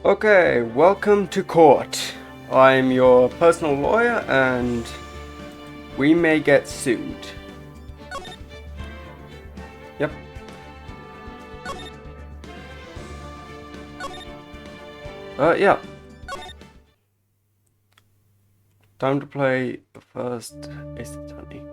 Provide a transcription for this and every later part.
Okay, welcome to court. I'm your personal lawyer and we may get sued. Yep. Yeah. Time to play the first Ace Attorney.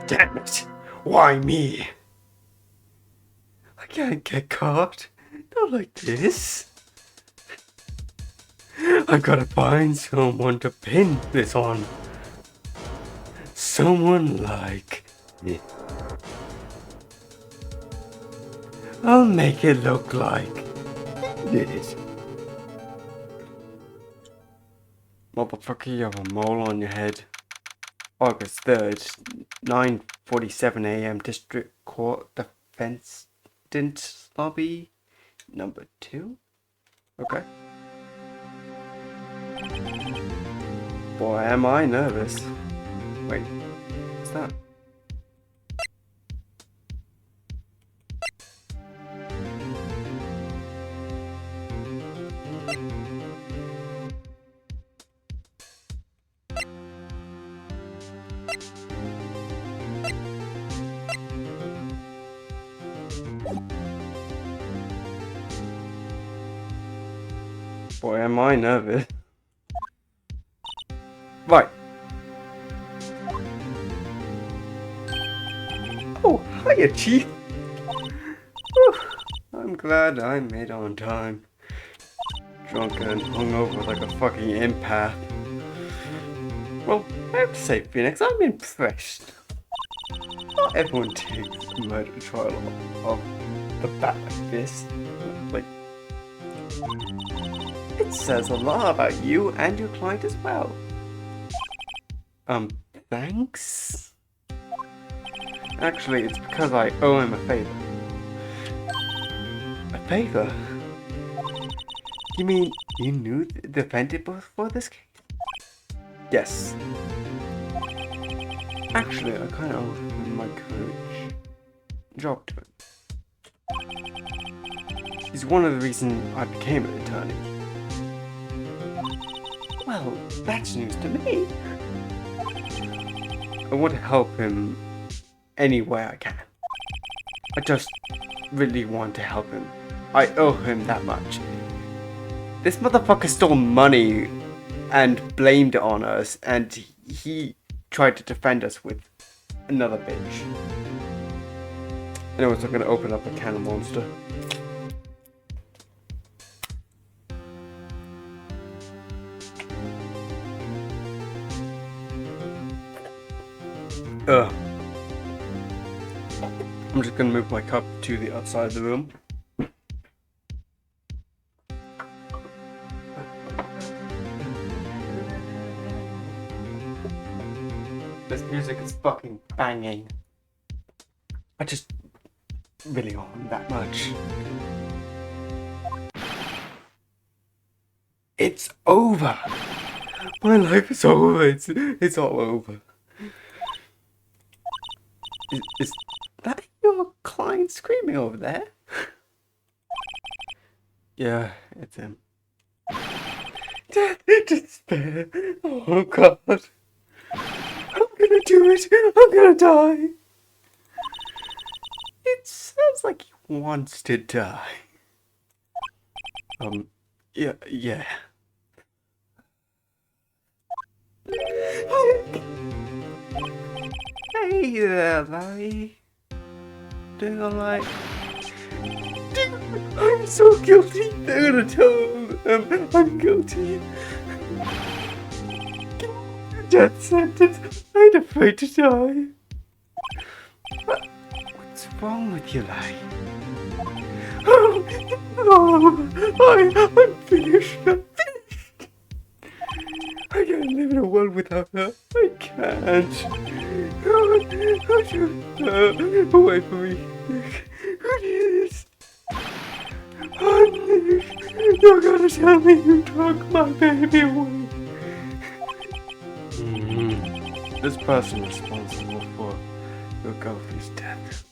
Damn it! Why me? I can't get caught. Not like this. I've gotta find someone to pin this on. Someone like me. I'll make it look like this. Motherfucker, you have a mole on your head. August 3rd, 9:47 a.m. District Court Defendant Lobby number 2? Okay. Boy, am I nervous. Wait, what's that? Boy, am I nervous. Right. Oh, hiya, Chief. Whew. I'm glad I made it on time. Drunk and hungover like a fucking empath. Well, I have to say, Phoenix, I'm impressed. Not everyone takes a murder trial off the bat like this. Like, it says a lot about you and your client as well. Thanks? Actually, it's because I owe him a favor. A favor? You mean you knew the defendant before this case? Yes. Actually, I kind of owe him my coach job to him. He's one of the reasons I became an attorney. Well, that's news to me. I want to help him any way I can. I just really want to help him. I owe him that much. This motherfucker stole money and blamed it on us, and he tried to defend us with another bitch. Anyways, I'm gonna open up a can of Monster. I'm just gonna move my cup to the outside of the room. This music is fucking banging. I just really owe him that much. It's over. My life is over. It's all over. Is that your client screaming over there? Yeah, it's him. Death, despair. Oh God. I'm gonna do it. I'm gonna die. It sounds like he wants to die. Yeah. Hey there, Larry. Doing alright? Dude, I'm so guilty. They're gonna tell them I'm guilty. Death sentence. I ain't afraid to die. What's wrong with you, Larry? I'm finished. I can't live in a world without her. I can't. Away from me. Who is? You're gonna tell me you took my baby away. This person responsible for your girlfriend's death.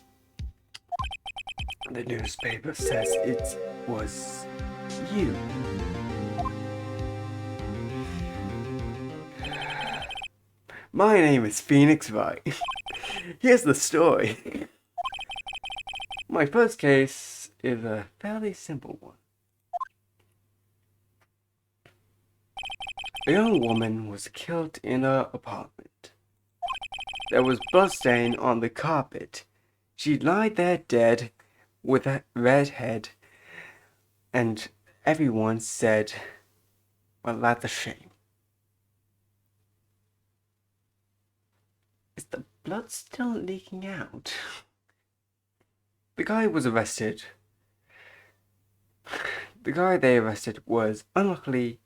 The newspaper says it was you. My name is Phoenix Wright. Here's the story. My first case is a fairly simple one. A young woman was killed in her apartment. There was bloodstain on the carpet. She lied there dead with a red head, and everyone said, well, that's a shame. Is the blood still leaking out? The guy was arrested. The guy they arrested was unluckily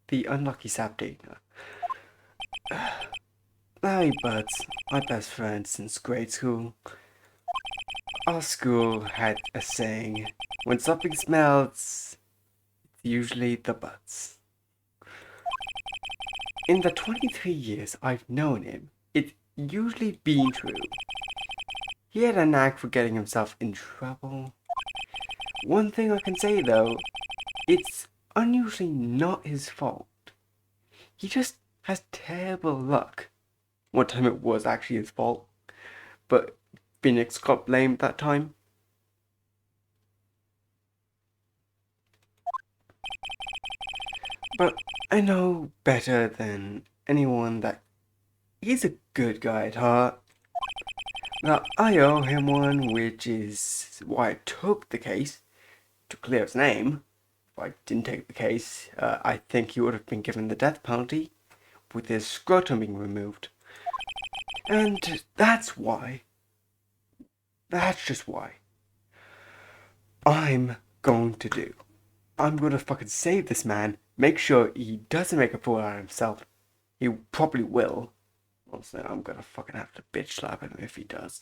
the unlucky Sabdina. Larry Buds, my best friend since grade school. Our school had a saying, when something smells, it's usually the Buds. In the 23 years I've known him, it's usually been true. He had a knack for getting himself in trouble. One thing I can say though, it's unusually not his fault. He just has terrible luck. One time it was actually his fault, but Phoenix got blamed that time. But I know better than anyone that he's a good guy at heart. Now, I owe him one, which is why I took the case, to clear his name. If I didn't take the case, I think he would have been given the death penalty, with his scrotum being removed. And that's why. That's just why. I'm going to fucking save this man, make sure he doesn't make a fool out of himself. He probably will. Also, I'm gonna fucking have to bitch slap him if he does.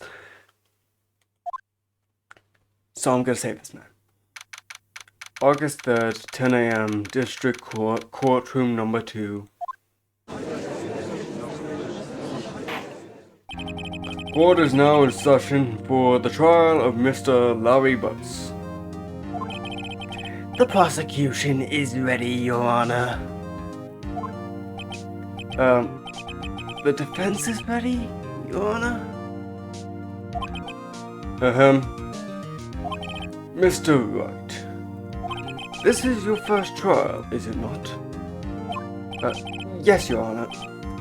So I'm gonna save this man. August 3rd, 10 a.m., District Court, Courtroom number 2. Court is now in session for the trial of Mr. Larry Butts. The prosecution is ready, Your Honor. The defense is ready, Your Honor? Mr. Wright, this is your first trial, is it not? Yes, Your Honor.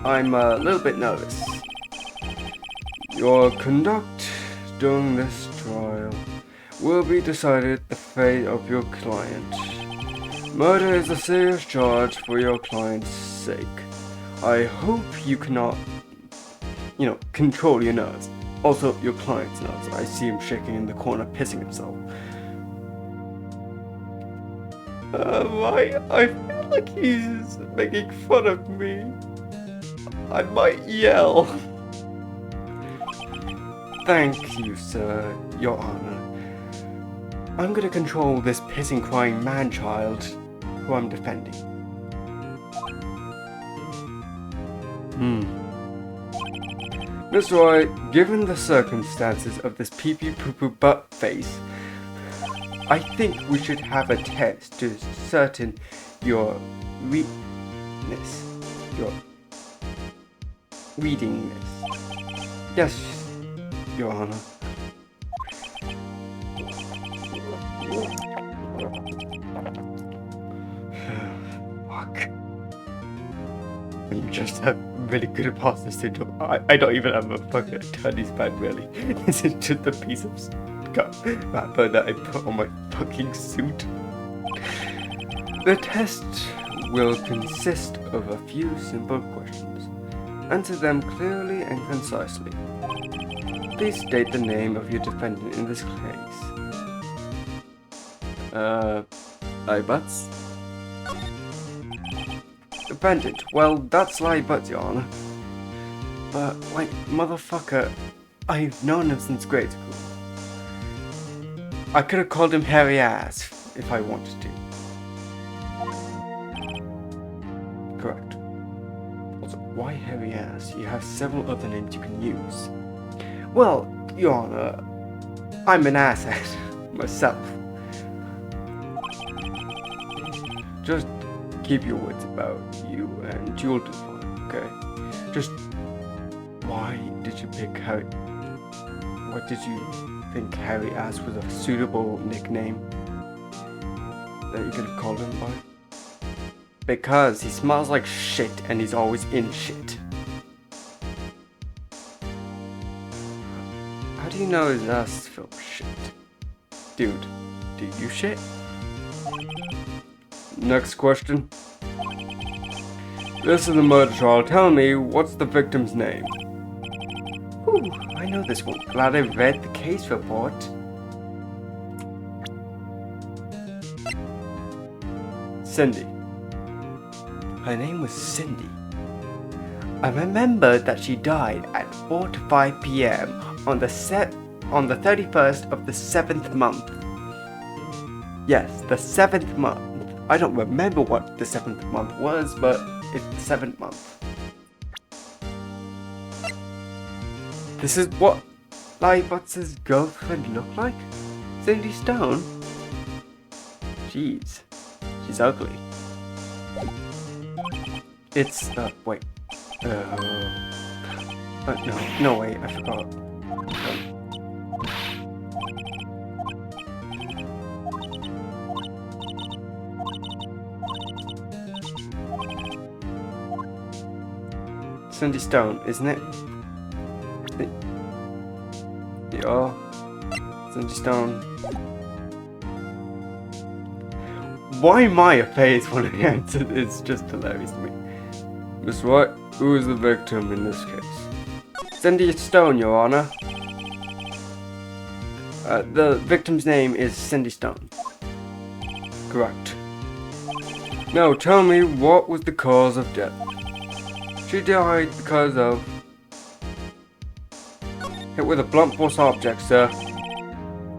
I'm a little bit nervous. Your conduct during this trial will be decided the fate of your client. Murder is a serious charge for your client's sake. I hope you cannot, control your nerves. Also, your client's nerves. I see him shaking in the corner, pissing himself. I feel like he's making fun of me. I might yell. Thank you, sir, Your Honor. I'm gonna control this pissing, crying man-child who I'm defending. Mr. Wright, given the circumstances of this pee-pee-poo-poo butt face, I think we should have a test to certain your readingness. Yes, Your Honor. Fuck. You just have really good imposter syndrome. I don't even have a fucking attorney's bag, really. This is just a piece of wrapper that I put on my fucking suit. The test will consist of a few simple questions. Answer them clearly and concisely. Please state the name of your defendant in this case. Larry Butts? Defendant, well, that's Larry Butts, Your Honor. But, motherfucker, I've known him since grade school. I could have called him Hairy Ass. if I wanted to. Correct. Also, why hairy ass? You have several other names you can use. Well, Your Honor, I'm an asshat myself. Just keep your wits about you and you'll do fine, okay? Just, why did you pick Harry? What did you think Harry Ass was a suitable nickname that you could call him by? Because he smells like shit and he's always in shit. How do you know his ass feels shit? Dude, do you shit? Next question. This is a murder trial. Tell me, what's the victim's name? Whew, I know this one. Glad I read the case report. Cindy. Her name was Cindy. I remember that she died at 4 to 5 p.m. on the 31st of the 7th month. Yes, the 7th month. I don't remember what the 7th month was, but it's the 7th month. This is what Lightbox's girlfriend looked like? Cindy Stone? Jeez, she's ugly. It's, wait. No, wait, I forgot. Cindy Stone, isn't it? Yeah. Cindy Stone. Why Maya pays when I answer is just hilarious to me. Miss White, who is the victim in this case? Cindy Stone, Your Honor. The victim's name is Cindy Stone. Correct. Now tell me, what was the cause of death? She died because of... hit with a blunt force object, sir.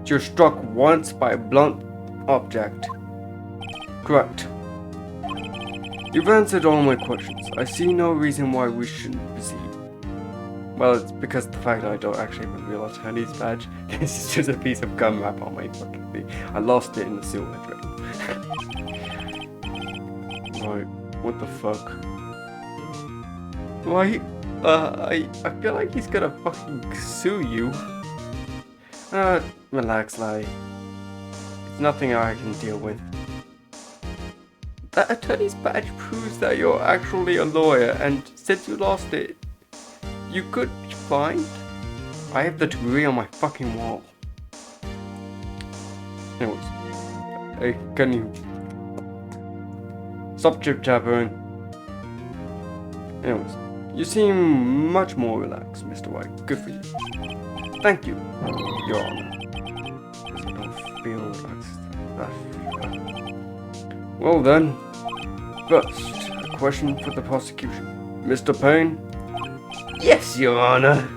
She was struck once by a blunt object. Correct. You've answered all my questions. I see no reason why we shouldn't proceed. Well, it's because of the fact that I don't actually have a real attorney's badge. This is just a piece of gum wrap on my fucking thing. I lost it in the sewer drain. Right, what the fuck? Why? I feel like he's gonna fucking sue you. Relax, Lai. It's nothing I can deal with. That attorney's badge proves that you're actually a lawyer, and since you lost it, you could be fined. I have the degree on my fucking wall. Anyways, hey, can you stop jib-jabbering? Anyways, you seem much more relaxed, Mr. White. Good for you. Thank you, Your Honor. I don't feel relaxed. Well then, first, a question for the prosecution. Mr. Payne? Yes, Your Honor.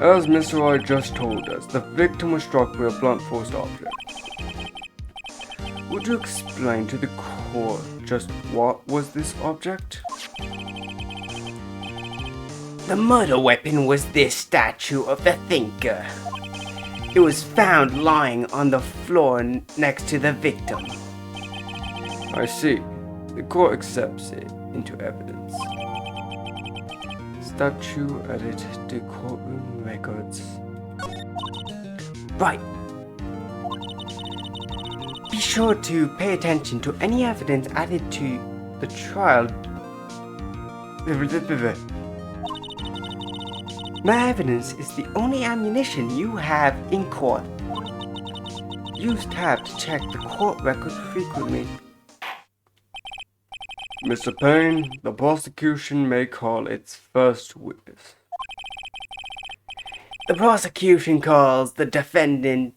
As Mr. White just told us, the victim was struck with a blunt force object. Would you explain to the court just what was this object? The murder weapon was this statue of the Thinker. It was found lying on the floor next to the victim. I see. The court accepts it into evidence. Statue added to courtroom records. Right. Be sure to pay attention to any evidence added to the trial. My evidence is the only ammunition you have in court. Use tab to check the court record frequently. Mr. Payne, the prosecution may call its first witness. The prosecution calls the defendant,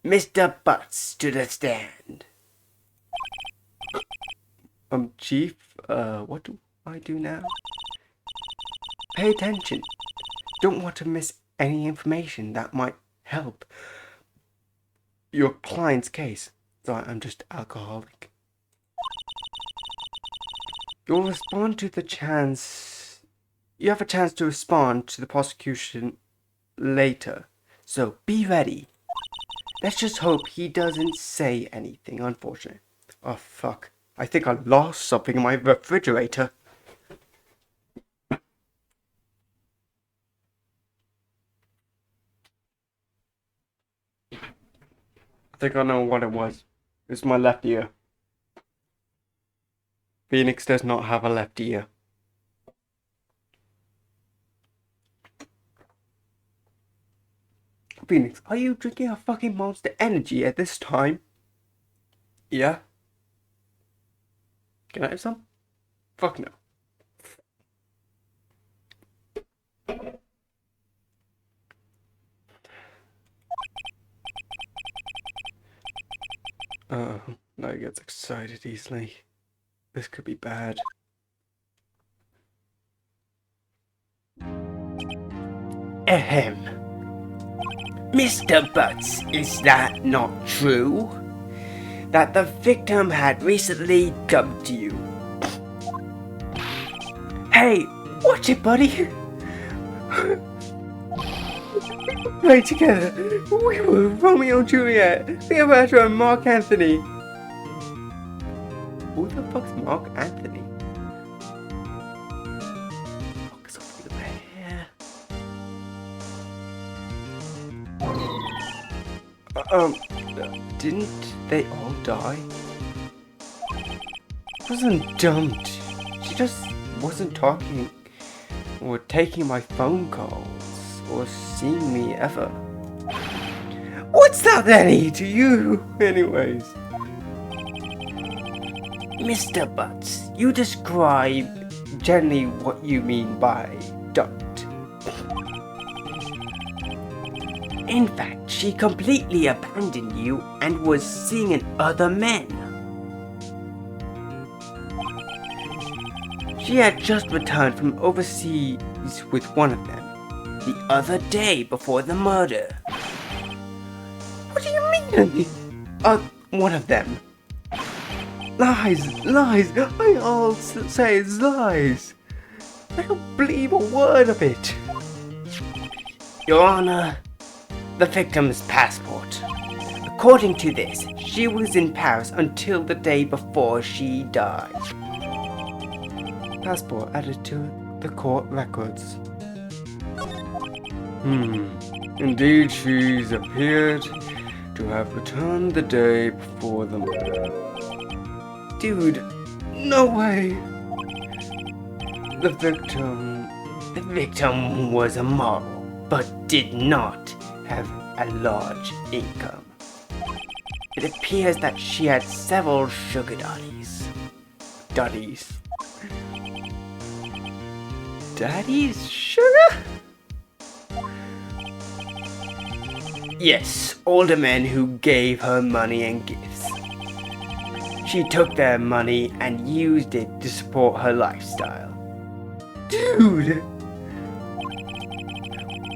Mr. Butts, to the stand. Chief, what do I do now? Pay attention. Don't want to miss any information that might help. your client's case. Sorry, I'm just alcoholic. You'll respond to the chance. You have a chance to respond to the prosecution later, so be ready. Let's just hope he doesn't say anything unfortunate. Oh fuck. I think I lost something in my refrigerator. I think I know what it was. It's my left ear. Phoenix does not have a left ear. Phoenix, are you drinking a fucking Monster Energy at this time? Yeah? Can I have some? Fuck no. Oh, now he gets excited easily. This could be bad. Ahem. Mr. Butts, is that not true? That the victim had recently dumped you? Hey, watch it, buddy! Play together. We were Romeo and Juliet. Cleopatra and Mark Anthony. Who the fuck's Mark Anthony? Focus over there. Didn't they all die? She wasn't dumped. She just wasn't talking or taking my phone calls or seeing me ever. What's that any to you, anyways? Mr. Butts, you describe generally what you mean by dumped. In fact, she completely abandoned you and was seeing other men. She had just returned from overseas with one of them, the other day before the murder. What do you mean? One of them. Lies, lies. I all say is lies. I don't believe a word of it. Your Honor, the victim's passport. According to this, she was in Paris until the day before she died. Passport added to the court records. Indeed, she's appeared to have returned the day before the murder. Dude, no way. The victim was a model, but did not have a large income. It appears that she had several sugar daddies. Daddies? Sugar? Yes, older men who gave her money and gifts. She took their money and used it to support her lifestyle. Dude!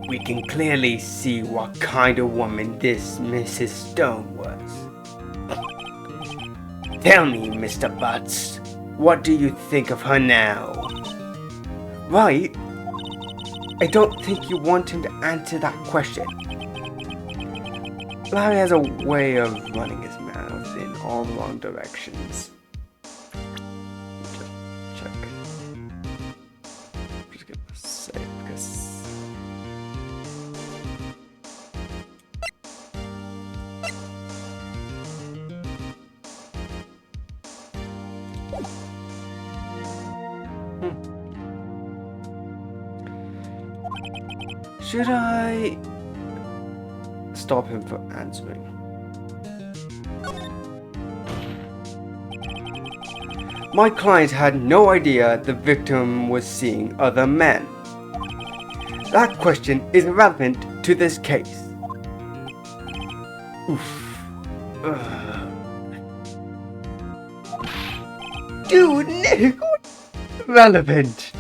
We can clearly see what kind of woman this Mrs. Stone was. Tell me, Mr. Butts, what do you think of her now? Right? I don't think you want him to answer that question. Larry has a way of running his mouth in all the wrong directions. Just check. I'm just gonna say because... Should I stop him from answering? My client had no idea the victim was seeing other men. That question is irrelevant to this case. Oof. Dude, Nick, what's relevant?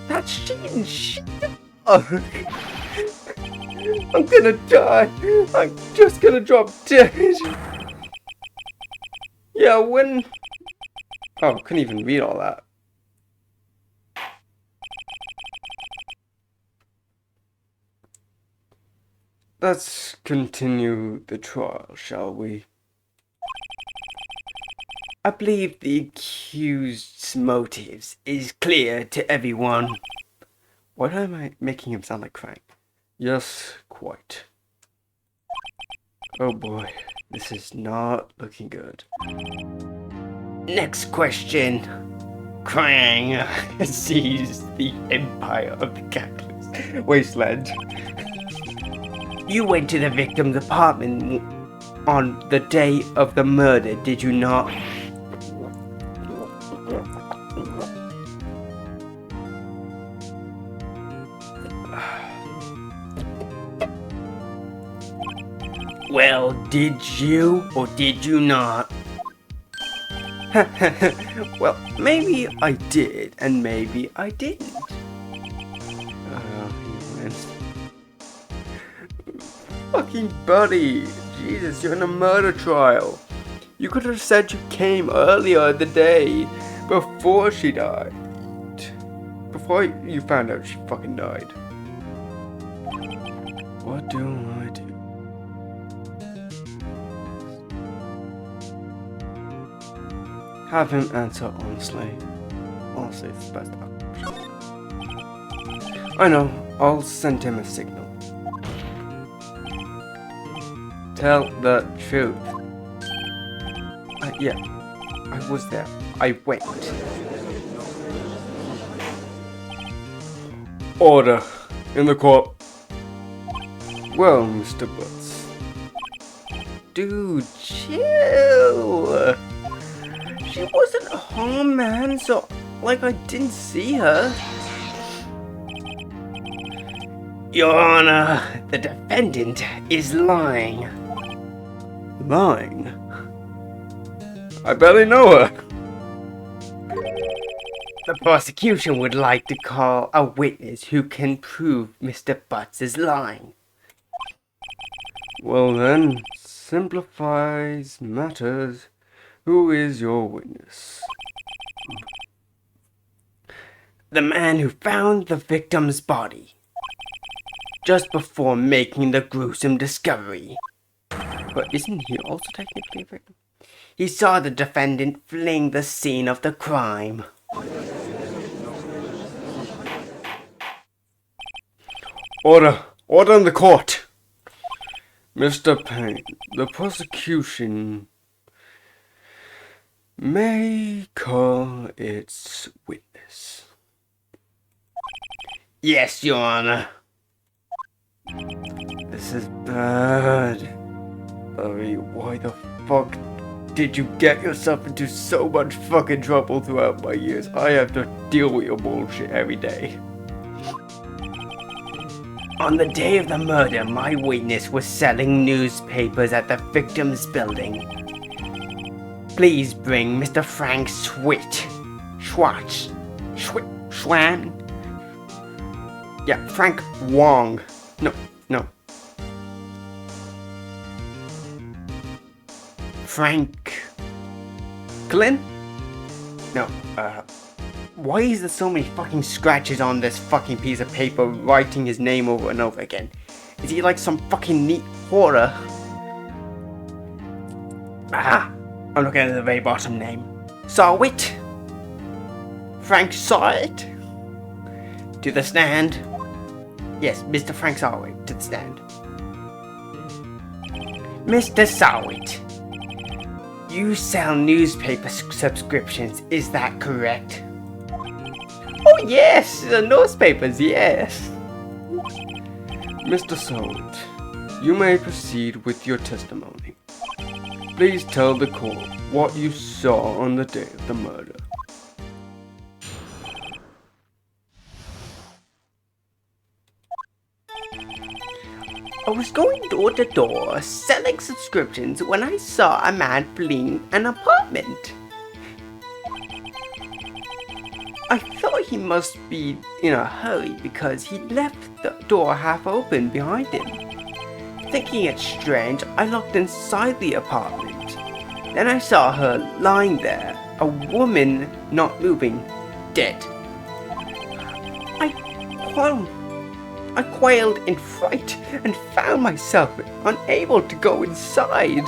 That's cheating shit. Oh, I'm gonna die. I'm just gonna drop dead. Yeah, when... Oh, couldn't even read all that. Let's continue the trial, shall we? I believe the accused's motives is clear to everyone. Why am I making him sound like Frank? Yes, quite. Oh boy, this is not looking good. Next question. Krang sees the empire of the capitalist wasteland. You went to the victim's apartment on the day of the murder, did you not? Well, did you or did you not? Well, maybe I did, and maybe I didn't. Fucking buddy! Jesus, you're in a murder trial. You could have said you came earlier in the day, before she died. Before you found out she fucking died. What do I do? Have him answer honestly. Honestly, it's the best option. I know, I'll send him a signal. Tell the truth. Yeah, I was there. I went. Order in the court. Well, Mr. Butts. Dude, chill. She wasn't home, man, so, like, I didn't see her. Your Honor, the defendant is lying. Lying? I barely know her. The prosecution would like to call a witness who can prove Mr. Butts is lying. Well then, simplifies matters. Who is your witness? The man who found the victim's body just before making the gruesome discovery. But isn't he also technically a victim? He saw the defendant fleeing the scene of the crime. Order! Order in the court! Mr. Payne, the prosecution may call its witness. Yes, Your Honor. This is bad. Larry, why the fuck did you get yourself into so much fucking trouble throughout my years? I have to deal with your bullshit every day. On the day of the murder, my witness was selling newspapers at the victim's building. Please bring Mr. Frank Schwan? Yeah, Frank Wong. No. Frank Glenn? No, why is there so many fucking scratches on this fucking piece of paper writing his name over and over again? Is he like some fucking neat hoarder? Aha! I'm looking at the very bottom name. Sawit? Frank Sawit? To the stand. Yes, Mr. Frank Sawit, to the stand. Mr. Sawit, you sell newspaper subscriptions, is that correct? Oh yes, the newspapers, yes. Mr. Sawit, you may proceed with your testimony. Please tell the court what you saw on the day of the murder. I was going door to door selling subscriptions when I saw a man fleeing an apartment. I thought he must be in a hurry because he left the door half open behind him. Thinking it strange, I looked inside the apartment. Then I saw her lying there, a woman not moving, dead. I quailed in fright and found myself unable to go inside.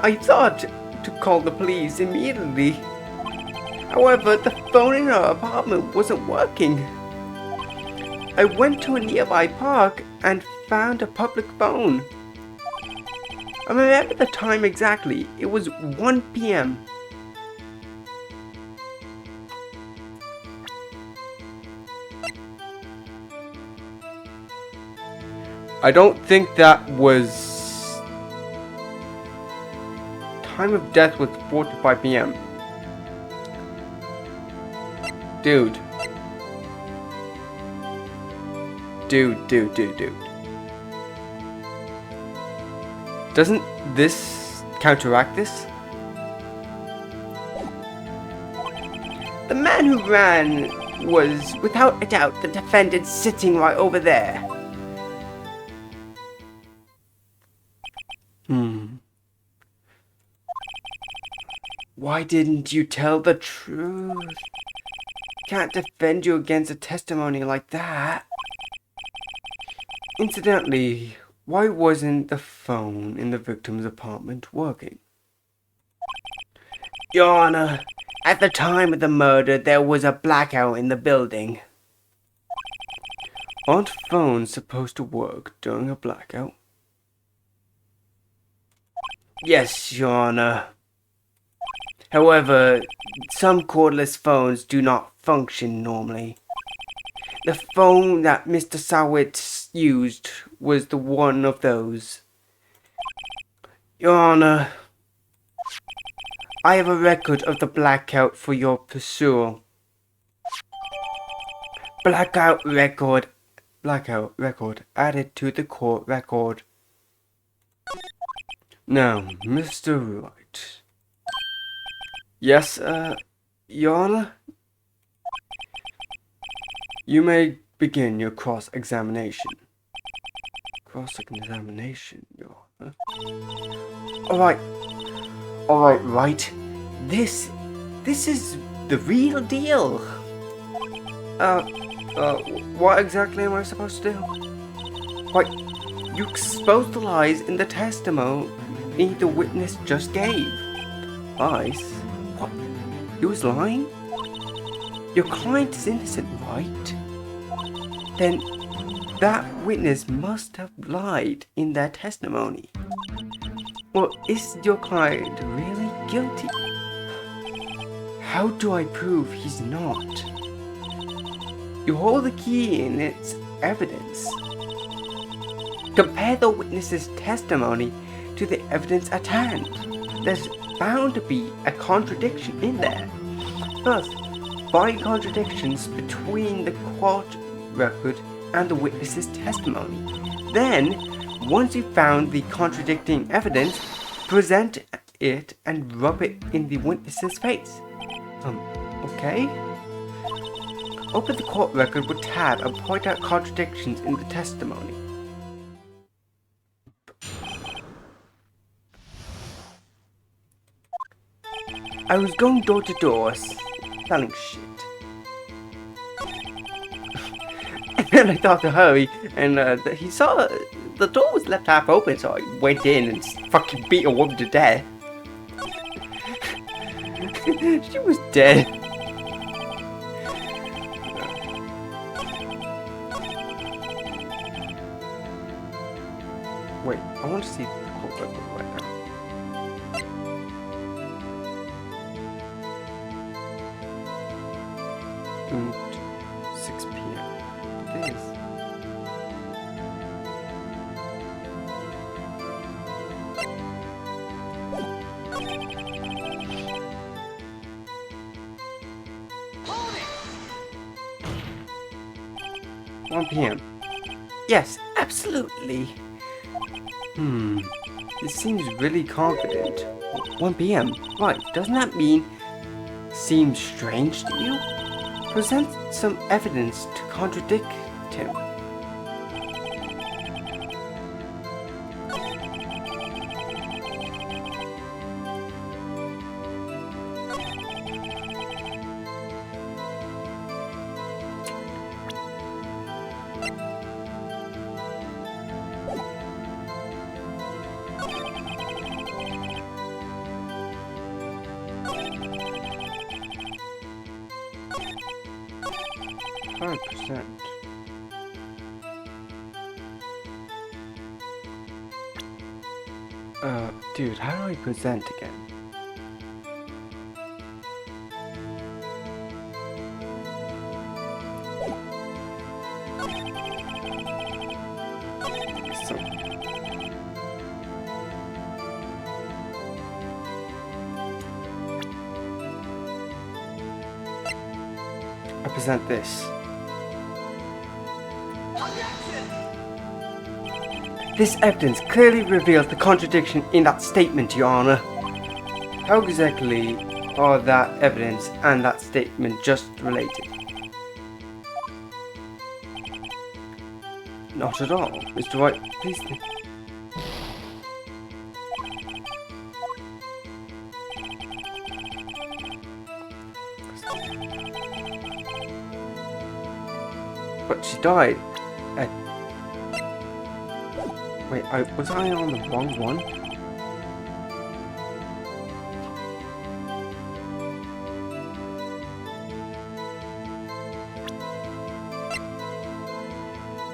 I thought to call the police immediately. However, the phone in our apartment wasn't working. I went to a nearby park and found a public phone. I remember the time exactly. It was 1 p.m. I don't think that was... Time of death was 4 to 5 p.m. Dude. Doesn't this counteract this? The man who ran was, without a doubt, the defendant sitting right over there. Why didn't you tell the truth? Can't defend you against a testimony like that. Incidentally, why wasn't the phone in the victim's apartment working? Your Honor, at the time of the murder, there was a blackout in the building. Aren't phones supposed to work during a blackout? Yes, Your Honor. However, some cordless phones do not function normally. The phone that Mr. Sawit used was the one of those. Your Honor, I have a record of the blackout for your pursuit. Blackout record added to the court record. Now, Mr. Wright. Yes, Your Honor? You may begin your cross-examination. Cross-examination, Your Honor. Alright, Wright. This is the real deal. What exactly am I supposed to do? Why, you exposed the lies in the testimony the witness just gave. Lies? What? He was lying? Your client is innocent, right? Then that witness must have lied in their testimony. Or is your client really guilty? How do I prove he's not? You hold the key in its evidence. Compare the witness's testimony to the evidence at hand. There's bound to be a contradiction in there. First, find contradictions between the court record and the witness's testimony. Then, once you've found the contradicting evidence, present it and rub it in the witness's face. Okay? Open the court record with tab and point out contradictions in the testimony. I was going door to door selling shit. And then I thought to hurry, and he saw the door was left half open, so I went in and fucking beat a woman to death. She was dead. Wait, I want to see the court record right now. And 6 p.m. It is. One p.m. Yes, absolutely. It seems really confident. 1 p.m. Right, doesn't that mean seems strange to you? Present some evidence to contradict him. 5%. Dude, how do I present again? So, I present this. This evidence clearly reveals the contradiction in that statement, Your Honor. How exactly are that evidence and that statement just related? Not at all. Mr. White, please. But she died. Wait, was I on the wrong one?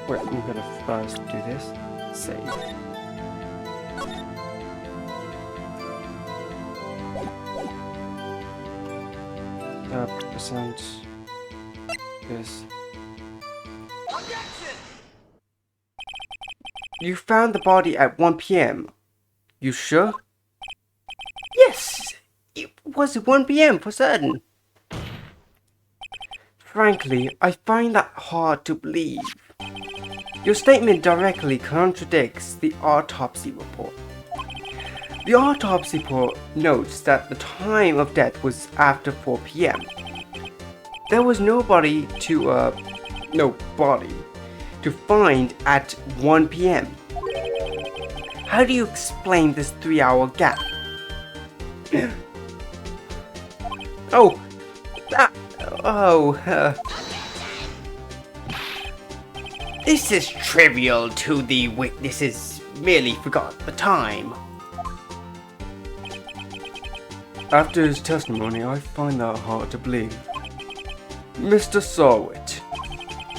Wait, I'm gonna first do this. Save. Percent. This. You found the body at 1 p.m. You sure? Yes! It was 1 p.m. for certain. Frankly, I find that hard to believe. Your statement directly contradicts the autopsy report. The autopsy report notes that the time of death was after 4 p.m. There was no body to find at 1 p.m. How do you explain this 3-hour gap? This is trivial to the witnesses merely forgot the time. After his testimony, I find that hard to believe. Mr. Sarwit,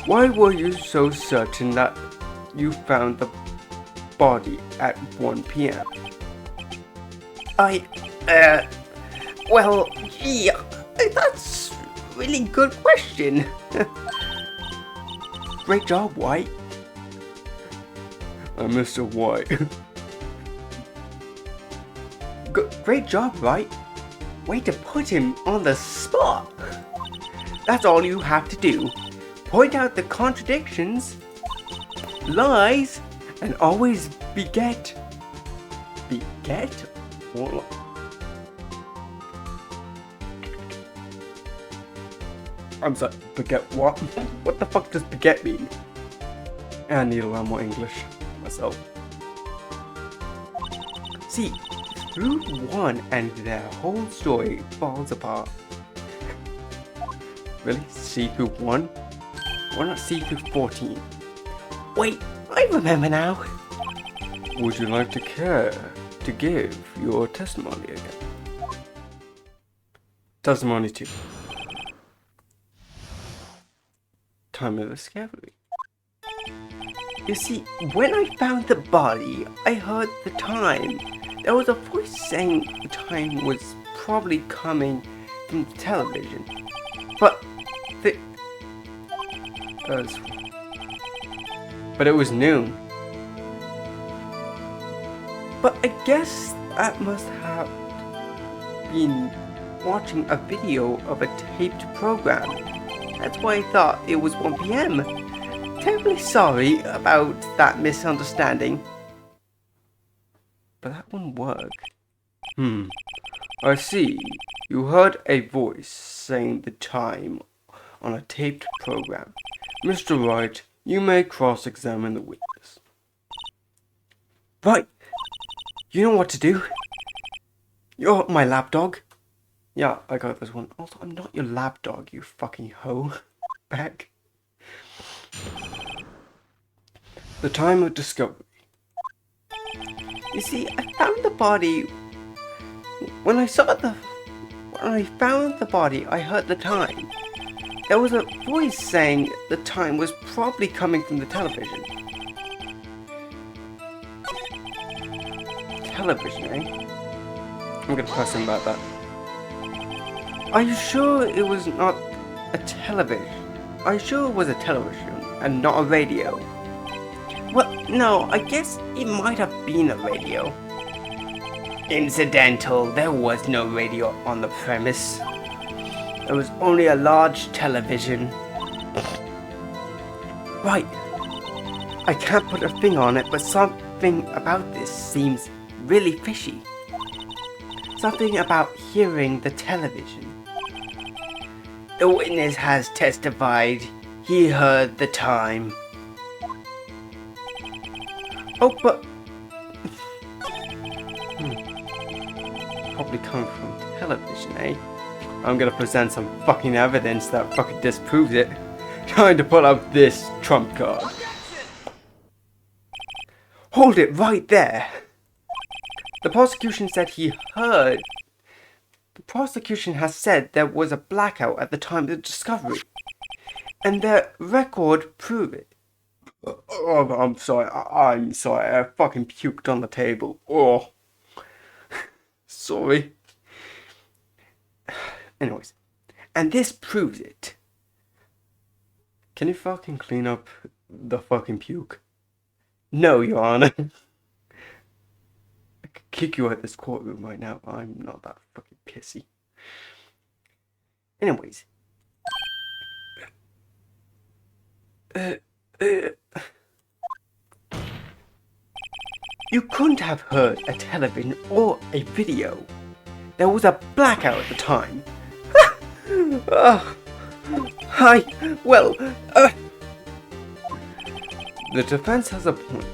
why were you so certain that you found the body at 1 p.m.? Well, yeah, that's a really good question. Great job, White. Mr. White. Great job, White. Way to put him on the spot. That's all you have to do. Point out the contradictions, lies, and always beget. Beget? I'm sorry, beget what? What the fuck does beget mean? I need to learn more English myself. See, Route 1 and their whole story falls apart. Really? Seafood 1? Why not Seafood 14? Wait, I remember now. Would you like to care to give your testimony again? Testimony 2. Time of discovery. You see, when I found the body, I heard the time. There was a voice saying the time was probably coming from the television. But it was noon. But I guess that must have been watching a video of a taped program. That's why I thought it was 1 p.m. Terribly sorry about that misunderstanding. But that wouldn't work. I see. You heard a voice saying the time on a taped program. Mr. Wright, you may cross-examine the witness. Right. You know what to do. You're my lapdog. Yeah, I got this one. Also, I'm not your lapdog, you fucking hoe. Back. The time of discovery. You see, I found the body. When I found the body, I heard the time. there was a voice saying the time was probably coming from the television. Television, eh? I'm gonna press him about that. Are you sure it was not a television? Are you sure it was a television and not a radio? Well, no, I guess it might have been a radio. Incidental, there was no radio on the premise. There was only a large television. Right. I can't put a finger on it, but something about this seems really fishy. Something about hearing the television. The witness has testified he heard the time. Oh, but... Probably coming from television, eh? I'm gonna present some fucking evidence that fucking disproves it. Trying to pull up this trump card. Hold it right there! The prosecution said he heard... The prosecution has said there was a blackout at the time of the discovery. And their record prove it. Oh, I'm sorry. I'm sorry. I fucking puked on the table. Oh. Sorry. Anyways. And this proves it. Can you fucking clean up the fucking puke? No, Your Honor. I could kick you out of this courtroom right now. I'm not that fucking pissy. Anyways. You couldn't have heard a television or a video. There was a blackout at the time. The defense has a point.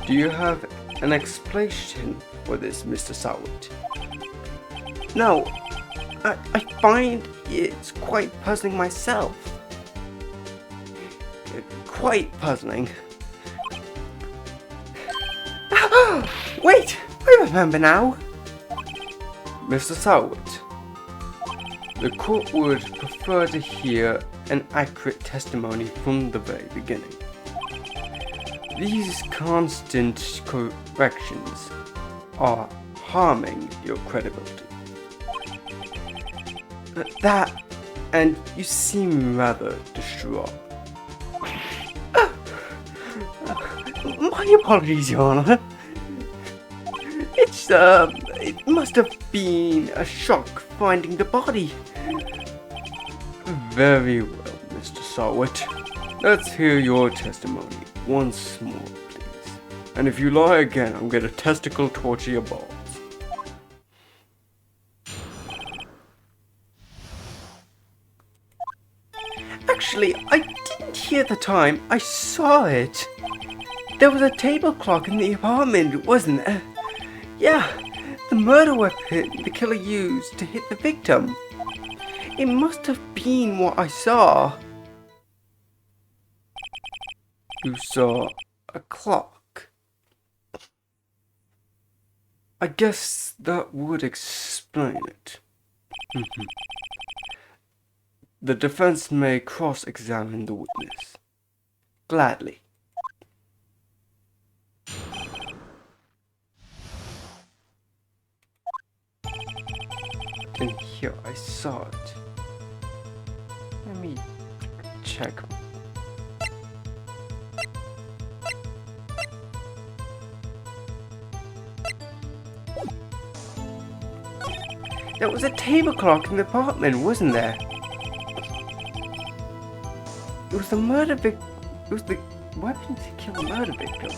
Do you have an explanation for this, Mr. Sowett? No, I find it's quite puzzling myself. Quite puzzling. Wait, I remember now. Mr. Sowett, the court would prefer to hear an accurate testimony from the very beginning. These constant corrections are harming your credibility. That, and you seem rather distraught. My apologies, Your Honor. It must have been a shock finding the body. Very well, Mr. Sowett. Let's hear your testimony once more, please. And if you lie again, I'm gonna testicle torture your balls. Actually, I didn't hear the time. I saw it. There was a table clock in the apartment, wasn't there? Yeah, the murder weapon the killer used to hit the victim. It must have been what I saw. You saw a clock. I guess that would explain it. The defense may cross-examine the witness. Gladly. And here I saw it. Let me check. There was a table clock in the apartment, wasn't there? It was the murder victim. It was the weapon to kill the murder victim.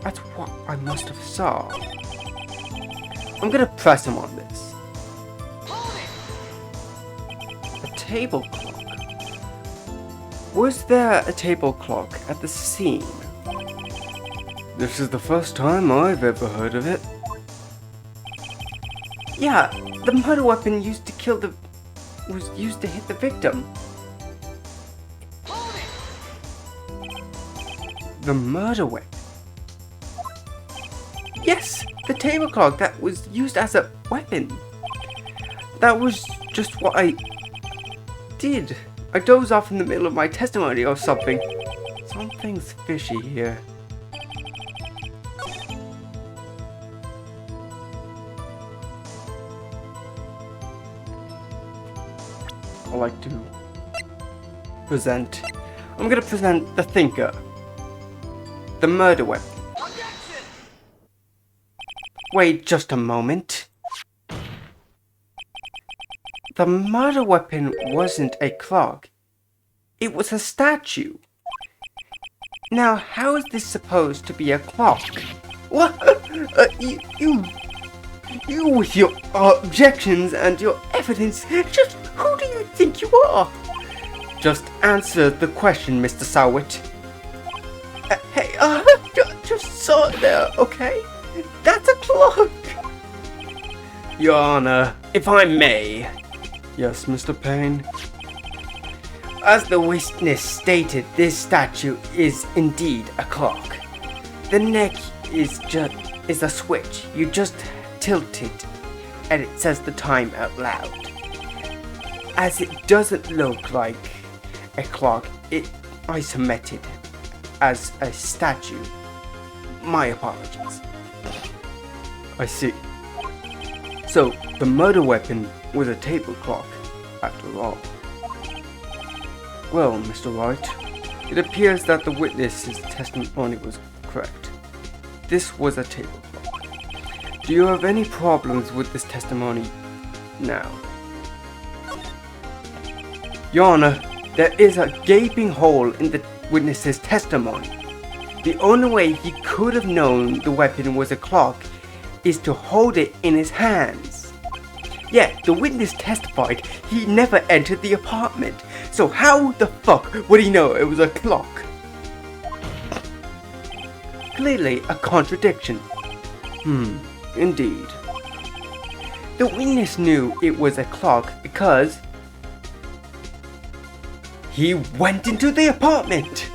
That's what I must have saw. I'm gonna press him on this. A table clock. Was there a table clock at the scene? This is the first time I've ever heard of it. Yeah, the murder weapon used to kill the... was used to hit the victim. The murder weapon? Yes, the table clock that was used as a weapon. That was just what I... did. I dozed off in the middle of my testimony or something. Something's fishy here. I like to present. I'm gonna present the thinker. The murder weapon. Wait just a moment. The murder weapon wasn't a clock. It was a statue. Now, how is this supposed to be a clock? What? You with your objections and your evidence, just who do you think you are? Just answer the question, Mr. Sowit. Hey, just saw it there, okay? That's a clock! Your Honor, if I may. Yes, Mr. Payne. As the witness stated, this statue is indeed a clock. The neck is a switch. You just tilt it and it says the time out loud. As it doesn't look like a clock, I submitted as a statue. My apologies. I see. So, the murder weapon was a table clock, after all. Well, Mr. Wright, it appears that the witness's testimony was correct. This was a table clock. Do you have any problems with this testimony now? Your Honor, there is a gaping hole in the witness's testimony. The only way he could have known the weapon was a clock is to hold it in his hands. Yet, the witness testified he never entered the apartment, so how the fuck would he know it was a clock? Clearly a contradiction. Indeed. The witness knew it was a clock because he went into the apartment!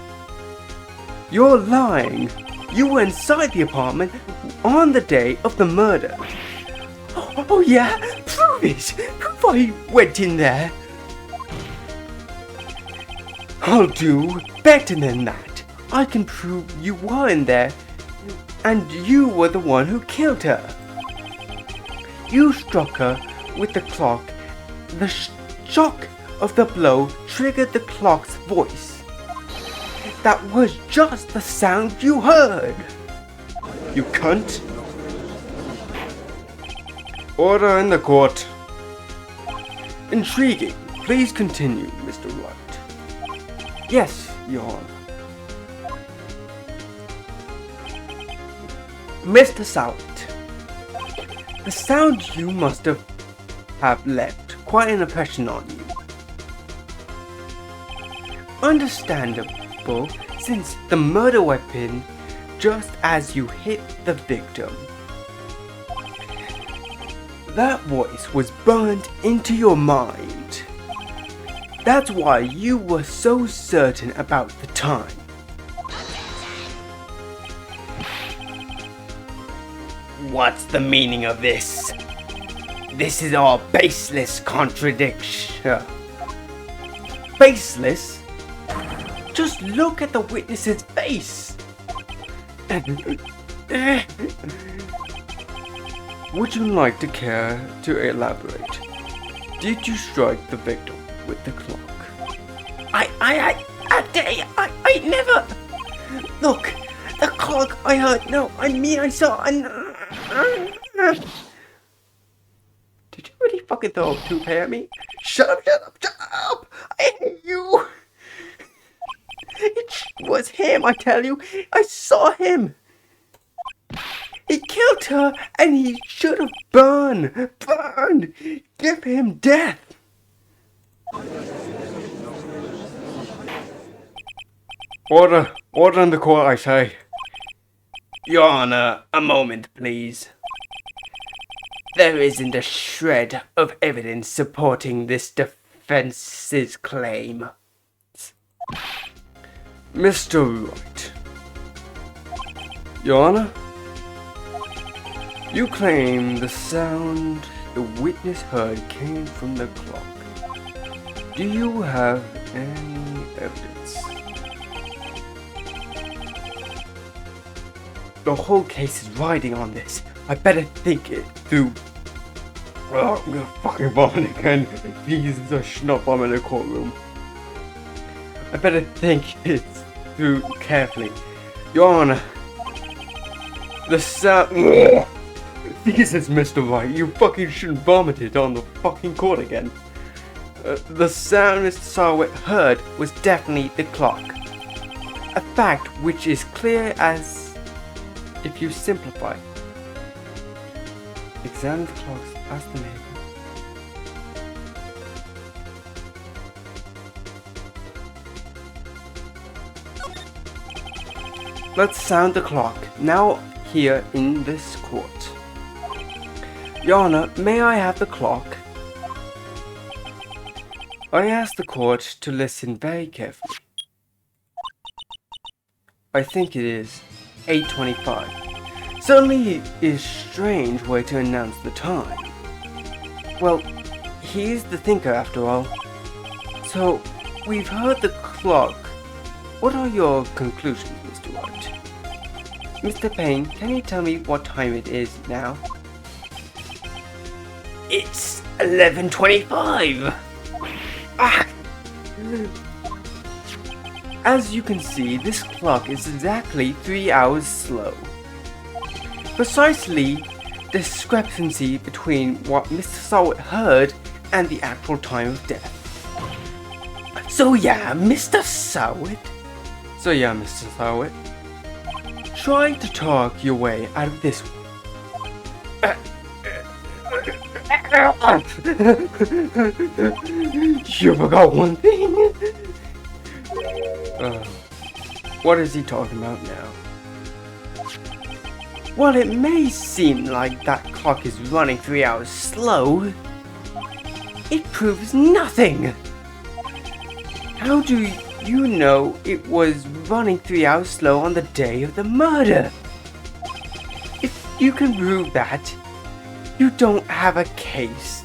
You're lying! You were inside the apartment on the day of the murder. Oh yeah? Prove it! Prove I went in there! I'll do better than that. I can prove you were in there and you were the one who killed her. You struck her with the clock. The shock of the blow triggered the clock's voice. That was just the sound you heard. You cunt. Order in the court. Intriguing. Please continue, Mr. Wright. Yes, Your Honor. Mr. Sowit, the sound you must have left quite an impression on you. Understandable, since the murder weapon just as you hit the victim. That voice was burned into your mind. That's why you were so certain about the time. What's the meaning of this? This is all baseless contradiction. Baseless? Just look at the witness's face. Would you like to care to elaborate? Did you strike the victim with the clock? I never. Look, the clock I heard. No, I saw. Did you really fucking throw a toupee at me? Shut up! I hate you! It was him, I tell you. I saw him. He killed her, and he should have burned. Give him death. Order in the court, I say. Your Honor, a moment, please. There isn't a shred of evidence supporting this defense's claim. Mr. Wright. Your Honor, you claim the sound the witness heard came from the clock. Do you have any evidence? The whole case is riding on this. I better think it through. Oh, I'm gonna fucking vomit again. Jesus, I should not vomit in a courtroom. I better think it through carefully. Your Honor, the sound. Jesus, Mr. Wright, you fucking shouldn't vomit it on the fucking court again. The sound Mr. Sarwit heard was definitely the clock. A fact which is clear as if you simplify. Examine the clocks, ask the neighbor. Let's sound the clock, now here in this court. Your Honor, may I have the clock? I ask the court to listen very carefully. I think it is 8:25. Certainly is a strange way to announce the time. Well, he is the thinker after all. So, we've heard the clock. What are your conclusions, Mr. White? Mr. Payne, can you tell me what time it is now? It's 11:25. Ah! As you can see, this clock is exactly 3 hours slow. Precisely the discrepancy between what Mr. Sarwit heard and the actual time of death. So yeah, Mr. Sarwit. Try to talk your way out of this one. You forgot one thing. What is he talking about now? While it may seem like that clock is running 3 hours slow, it proves nothing. How do you know it was running 3 hours slow on the day of the murder? If you can prove that, you don't have a case.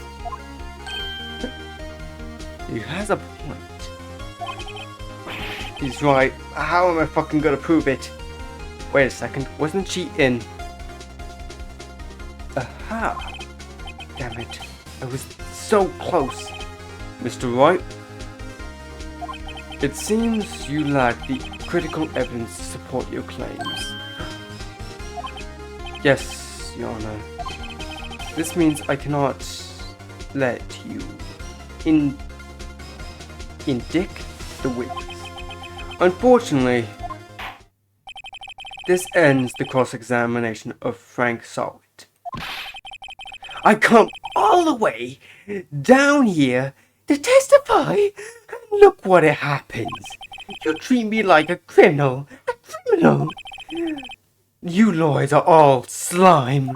He has a point. He's right. How am I fucking gonna prove it? Wait a second, wasn't she in? Aha! Damn it, I was so close. Mr. Wright? It seems you lack the critical evidence to support your claims. Yes, Your Honor. This means I cannot let you indict the witness. Unfortunately, this ends the cross-examination of Frank Sarwit. I come all the way down here to testify, and look what happens. You treat me like a criminal. You lawyers are all slime.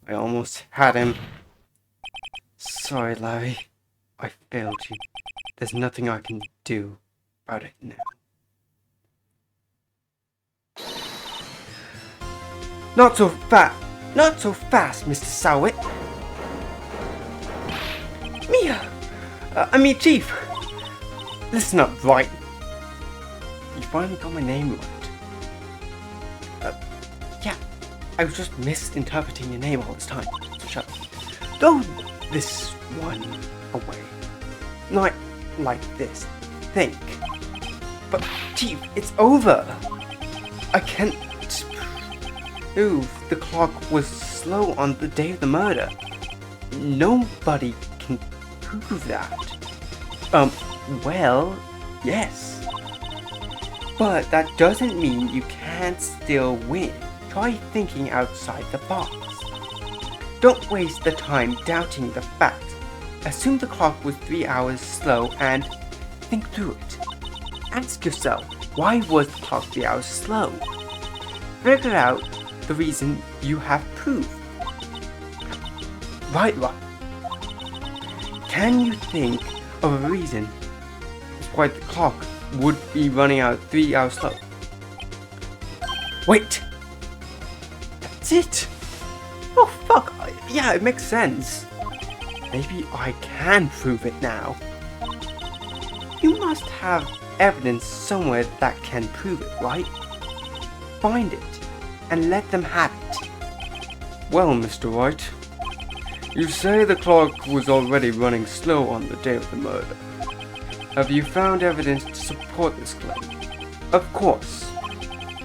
I almost had him. Sorry, Larry. I failed you. There's nothing I can do about it now. Not so fast, Mr. Sarwit. Chief. Listen up, right? You finally got my name right. Yeah, I was just misinterpreting your name all this time. So shut up. Throw this one away. Not like this. Think. But, Chief, it's over. I can't prove the clock was slow on the day of the murder. Nobody can prove that. Well, yes. But that doesn't mean you can't still win. Try thinking outside the box. Don't waste the time doubting the facts. Assume the clock was 3 hours slow and think through it. Ask yourself, why was the clock 3 hours slow? Figure out the reason you have proved. Right. Can you think of a reason why the clock would be running out 3 hours slow? Wait! That's it! Oh fuck! Yeah, it makes sense. Maybe I can prove it now. You must have evidence somewhere that can prove it, right? Find it, and let them have it. Well, Mr. White, you say the clock was already running slow on the day of the murder. Have you found evidence to support this claim? Of course.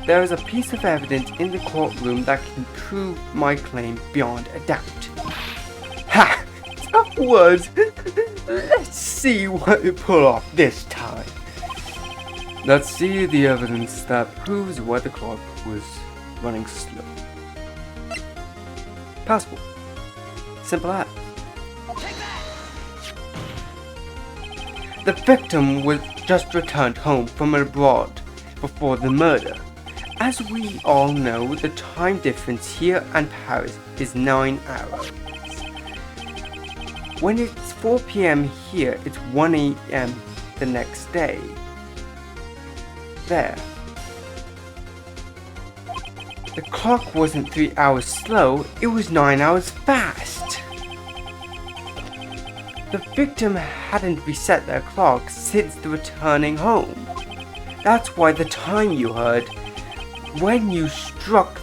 There is a piece of evidence in the courtroom that can prove my claim beyond a doubt. Ha! Tough words! Let's see what you pull off this time. Let's see the evidence that proves why the clock was running slow. Passport. Simple as. The victim was just returned home from abroad before the murder. As we all know, the time difference here and Paris is 9 hours. When it's 4 p.m. here, it's 1 a.m. the next day. There. The clock wasn't 3 hours slow, it was 9 hours fast. The victim hadn't reset their clock since the returning home. That's why the time you heard when you struck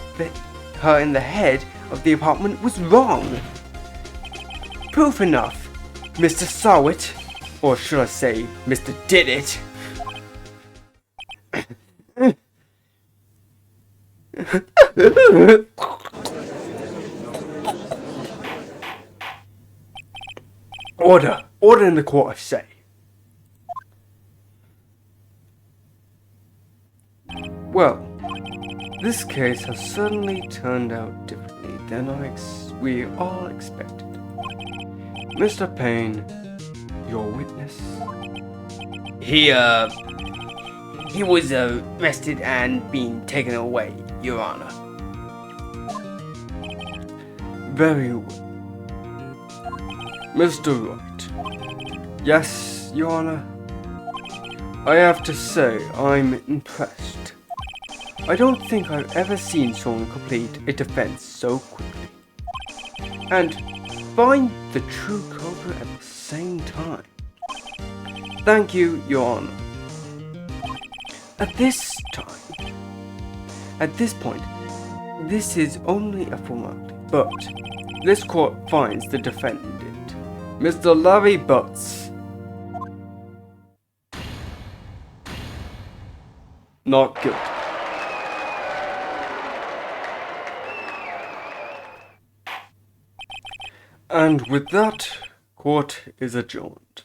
her in the head of the apartment was wrong. Proof enough, Mr. Sawit, or should I say, Mr. Did It. Order! Order in the court, I say. Well, this case has certainly turned out differently than we all expected. Mr. Payne, your witness. He was arrested and being taken away, Your Honor. Very well. Mr. Wright. Yes, Your Honor. I have to say, I'm impressed. I don't think I've ever seen someone complete a defense so quickly. And find the true culprit at the same time. Thank you, Your Honor. At this point, this is only a formality, but this court finds the defendant, Mr. Larry Butts, not guilty. And with that, court is adjourned.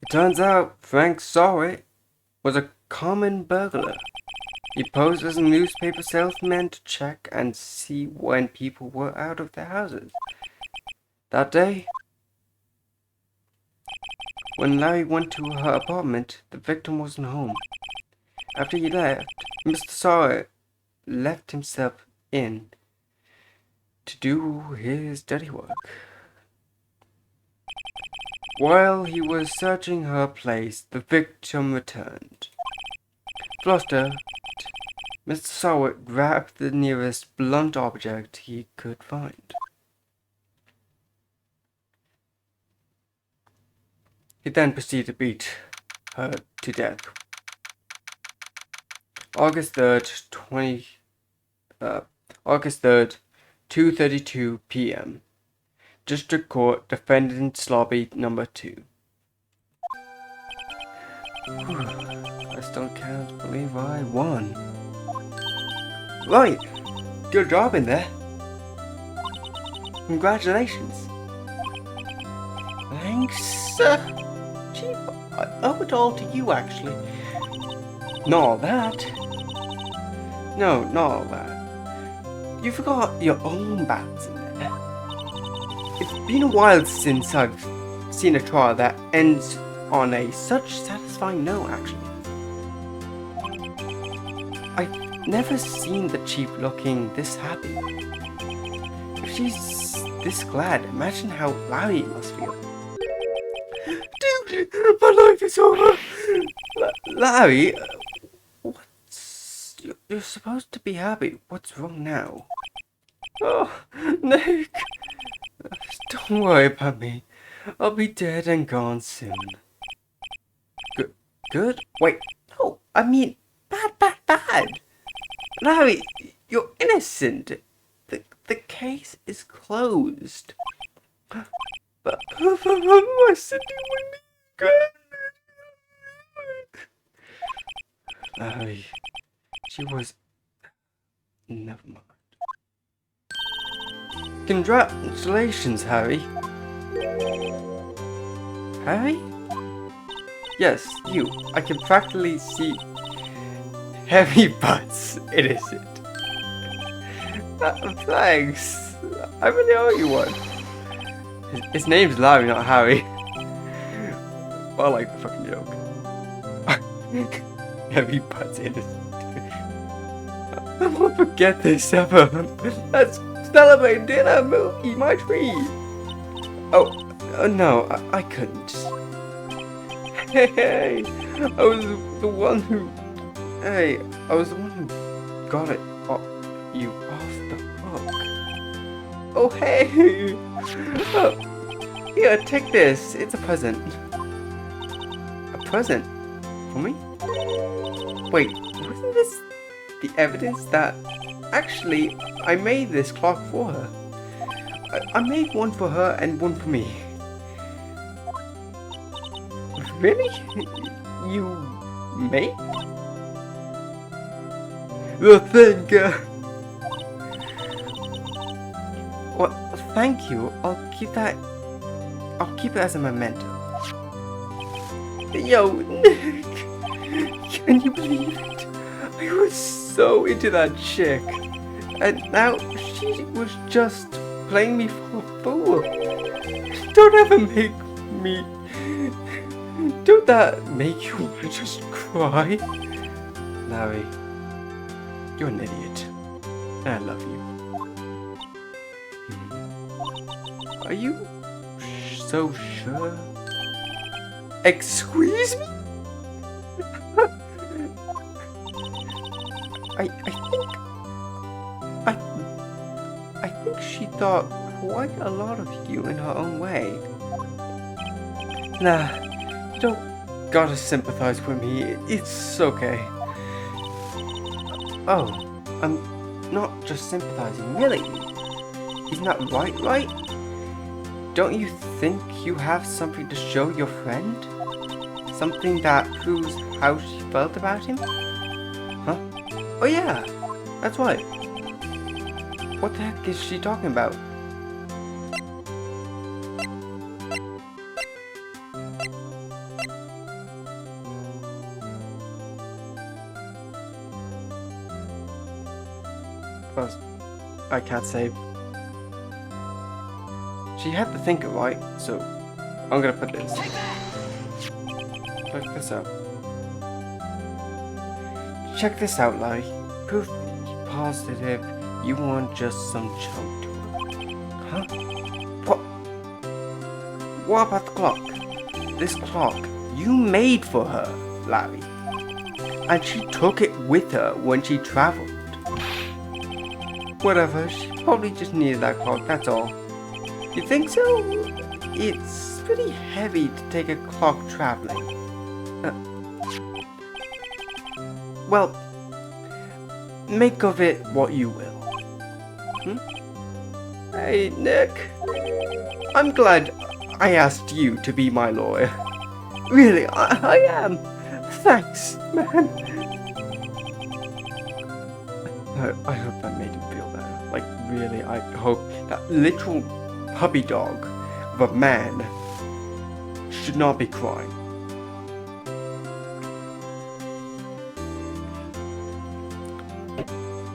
It turns out Frank Sawit was a common burglar. He posed as a newspaper salesman to check and see when people were out of their houses. That day, when Larry went to her apartment, the victim wasn't home. After he left, Mr. Sawit left himself in to do his dirty work. While he was searching her place, the victim returned. Flustered, Mr. Sawit grabbed the nearest blunt object he could find. He then proceeded to beat her to death. August 3rd, 2:32 p.m. District Court, Defendant's Lobby Number 2. I still can't believe I won. Right, good job in there. Congratulations. Thanks. Chief, I owe it all to you, actually. Not all that. No, not all that. You forgot your own battles in there. It's been a while since I've seen a trial that ends on such satisfying note, actually. I've never seen the chief looking this happy. If she's this glad, imagine how Larry must feel. Dude, my life is over. Larry, you're supposed to be happy. What's wrong now? Oh, Nick! Don't worry about me. I'll be dead and gone soon. Good? Wait, no, I mean, bad. Larry, you're innocent. The case is closed. But my city went Larry, she was... Never mind. Congratulations, Harry. Harry? Yes, you. I can practically see heavy butts innocent. Thanks. I really owe you one. His name's Larry, not Harry. I like the fucking joke. Heavy butts innocent. I won't forget this ever. Let's celebrate dinner, movie, my treat. Oh, no, I couldn't. Hey, I was the one who got it you off the hook. Oh, hey. Oh, here, take this. It's a present. A present? For me? Wait, wasn't this the evidence that... Actually, I made this clock for her. I made one for her and one for me. Really? You made? The thing. Well, thank you. I'll keep it as a memento. Yo, Nick! Can you believe it? I was so into that chick. And now she was just playing me for a fool. Don't ever make me... Don't that make you want to just cry? Larry, you're an idiot. And I love you. Are you so sure? Excuse me? I think she thought quite a lot of you in her own way. Nah, you don't gotta sympathize with me. It's okay. Oh, I'm not just sympathizing, really. Isn't that right? Don't you think you have something to show your friend? Something that proves how she felt about him? Huh? Oh yeah, that's right. What the heck is she talking about? Well, I can't say. She had to think it right, so I'm gonna put this. Check this out. Check this out, Larry. Proof positive you weren't just some chump to her. Huh? What about the clock? This clock you made for her, Larry. And she took it with her when she traveled. Whatever, she probably just needed that clock, that's all. You think so? It's pretty heavy to take a clock traveling. Well, make of it what you will. Hey, Nick. I'm glad I asked you to be my lawyer. Really, I am. Thanks, man. I hope that made him feel better. Like, really, I hope that literal puppy dog of a man should not be crying.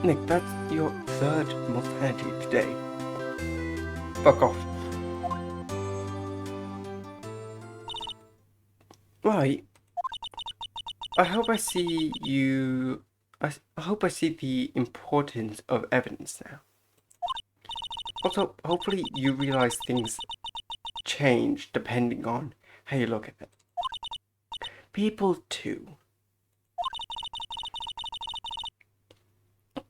Nick, that's your third mortality today. Fuck off. Right. I hope I see you... I hope I see the importance of evidence now. Also, hopefully you realize things change depending on how you look at it. People too.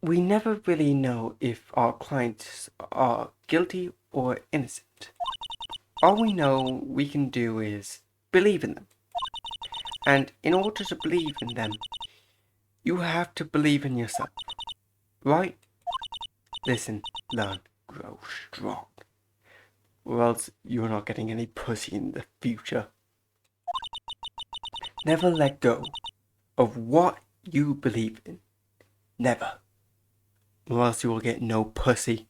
we never really know if our clients are guilty or innocent. All we know we can do is believe in them. And in order to believe in them, you have to believe in yourself. Right? Listen, learn, grow strong. Or else you're not getting any pussy in the future. Never let go of what you believe in. Never. Or else you will get no pussy.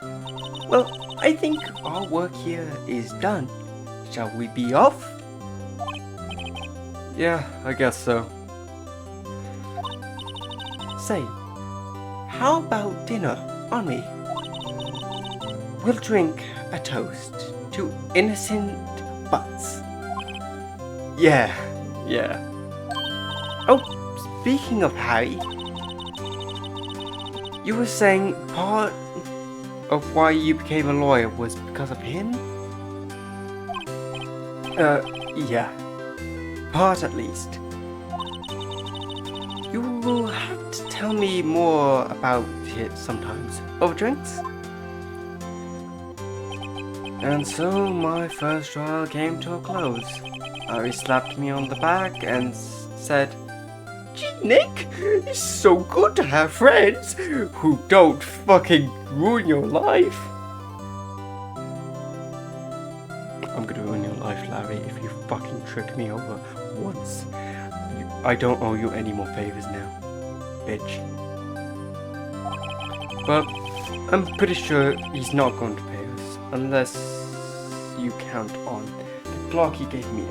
Well, I think our work here is done. Shall we be off? Yeah, I guess so. Say, how about dinner on me? We'll drink a toast to innocent butts. Yeah. Oh, speaking of Harry, you were saying part of why you became a lawyer was because of him? Yeah. Part at least. You will have to tell me more about it sometimes. Over drinks? And so my first trial came to a close. Harry slapped me on the back and said, "Gee, Nick, it's so good to have friends who don't fucking ruin your life." I'm gonna ruin your life, Larry, if you fucking trick me over once. I don't owe you any more favors now, bitch. But I'm pretty sure he's not going to pay us, unless you count on the clock he gave me.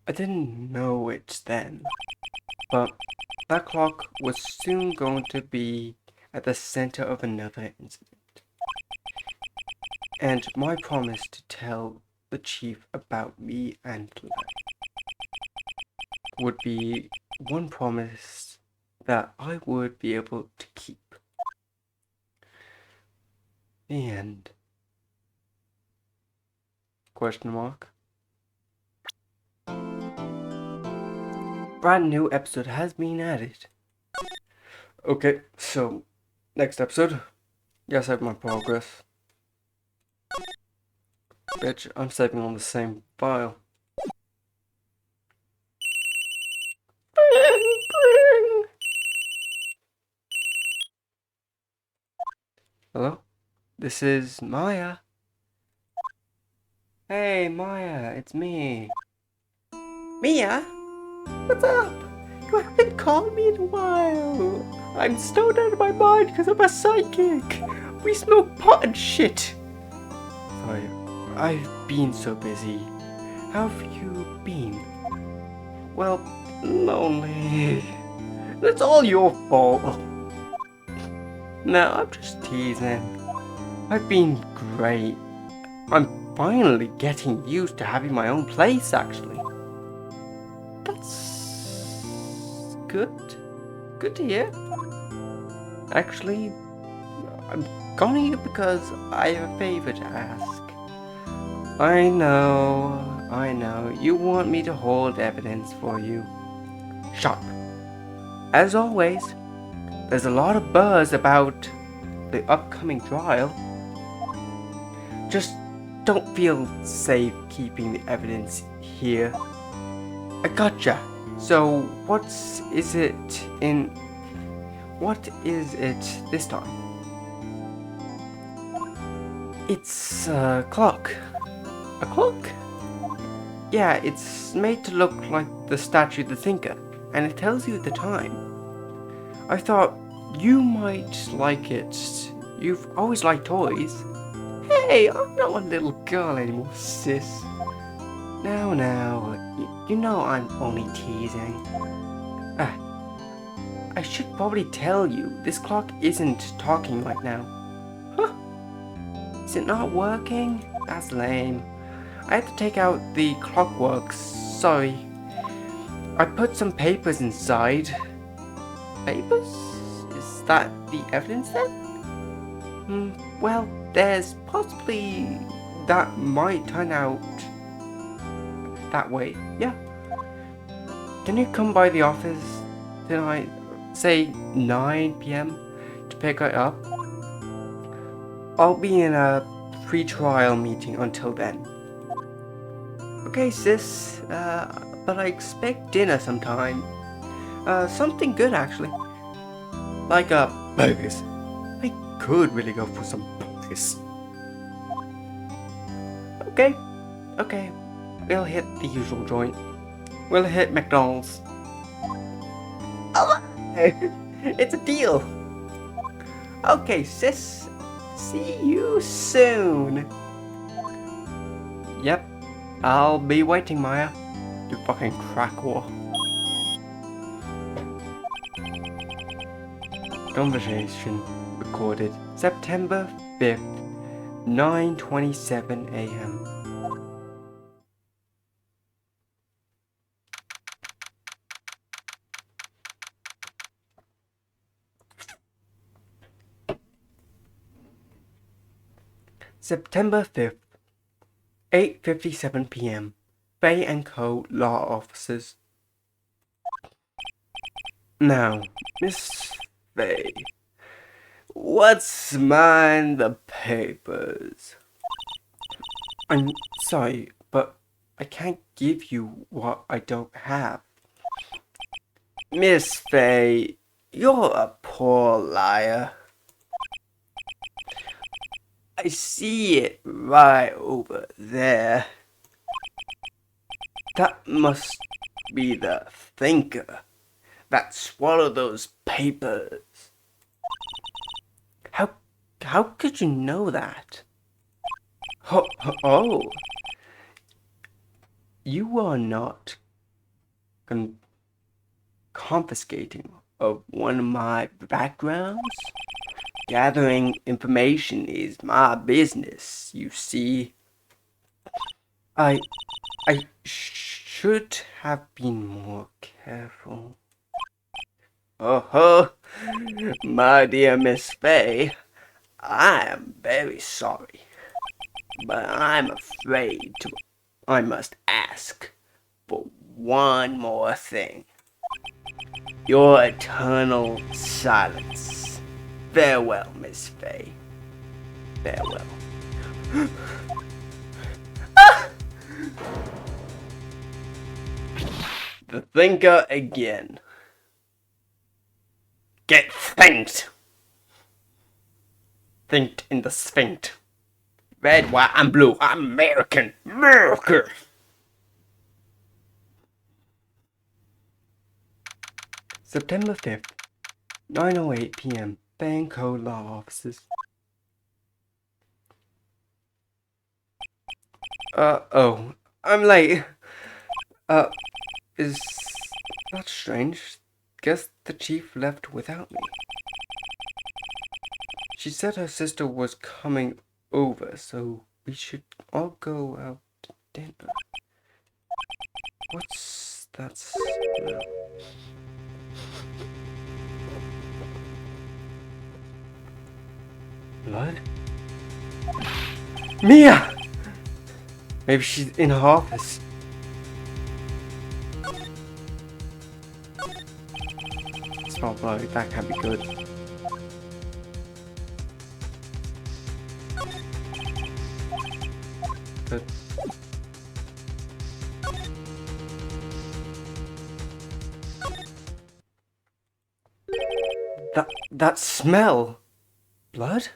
I didn't know it then, but that clock was soon going to be at the center of another incident. And my promise to tell the chief about me and Len would be one promise that I would be able to keep. The end. Question mark. Brand new episode has been added. Okay, so next episode. Yes, I have my progress. Bitch, I'm saving on the same file. Hello? This is Maya. Hey, Maya, it's me. Mia? What's up? You haven't called me in a while. I'm stoned out of my mind because I'm a psychic. We smoke pot and shit. Sorry, I've been so busy. How have you been? Well, lonely. That's all your fault. No, I'm just teasing. I've been great. I'm finally getting used to having my own place, actually. That's good. Good to hear. Actually, I'm calling you because I have a favor to ask. I know. You want me to hold evidence for you. Sharp. As always, there's a lot of buzz about the upcoming trial. Just don't feel safe keeping the evidence here. I gotcha. So what is it this time? It's a clock. A clock? Yeah, it's made to look like the statue of the thinker, and it tells you the time. I thought you might like it. You've always liked toys. Hey, I'm not a little girl anymore, sis. Now, you know I'm only teasing. I should probably tell you, this clock isn't talking right now. Huh? Is it not working? That's lame. I had to take out the clockworks, sorry. I put some papers inside. Papers? Is that the evidence then? Well, there's possibly that might turn out that way, yeah. Can you come by the office tonight, say 9 p.m. to pick it up? I'll be in a pre-trial meeting until then. Okay, sis, but I expect dinner sometime. Something good actually. Like, burgers. I could really go for some burgers. Okay. We'll hit the usual joint. We'll hit McDonald's. Oh, it's a deal. Okay, sis. See you soon. Yep, I'll be waiting, Maya. You fucking crack whore. Conversation recorded September 5th, 9:27 a.m. September 5th, 8:57 p.m. Fay & Co. Law Offices. Now, Miss Fay, what's mine the papers? I'm sorry, but I can't give you what I don't have. Miss Fay, you're a poor liar. I see it right over there. That must be the thinker that swallowed those papers. How could you know that? Oh. You are not confiscating of one of my backgrounds? Gathering information is my business, you see. I should have been more careful. Oh, my dear Miss Fay, I am very sorry, but I'm afraid I must ask for one more thing. Your eternal silence. Farewell, Miss Fay. Farewell. The thinker again. Get thanked. Thinked in the sphinx. Red, white, and blue. American. America. September 5th, 9:08 p.m. Fay & Co. Law Offices. Oh. I'm late. Is that strange? Guess the chief left without me. She said her sister was coming over, so we should all go out to dinner. What's that smell? Blood? Mia! Maybe she's in her office. Small blood, that can't be good. Good. That smell! Blood?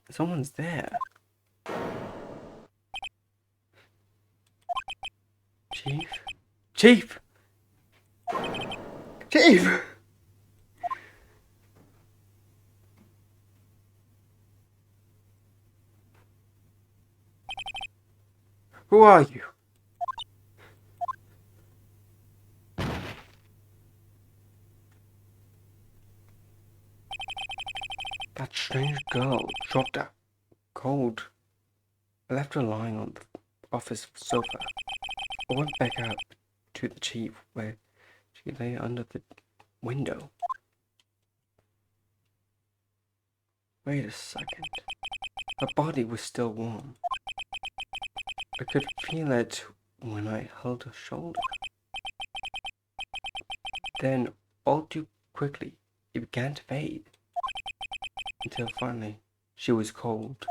Someone's there. Chief! Who are you? That strange girl dropped out cold. I left her lying on the office sofa. I went back out to the chief where she lay under the window. Wait a second. Her body was still warm. I could feel it when I held her shoulder. Then, all too quickly, it began to fade. Until finally, she was cold.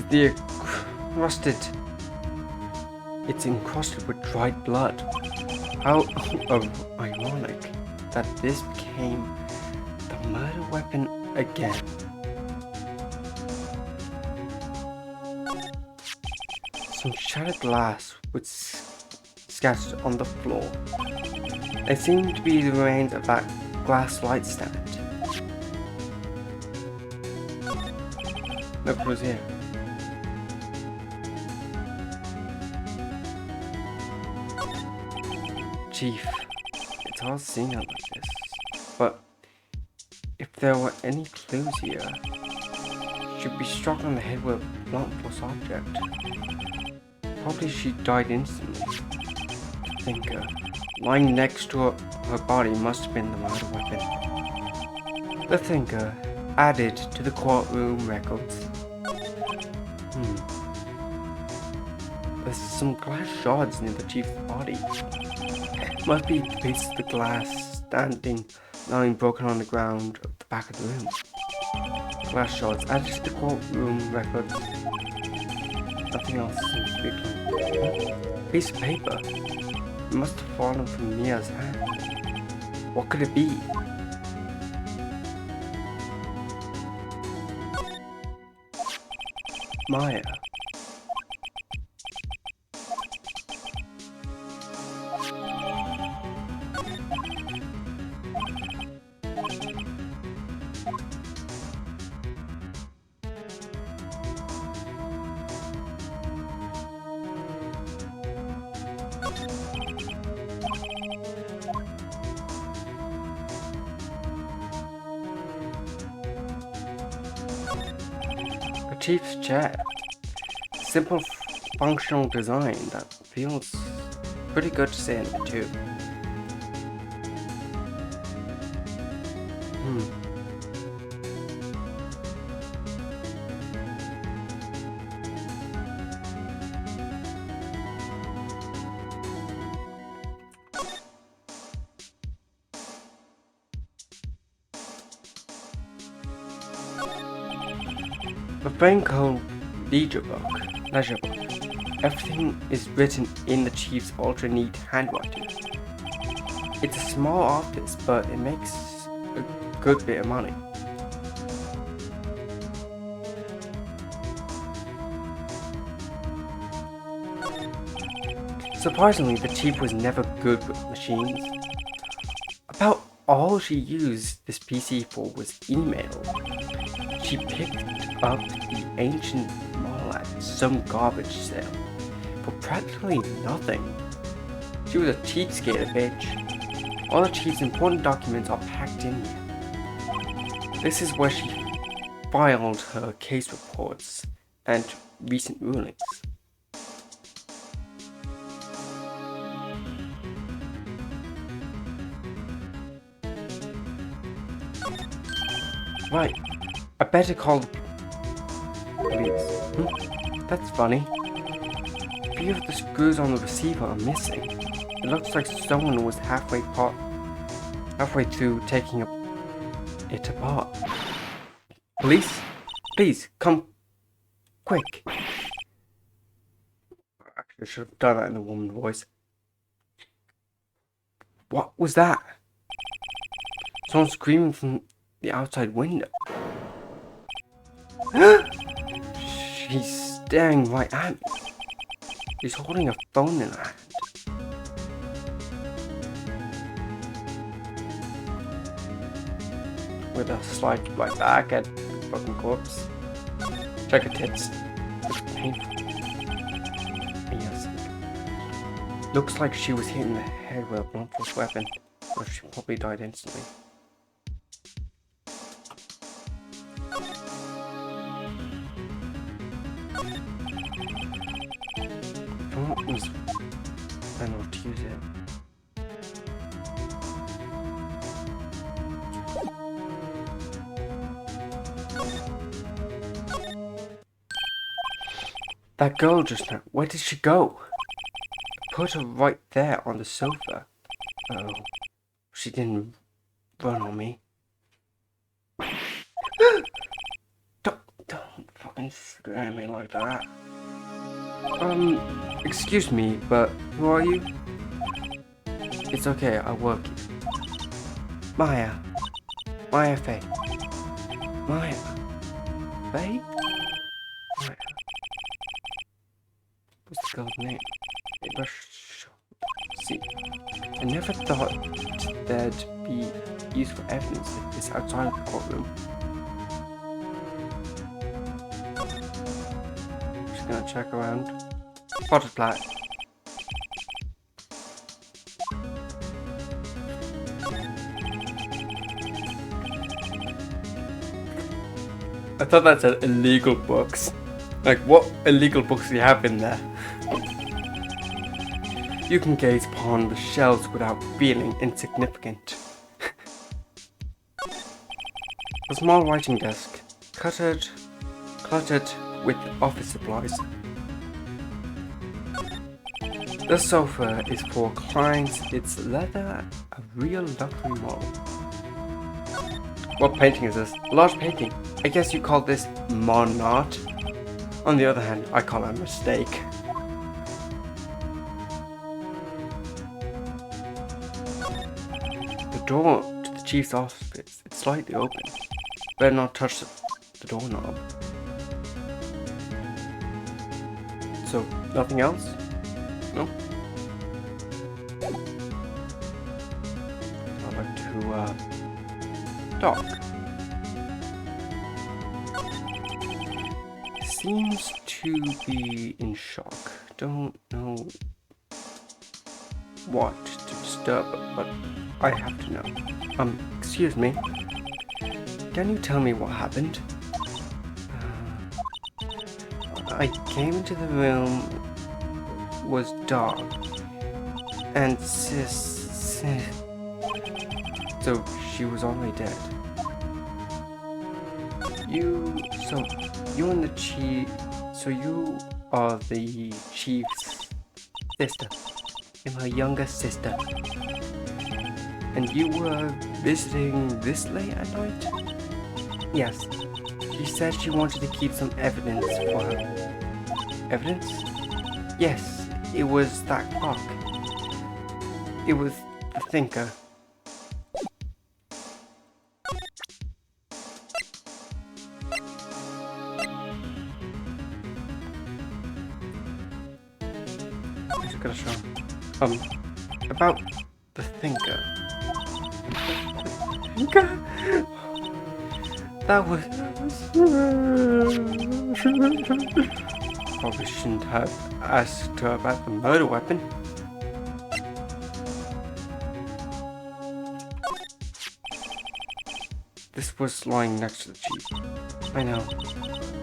The encrusted... It's encrusted with dried blood. How ironic that this became the murder weapon again. Some shattered glass was scattered on the floor. It seemed to be the remains of that glass light stand. Look what was here. Chief, it's hard seeing it like this, but if there were any clues here, she'd be struck on the head with a blunt force object. Probably she died instantly. The thinker, lying next to her body, must have been the murder weapon. The thinker added to the courtroom records. There's some glass shards near the chief's body. Must be the piece of the glass lying broken on the ground at the back of the room. Glass shards added to the courtroom records. Nothing else seems to be clear. Piece of paper. It must have fallen from Mia's hand. What could it be? Maya. Chief's chair. Simple functional design that feels pretty good to sit in too. The Franco leisure book. Everything is written in the chief's ultra neat handwriting. It's a small office, but it makes a good bit of money. Surprisingly, the chief was never good with machines. About all she used this PC for was email. She picked up the ancient model at some garbage sale for practically nothing. She was a cheapskate, bitch. All the chief's important documents are packed in here. This is where she filed her case reports and recent rulings. Right, I better call the police. That's funny. A few of the screws on the receiver are missing. It looks like someone was halfway through taking it apart. Police, please come quick. Actually, I should have done that in a woman's voice. What was that? Someone screaming from the outside window. She's staring right at me. She's holding a phone in her hand. With a slight right back at the fucking corpse. Check her tits. It's painful. Yes. Looks like she was hit in the head with a blunt force weapon, or she probably died instantly. thought was better not to use it. That girl just now, where did she go? I put her right there on the sofa. Oh, she didn't run on me. Don't fucking scare me like that. Excuse me, but who are you? It's okay, I work here. Maya. Maya Faye. Maya. Faye? Maya. What's the girl's name? See, I never thought there'd be useful evidence like this outside of the courtroom. Just gonna check around. Spotted flat. I thought that said illegal books. Like, what illegal books do you have in there? You can gaze upon the shelves without feeling insignificant. A small writing desk, cluttered with office supplies. The sofa is for clients, it's leather, a real luxury model. What painting is this? A large painting. I guess you call this modern art. On the other hand, I call it a mistake. The door to the chief's office, it's slightly open. Better not touch the doorknob. So, nothing else? No? I'd like to, talk. Seems to be in shock. Don't know what to disturb her, but I have to know. Excuse me. Can you tell me what happened? I came into the room, was dark, and so she was already dead. You and the chief, so you are the chief's sister. I'm her younger sister. And you were visiting this late at night? Yes. She said she wanted to keep some evidence for her. Evidence? Yes, it was that clock. It was the thinker. I'm just gonna show him. About the thinker. Thinker? That was... Probably shouldn't have asked her about the murder weapon. This was lying next to the chief. I know.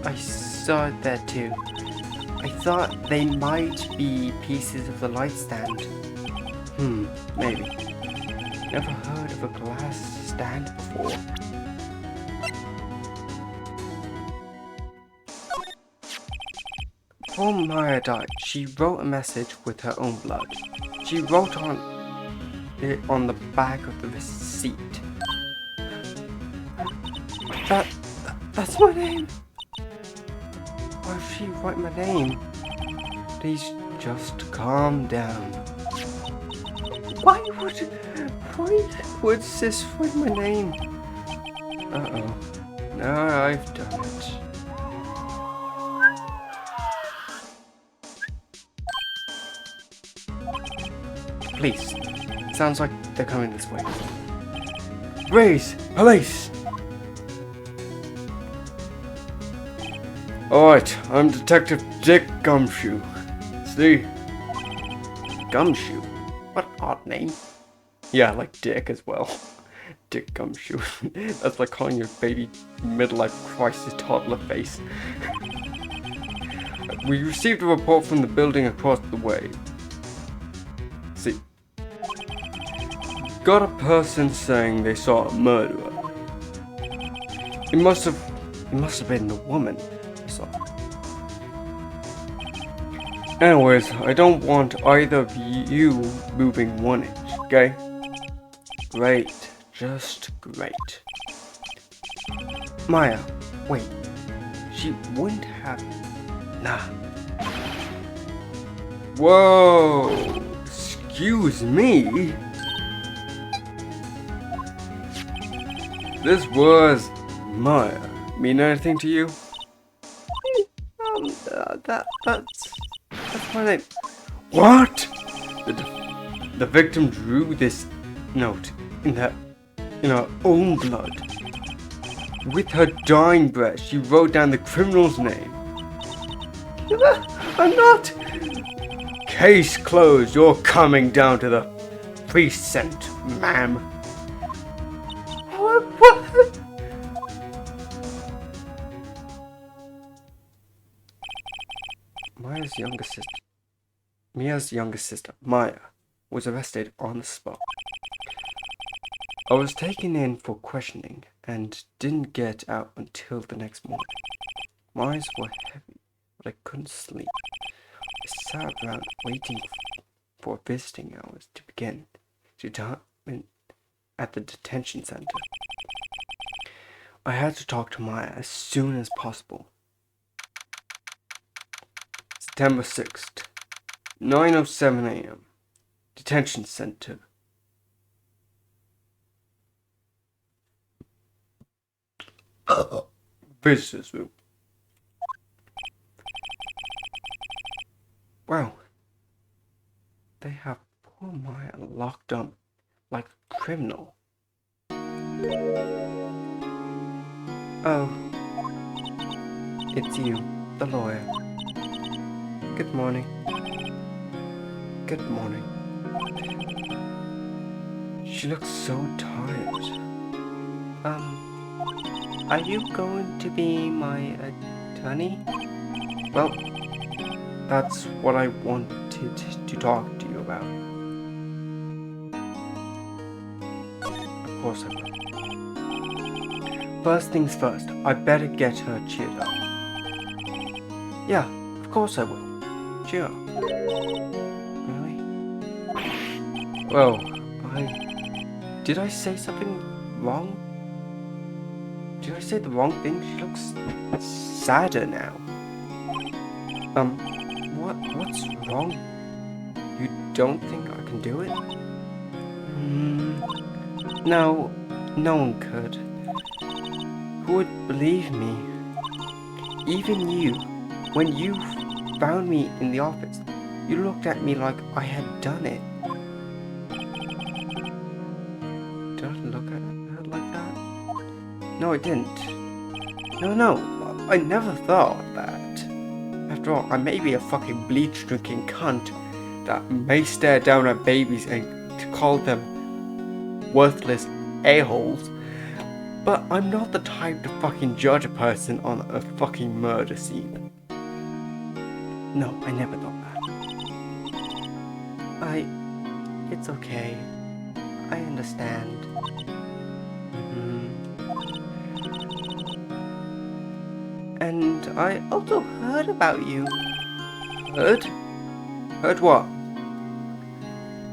I saw it there too. I thought they might be pieces of the light stand. Maybe. Never heard of a glass stand before. Before Maya died, she wrote a message with her own blood. She wrote it on the back of the receipt. That's my name. Why would she write my name? Please just calm down. Why would sis write my name? Uh-oh. Now I've done it. Police. Sounds like they're coming this way. Raise! Police! Alright, I'm Detective Dick Gumshoe. See? Gumshoe? What odd name. Yeah, like Dick as well. Dick Gumshoe. That's like calling your baby midlife crisis toddler face. We received a report from the building across the way. See, got a person saying they saw a murderer. It must have been the woman I saw. Anyways, I don't want either of you moving 1 inch, okay? Great, just great. Maya, wait. She wouldn't have. Nah. Whoa! Excuse me? This was Maya. Mean anything to you? That's my name. What? The victim drew this note in her own blood. With her dying breath, she wrote down the criminal's name. I'm not. Case closed. You're coming down to the precinct, ma'am. What? Mia's younger sister, Maya, was arrested on the spot. I was taken in for questioning and didn't get out until the next morning. My eyes were heavy, but I couldn't sleep. I sat around waiting for visiting hours to begin at the detention center. I had to talk to Maya as soon as possible. September 6th, 9:07 a.m. Detention center. Visitors room. Wow. They have poor Maya locked up like a criminal. Oh. It's you, the lawyer. Good morning. Good morning. She looks so tired. Are you going to be my attorney? Well, that's what I wanted to talk to you about. Of course I will. First things first, I better get her cheered up. Yeah, of course I will. Cheer up. Really? Well, did I say something wrong? Did I say the wrong thing? She looks sadder now. What's wrong? You don't think I can do it? No, no one could. Who would believe me? Even you, when you found me in the office, you looked at me like I had done it. Did I look at her like that? No, I didn't. No, I never thought that. After all, I may be a fucking bleach-drinking cunt that may stare down at babies and call them worthless a-holes, but I'm not the type to fucking judge a person on a fucking murder scene. No, I never thought that. It's okay. I understand. And I also heard about you. Heard? Heard what?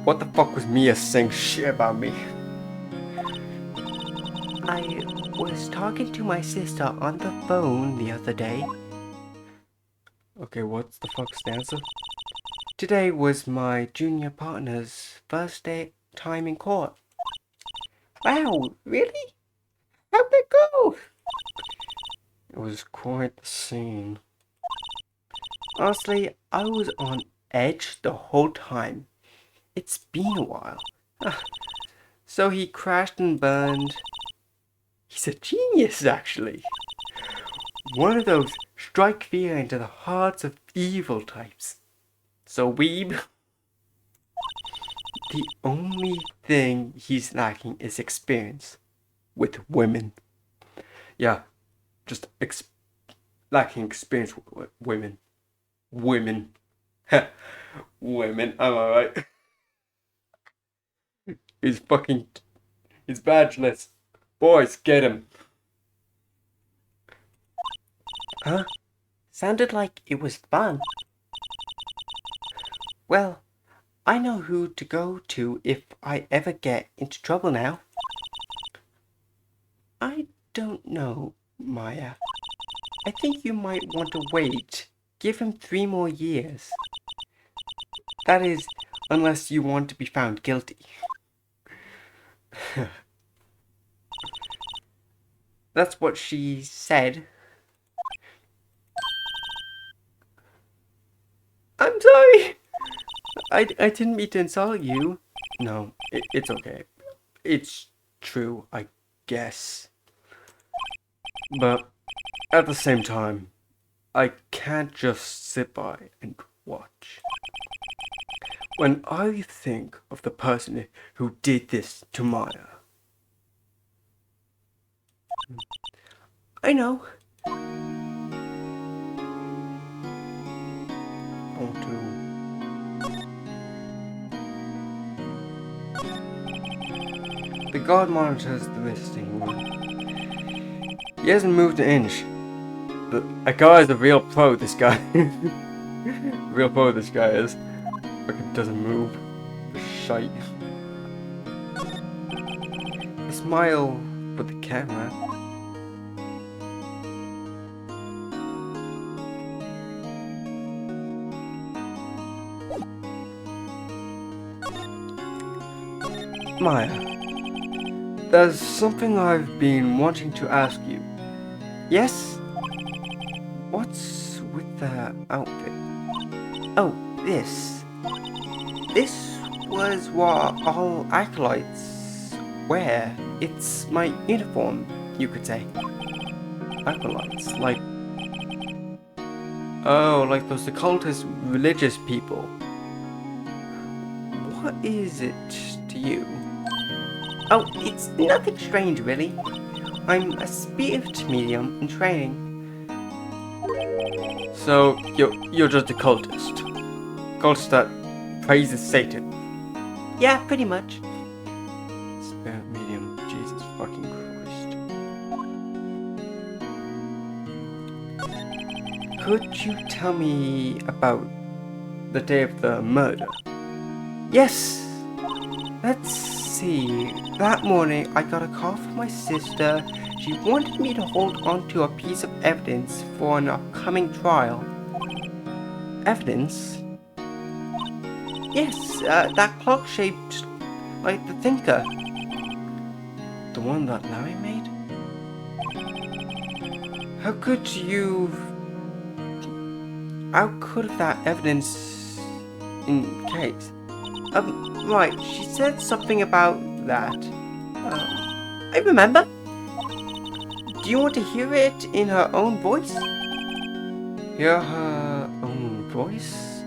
What the fuck was Mia saying shit about me? I was talking to my sister on the phone the other day. Okay, what's the fuck's the answer? Today was my junior partner's first time in court. Wow, really? How'd that go? It was quite the scene. Honestly, I was on edge the whole time. It's been a while. So he crashed and burned. He's a genius, actually. One of those strike fear into the hearts of evil types. So weeb. The only thing he's lacking is experience with women. Yeah, just lacking experience with women. Women. Women, am I right? He's badgeless. Boys, get him. Huh? Sounded like it was fun. Well, I know who to go to if I ever get into trouble now. I don't know, Maya. I think you might want to wait. Give him 3 more years. That is, unless you want to be found guilty. That's what she said. I'm sorry. I didn't mean to insult you. No, it's okay. It's true, I guess. But at the same time, I can't just sit by and watch. When I think of the person who did this to Maya. I know. I want to... The guard monitors the visiting room. He hasn't moved an inch. That guy's a real pro, this guy. Real pro, this guy is. Fucking doesn't move. Shite. A smile for the camera. Maya, there's something I've been wanting to ask you. Yes? What's with the outfit? Oh, this. This was what all acolytes wear. It's my uniform, you could say. Acolytes? Like... Oh, like those occultist religious people. What is it to you? Oh, it's nothing strange, really. I'm a spirit medium in training. So, you're just a cultist. Cultist that praises Satan. Yeah, pretty much. Spirit medium, Jesus fucking Christ. Could you tell me about the day of the murder? Yes. Let's see. That morning, I got a call from my sister. She wanted me to hold on to a piece of evidence for an upcoming trial. Evidence? Yes, that clock shaped like the thinker. The one that Larry made? How could that evidence in case? Right, she said something about that. I remember. Do you want to hear it in her own voice? Hear her own voice?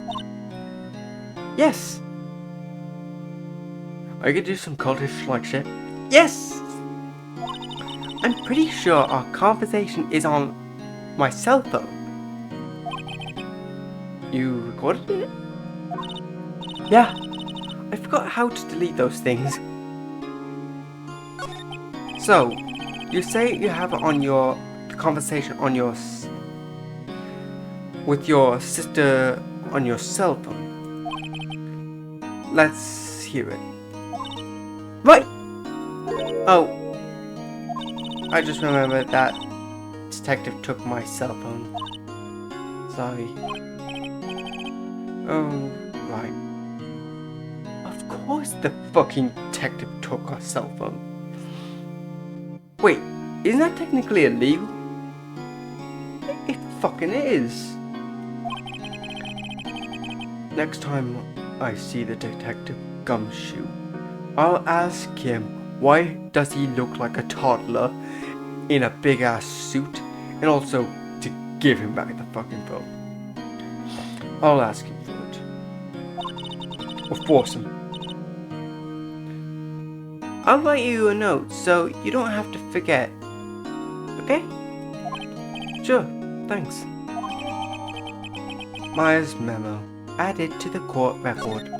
Yes. Are you gonna do some cultish like shit? Yes. I'm pretty sure our conversation is on my cell phone. You recorded it? Yeah. I forgot how to delete those things. So, you say you have it on the conversation on with your sister on your cell phone. Let's hear it. Right! Oh. I just remembered that detective took my cell phone. Sorry. Oh, right. Of course the fucking detective took our cell phone. Wait, isn't that technically illegal? It fucking is. Next time I see the detective Gumshoe, I'll ask him why does he look like a toddler in a big ass suit, and also to give him back the fucking phone. I'll ask him for it. Or force him. I'll write you a note so you don't have to forget. Okay? Sure, thanks. Myers' memo added to the court record.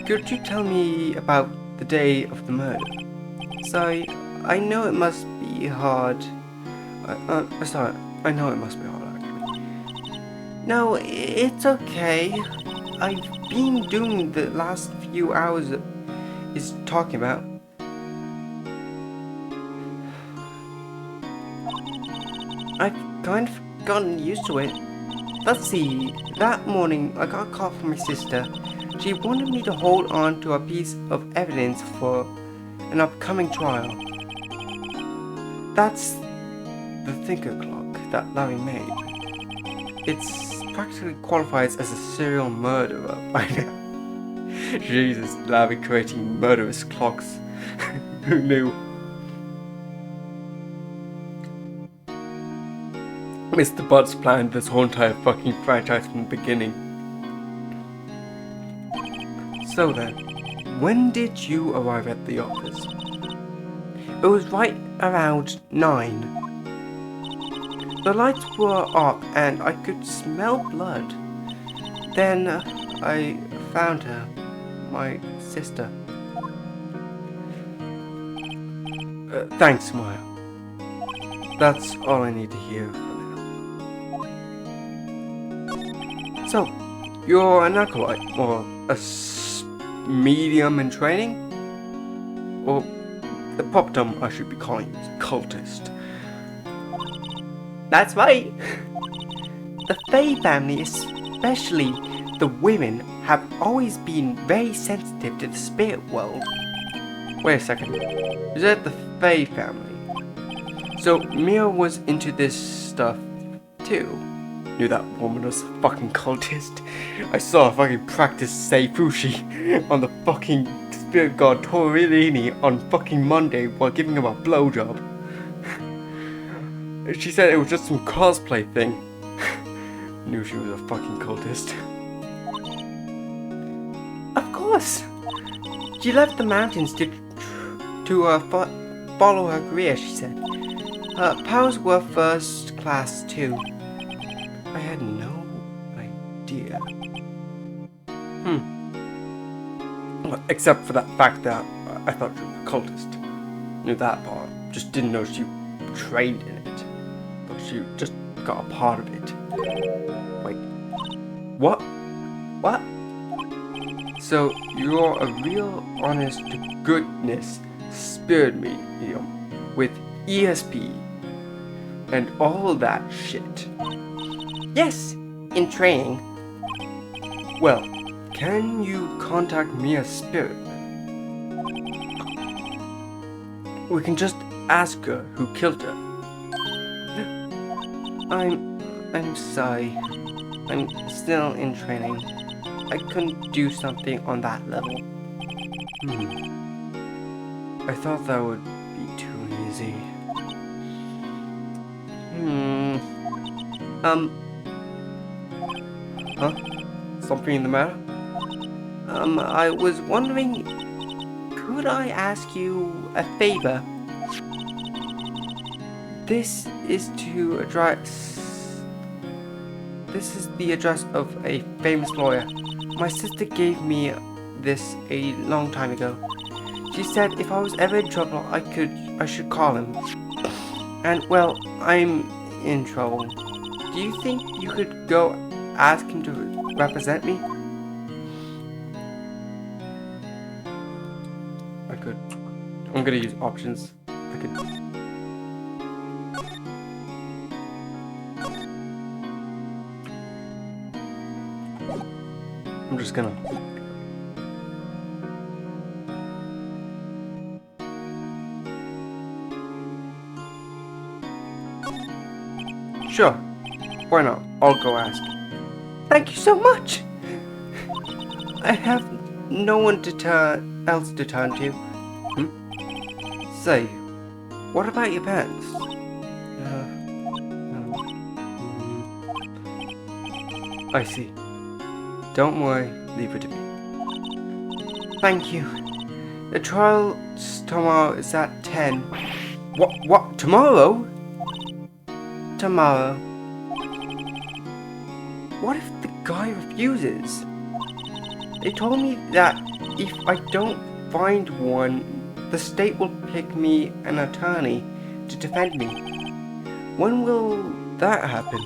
Could you tell me about the day of the murder? Sorry, I know it must be hard. Sorry, I know it must be hard actually. No, it's okay. I've been doing the last few hours is talking about. I've kind of gotten used to it. Let's see, that morning I got a call from my sister. She wanted me to hold on to a piece of evidence for an upcoming trial. That's the thinker clock that Larry made. It's practically qualifies as a serial murderer by now. Jesus, Larry creating murderous clocks. Who knew? Mr. Butts planned this whole entire fucking franchise from the beginning. So then, when did you arrive at the office? It was right around 9. The lights were off and I could smell blood. Then I found her, my sister. Thanks, Maya. That's all I need to hear for now. So, you're an acolyte, or a medium in training? Or the proper term I should be calling it, cultist. That's right! The Faye family, especially the women, have always been very sensitive to the spirit world. Wait a second. Is that the Faye family? So Mia was into this stuff too. Knew that woman was a fucking cultist. I saw her fucking practice Seifushi on the fucking spirit god Torellini on fucking Monday while giving him a blowjob. She said it was just some cosplay thing. Knew she was a fucking cultist. Of course! She left the mountains to follow her career, she said. Her powers were first class too. I had no idea. Except for that fact that I thought she was a cultist. Knew that part. Just didn't know she trained in it. But she just got a part of it. Wait. What? What? So you're a real honest to goodness spirit medium with ESP and all that shit. Yes, in training. Well, can you contact Mia's spirit? We can just ask her who killed her. I'm sorry. I'm still in training. I couldn't do something on that level. I thought that would be too easy. Huh? Something the matter? I was wondering, could I ask you a favor? This is the address of a famous lawyer. My sister gave me this a long time ago. She said if I was ever in trouble, I should call him. And well, I'm in trouble. Do you think you could go ask him to represent me? I could. I'm gonna use options. I could. I'm just gonna. Sure. Why not? I'll go ask. Thank you so much! I have no one else to turn to. Say, what about your pants? I see. Don't worry, leave it to me. Thank you. The trial tomorrow is at 10. What? Tomorrow? tomorrow. What if the guy refuses? They told me that if I don't find one, the state will pick me an attorney to defend me. When will that happen?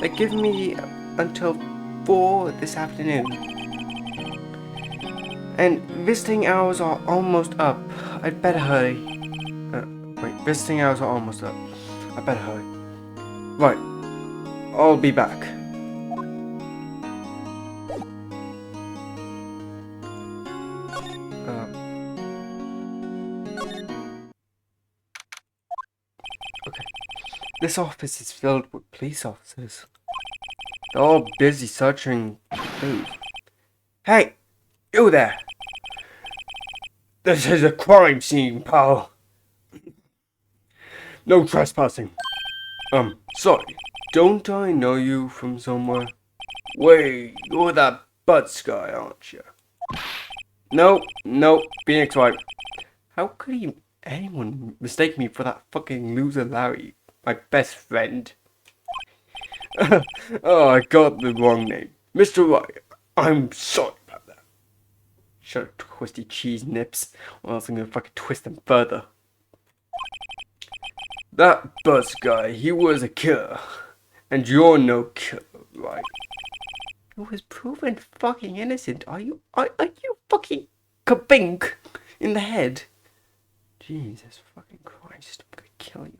They give me until 4 this afternoon. And visiting hours are almost up. I'd better hurry. Visiting hours are almost up. I better hurry. Right. I'll be back. Okay. This office is filled with police officers. They're all busy searching food. Hey! You there! This is a crime scene, pal. No trespassing. Sorry. Don't I know you from somewhere? Wait, you're that Butts guy, aren't you? No, Phoenix Wright. How could anyone mistake me for that fucking loser Larry, my best friend? Oh, I got the wrong name. Mr. Wright, I'm sorry about that. Shut up, twisty cheese nips, or else I'm gonna fucking twist them further. That Buzz guy, he was a killer. And you're no killer, right? He was proven fucking innocent. Are you fucking kabink in the head? Jesus fucking Christ, I'm gonna kill you.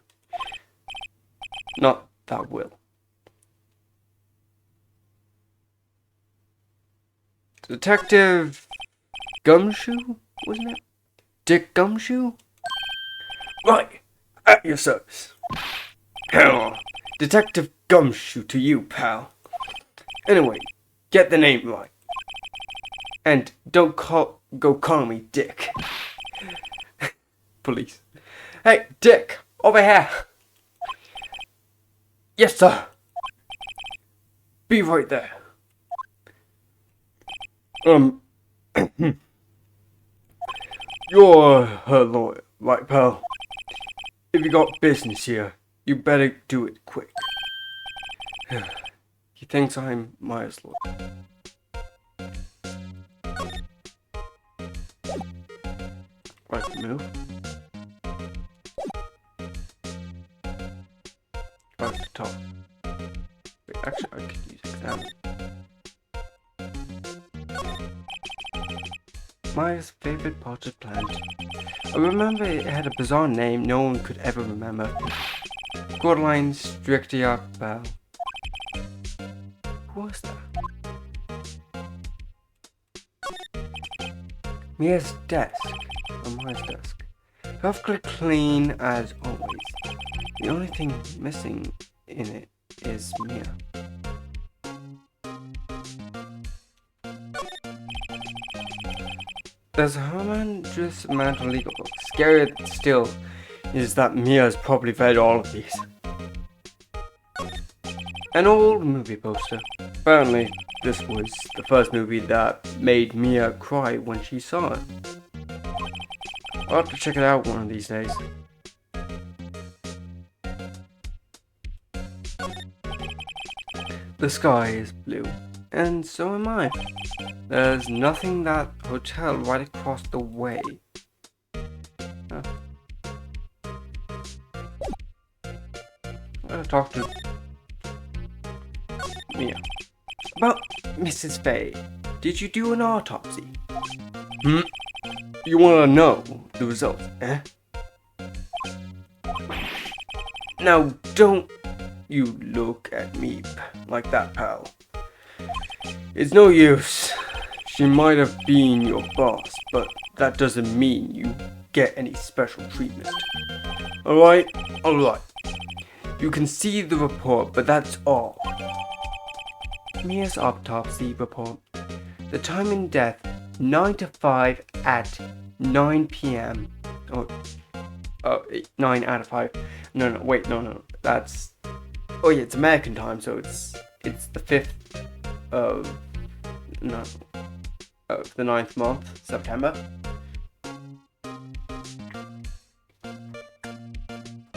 Not that will. Detective Gumshoe, wasn't it? Dick Gumshoe? Right, at your service. Hell, Detective Gumshoe to you, pal. Anyway, get the name right. And don't go call me Dick. Police. Hey, Dick, over here. Yes, sir. Be right there. You're her lawyer, right, pal? If you got business here, you better do it quick. He thinks I'm Maya's lawyer. Right, move. Right, the top. Wait, actually, I could use examine. Maya's favorite potted plant. I remember it had a bizarre name no one could ever remember. Cordyline Strictia Bell. Who was that? Mia's desk. On Maya's desk. Perfectly clean as always. The only thing missing in it is Mia. There's a humongous amount of legal books. Scarier still is that Mia's probably read all of these. An old movie poster. Apparently, this was the first movie that made Mia cry when she saw it. I'll have to check it out one of these days. The sky is blue, and so am I. There's nothing that hotel right across the way. Huh. I'm gonna talk to Mia. About Mrs. Faye, did you do an autopsy? You wanna know the results, eh? Now don't you look at me like that, pal. It's no use. She might have been your boss, but that doesn't mean you get any special treatment. Alright? Alright. You can see the report, but that's all. Mia's autopsy report. The time in death, 9 to 5 at 9 p.m. Oh, 9 out of 5. No. That's... Oh yeah, it's American time, so it's the 5th of... No. Of the 9th month, September.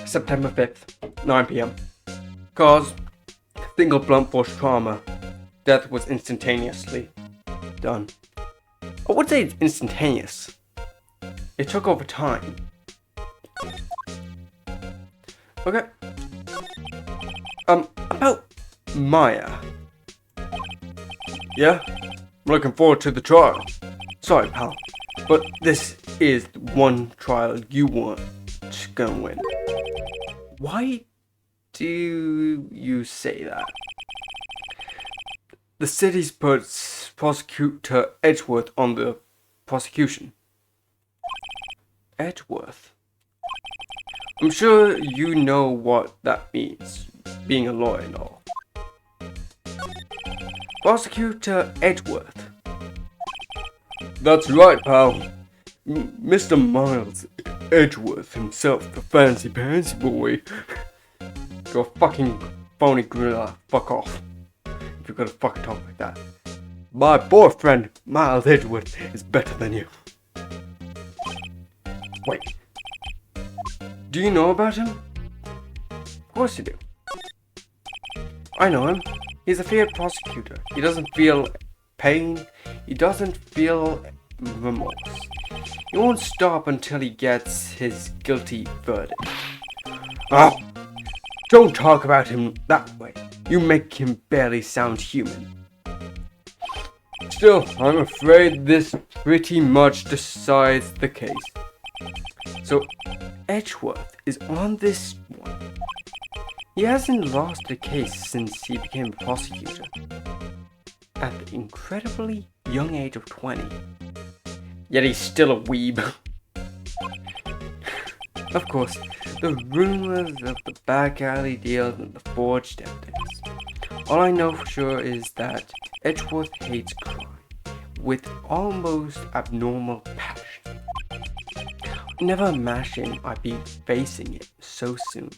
September 5th, 9 p.m. Cause single blunt force trauma. Death was instantaneously done. I would say it's instantaneous. It took over time. Okay. About Maya. Yeah? I'm looking forward to the trial. Sorry, pal, but this is the one trial you want gonna win. Why do you say that? The city's puts Prosecutor Edgeworth on the prosecution. Edgeworth? I'm sure you know what that means, being a lawyer and all. Prosecutor Edgeworth. That's right, pal. Mr. Miles Edgeworth himself, the fancy pantsy boy. You're a fucking phony gorilla. Fuck off. If you're gonna fucking talk like that. My boyfriend, Miles Edgeworth, is better than you. Wait. Do you know about him? Of course you do. I know him. He's a feared prosecutor. He doesn't feel pain. He doesn't feel remorse. He won't stop until he gets his guilty verdict. Oh, don't talk about him that way. You make him barely sound human. Still, I'm afraid this pretty much decides the case. So, Edgeworth is on this one. He hasn't lost a case since he became a prosecutor. At the incredibly young age of 20. Yet he's still a weeb. Of course, the rumors of the back alley deals and the forged evidence. All I know for sure is that Edgeworth hates crime with almost abnormal passion. Never imagined I'd be facing it so soon.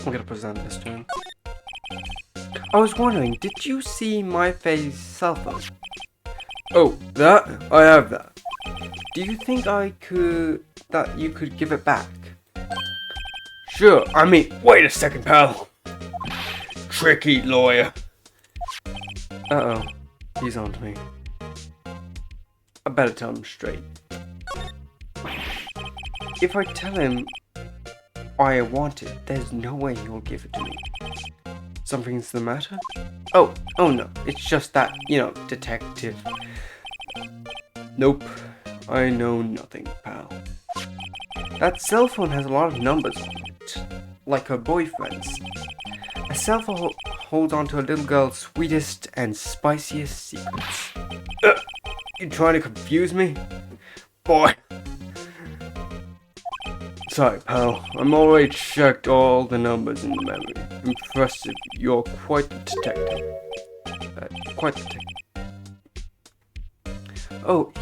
I'm gonna present this to him. I was wondering, did you see my face cell phone? Oh, that? I have that. Do you think you could give it back? Sure, I mean, wait a second, pal. Tricky lawyer. Uh-oh, he's on to me. I better tell him straight. If I tell him I want it, there's no way he will give it to me. Something's the matter? Oh no, it's just that, detective. Nope, I know nothing, pal. That cell phone has a lot of numbers on it, like her boyfriend's. A cell phone holds on to a little girl's sweetest and spiciest secrets. You trying to confuse me? Boy. Sorry, pal. I'm already checked all the numbers in the memory. Impressive. You're quite the detective. Oh,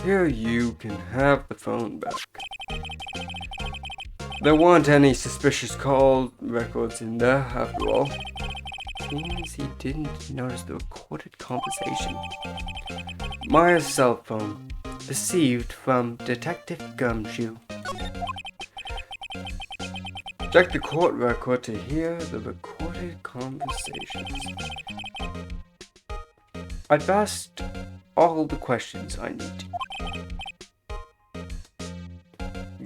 here you can have the phone back. There weren't any suspicious call records in there, after all. Seems he didn't notice the recorded conversation. Maya's cell phone. Received from Detective Gumshoe. Check the court record to hear the recorded conversations. I've asked all the questions I need.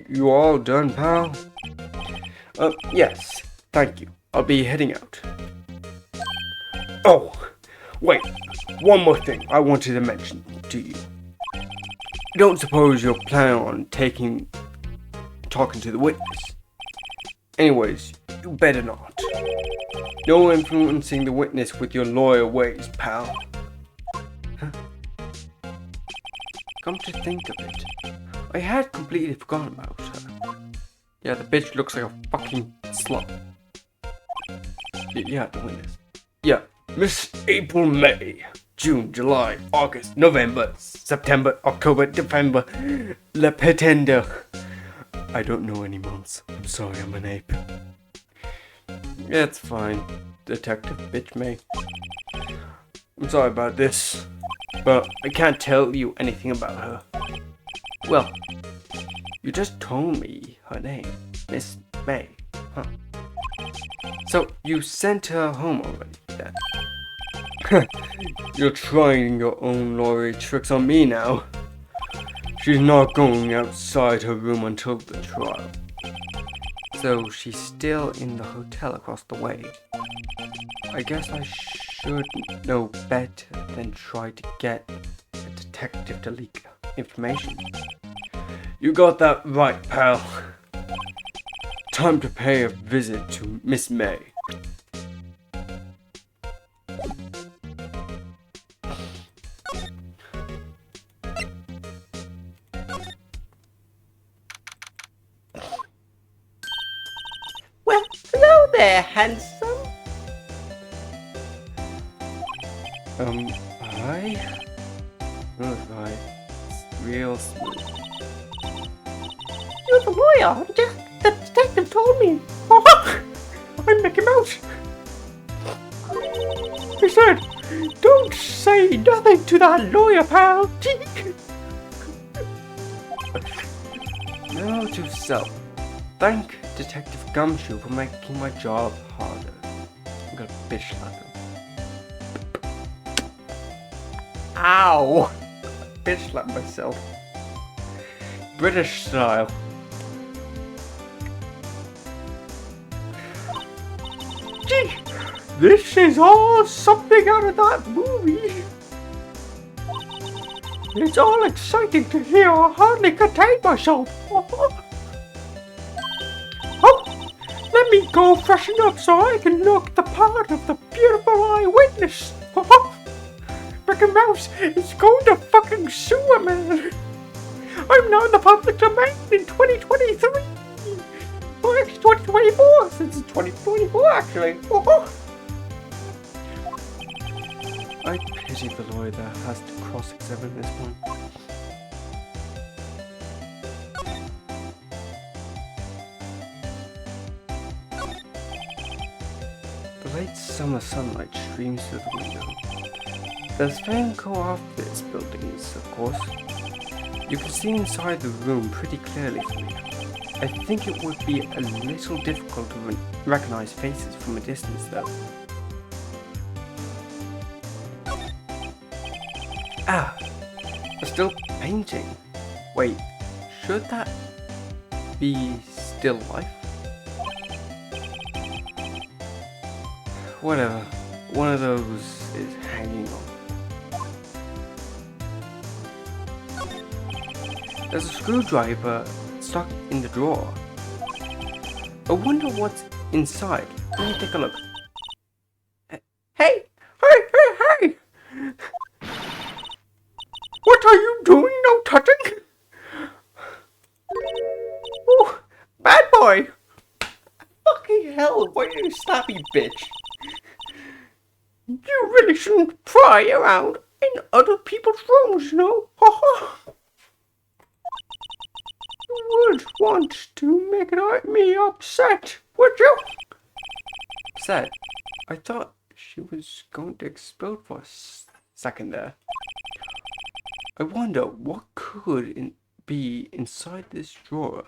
You all done, pal? Yes, thank you. I'll be heading out. Oh, wait. One more thing I wanted to mention to you. Don't suppose you're planning on talking to the witness. Anyways, you better not. No influencing the witness with your lawyer ways, pal. Huh? Come to think of it, I had completely forgotten about her. Yeah, the bitch looks like a fucking slut. Yeah, the witness. Yeah, Miss April May. June, July, August, November, September, October, November, Le Pretender. I don't know any months. I'm sorry, I'm an ape. It's fine, Detective Bitch May. I'm sorry about this, but I can't tell you anything about her. Well, you just told me her name, Miss May, huh? So you sent her home already, then? You're trying your own lawyer tricks on me now. She's not going outside her room until the trial. So she's still in the hotel across the way. I guess I should know better than try to get a detective to leak information. You got that right, pal. Time to pay a visit to Miss May. Well, hello there, handsome. Hi? Smooth, right? Real smooth. You're the lawyer, aren't you? The detective told me. I'm Mickey Mouse. He said, don't say nothing to that lawyer, pal. Note to self. Thank Detective Gumshoe for making my job harder. I'm gonna bitch slap him. Ow! Bitch slap myself. British style. Gee, this is all something out of that movie. It's all exciting to hear. I hardly contain myself. Oh, let me go freshen up so I can look the part of the beautiful eyewitness. Mickey Mouse is going to fucking sue a man. I'm now in the public domain in 2023. Well, actually 2024, since it's 2024 actually. I pity the lawyer that has to cross-examine this one. The late summer sunlight streams through the window. There's Vanco Office buildings, of course. You can see inside the room pretty clearly from here. I think it would be a little difficult to recognize faces from a distance though. Ah! They're still painting. Wait, should that be still life? Whatever. One of those is hanging on. There's a screwdriver stuck in the drawer. I wonder what's inside. Let me take a look. Hey! What are you doing? No touching? Oh, bad boy! Fucking hell, why are you slappy bitch? You really shouldn't pry around in other people's rooms, you know? You would want to make me upset, would you? Upset? I thought she was going to explode for a second there. I wonder what could be inside this drawer.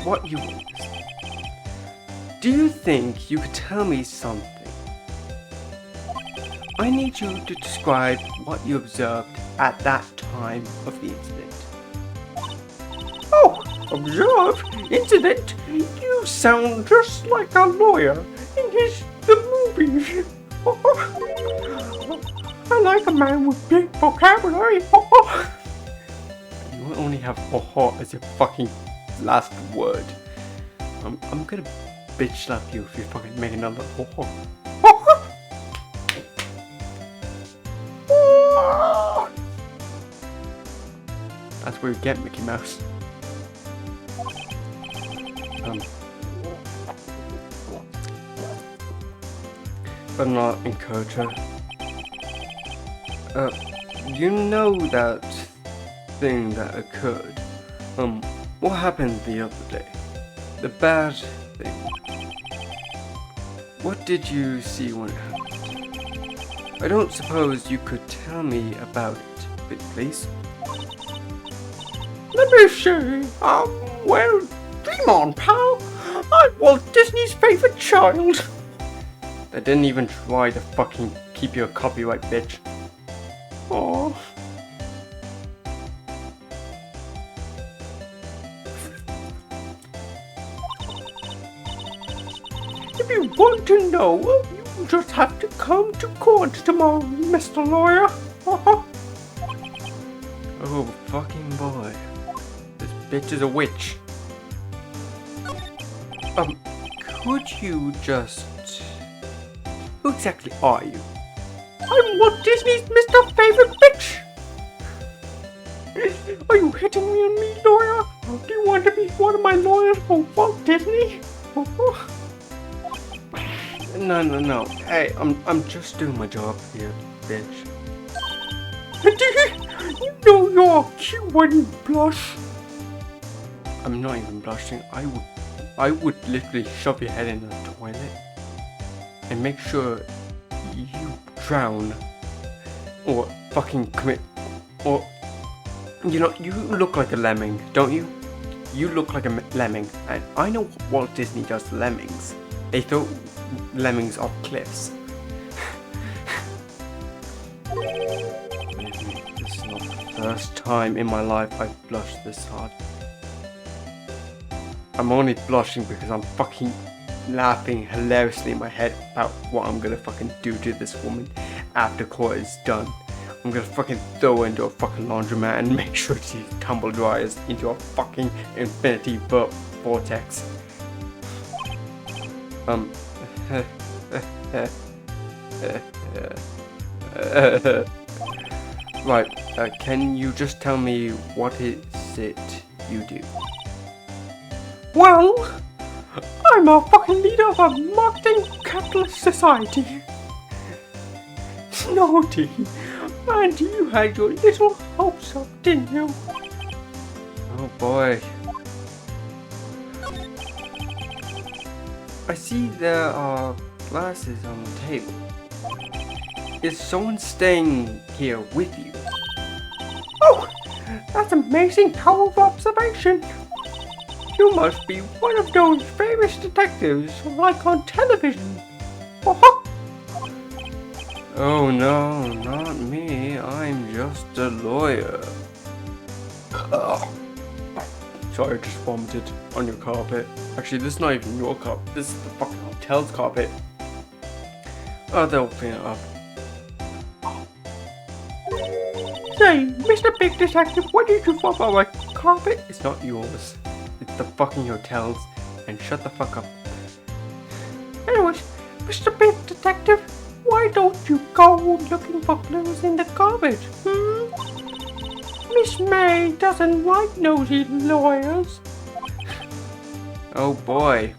What you want? Do you think you could tell me something? I need you to describe what you observed at that time of the incident. Oh, observe? Incident? You sound just like a lawyer in the movies. I like a man with big vocabulary. You only have "ho" as your fucking last word. I'm gonna bitch slap you if you fucking make another "ho." That's where you get Mickey Mouse. But not encourage her. You know that thing that occurred What happened the other day? The bad thing. What did you see when it happened? I don't suppose you could tell me about it, please? Let me see. Well, dream on, pal. I'm Walt Disney's favorite child. I didn't even try to fucking keep your copyright, bitch. Oh. If you want to know, you just have to come to court tomorrow, Mr. Lawyer. Oh, fucking boy. This bitch is a witch. Could you just... Who exactly are you? I'm Walt Disney's Mr. Favorite Bitch. Are you hitting me on me, lawyer? Do you want to be one of my lawyers for Walt Disney? No. Hey, I'm just doing my job here, bitch. You know you're cute when you blush. I'm not even blushing. I would literally shove your head in the toilet and make sure you drown or fucking commit or you know, you look like a lemming, don't you? You look like a lemming, and I know Walt Disney does to lemmings. They throw lemmings off cliffs. Believe me, this is not the first time in my life I've blushed this hard. I'm only blushing because I'm fucking laughing hilariously in my head about what I'm gonna fucking do to this woman after court is done. I'm gonna fucking throw her into a fucking laundromat and make sure she tumble dries into a fucking infinity vortex. Right, can you just tell me what is it you do? Well, I'm a fucking leader of a marketing capitalist society. Snotty, and you had your little hopes up, didn't you? Oh boy. I see there are glasses on the table. Is someone staying here with you? Oh, that's amazing power of observation. You must be one of those famous detectives like on television. Oh no, not me. I'm just a lawyer. Sorry, I just vomited on your carpet. Actually, this is not even your carpet. This is the fucking hotel's carpet. Oh, they'll clean it up. Say, Mr. Big Detective, what did you fall on my carpet? It's not yours. It's the fucking hotel's. And shut the fuck up. Anyways, Mr. Big Detective, why don't you go looking for clues in the garbage, Miss May doesn't like nosy lawyers. Oh boy.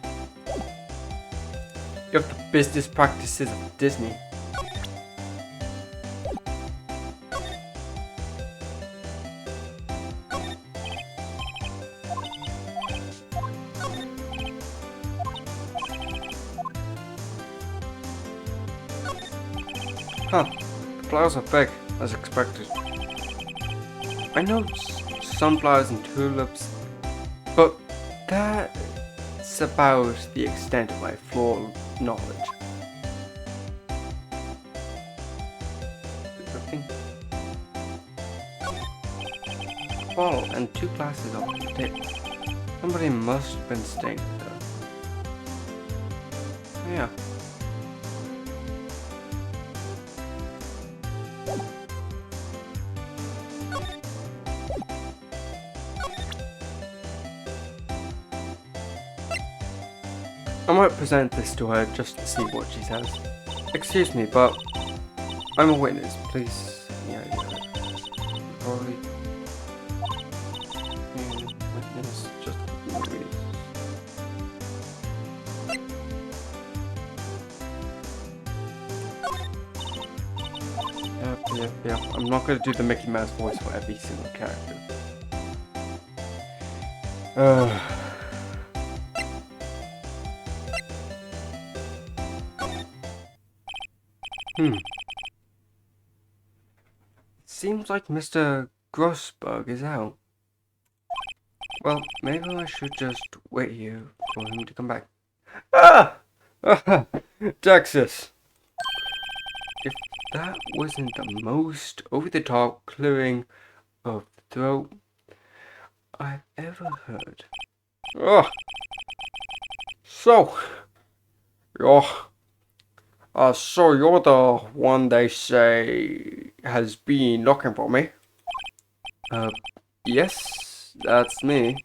You have the business practices of Disney. Huh, the flowers are big, as expected. I know sunflowers and tulips, but that's about the extent of my floral knowledge. Bottle and 2 glasses on the table. Somebody must have been staying there. Yeah. I might present this to her just to see what she says. Excuse me, but I'm a witness. Please, yeah. Probably. Witness, just read. Yep. I'm not gonna do the Mickey Mouse voice for every single character. Uh, Seems like Mr. Grossberg is out. Well, maybe I should just wait here for him to come back. Ah! Texas! If that wasn't the most over-the-top clearing of throat I've ever heard. Oh, so you're the one they say has been looking for me. Yes, that's me.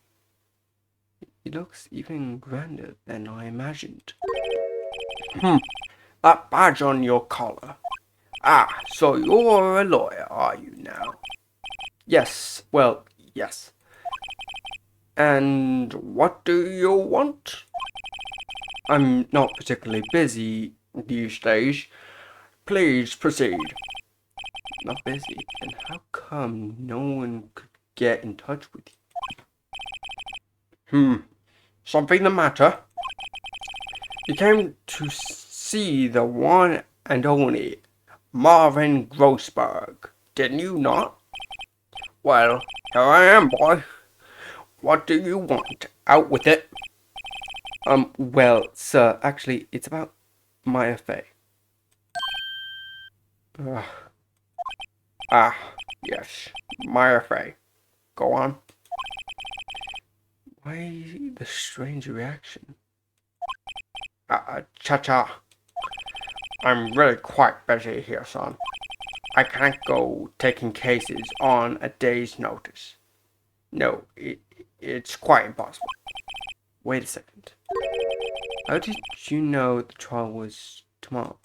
He looks even grander than I imagined. That badge on your collar. Ah, so you're a lawyer, are you now? Yes, well, yes. And what do you want? I'm not particularly busy these days. Please proceed. Not busy? Then how come no one could get in touch with you? Something the matter? You came to see the one and only Marvin Grossberg, didn't you not? Well, here I am, boy. What do you want? Out with it. Well, sir, actually, it's about my affair. Yes, my affair. Go on. Why the strange reaction? Cha-cha. I'm really quite busy here, son. I can't go taking cases on a day's notice. No, it's quite impossible. Wait a second. How did you know the trial was tomorrow?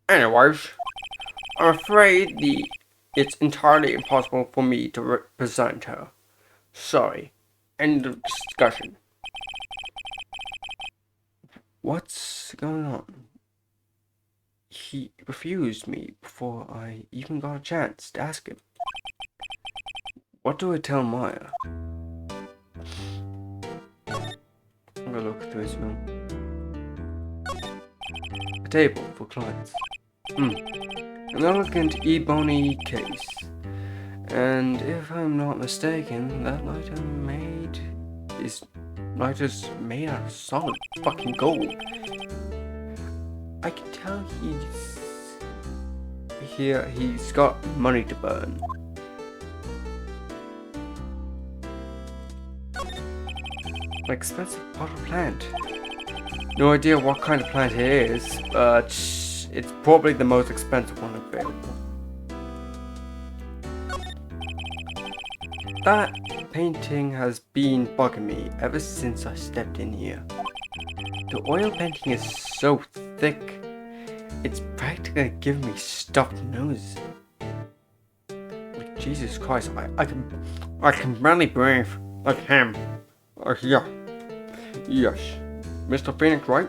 Anyways, I'm afraid it's entirely impossible for me to represent her. Sorry. End of discussion. What's going on? He refused me before I even got a chance to ask him. What do I tell Maya? I'm gonna look through his room. A table for clients. An elegant ebony case. And if I'm not mistaken, that lighter's made out of solid fucking gold. I can tell he's got money to burn. An expensive potted plant. No idea what kind of plant it is, but it's probably the most expensive one available. That painting has been bugging me ever since I stepped in here. The oil painting is so thick, it's practically giving me stuffed nose. Like Jesus Christ, I can barely breathe like him. Yeah. Yes. Mr. Phoenix, right?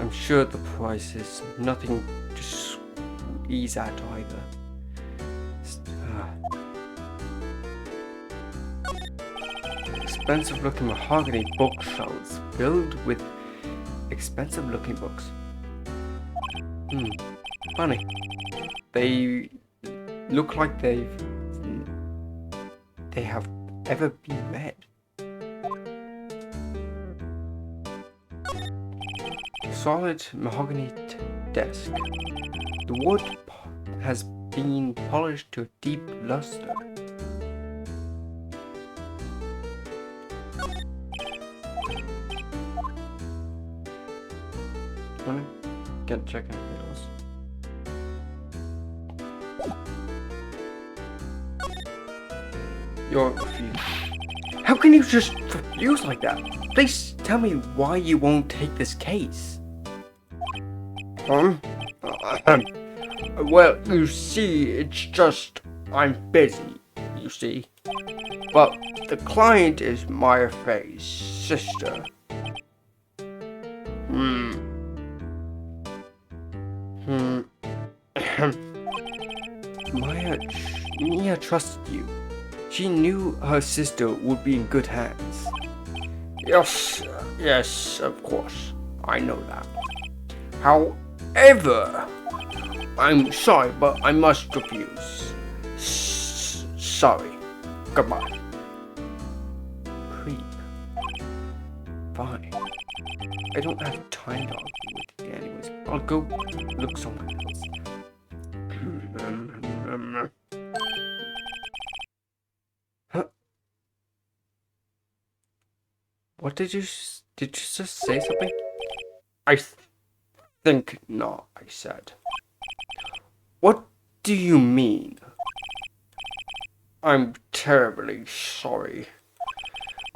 I'm sure the price is nothing to squeeze at either. Expensive looking mahogany bookshelves filled with expensive looking books. Funny. They look like they have ever been read. Solid mahogany desk. The wood has been polished to a deep luster. Get check anything else. You're confused. How can you just refuse like that? Please tell me why you won't take this case. Well, you see, it's just I'm busy, you see. Well, the client is Maya Fey's sister. Mia trusted you. She knew her sister would be in good hands. Yes, of course. I know that. However, I'm sorry, but I must refuse. Sorry. Goodbye. Creep. Fine. I don't have time to argue with you anyways. I'll go look somewhere else. Huh? What did you just say something? I think not, I said. What do you mean? I'm terribly sorry,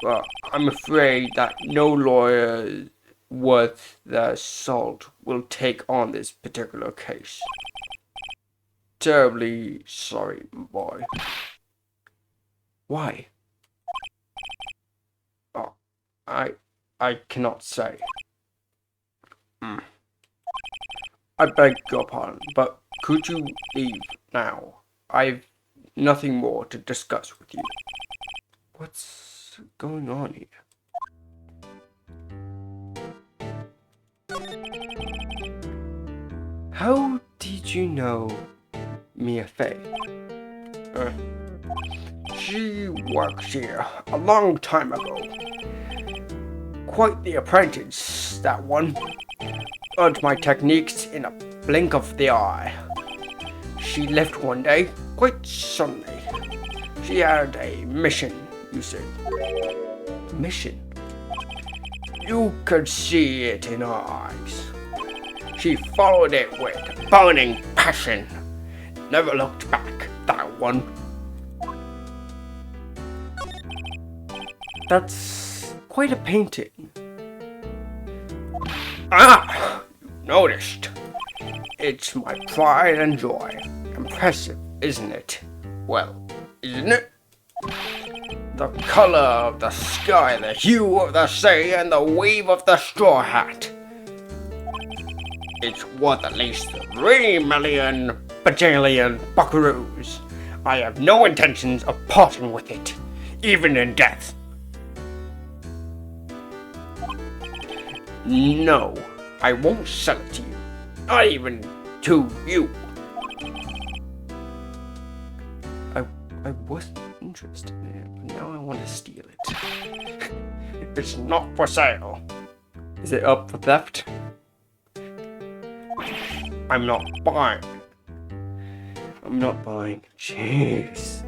but I'm afraid that no lawyer worth their salt will take on this particular case. Terribly sorry, boy. Why? Oh, I cannot say. I beg your pardon, but could you leave now? I've nothing more to discuss with you. What's going on here? How did you know Mia Fey? She worked here a long time ago. Quite the apprentice, that one. Learned my techniques in a blink of the eye. She left one day, quite suddenly. She had a mission, you see. Mission? You could see it in her eyes. She followed it with burning passion. Never looked back, that one. That's quite a painting. Ah! You noticed. It's my pride and joy. Impressive, isn't it? Well, isn't it? The color of the sky, the hue of the sea, and the weave of the straw hat. It's worth at least 3 million bajillion buckaroos. I have no intentions of parting with it, even in death. No, I won't sell it to you. Not even to you. I wasn't interested in it, but now I want to steal it. It's not for sale. Is it up for theft? I'm not buying. I'm not buying. Jeez.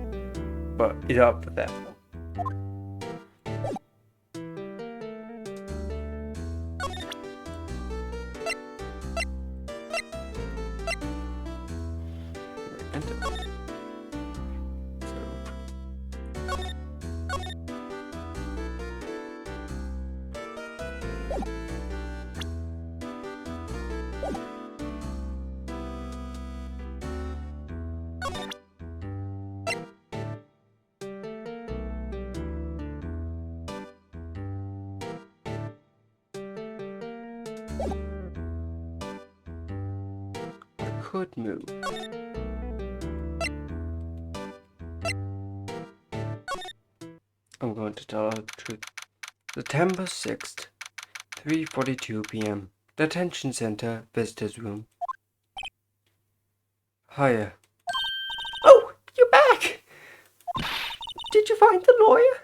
But it's up for theft. Could move. I'm going to tell her the truth. September 6th, 3:42 p.m. Detention Center, Visitors Room. Hiya. Oh, you're back! Did you find the lawyer?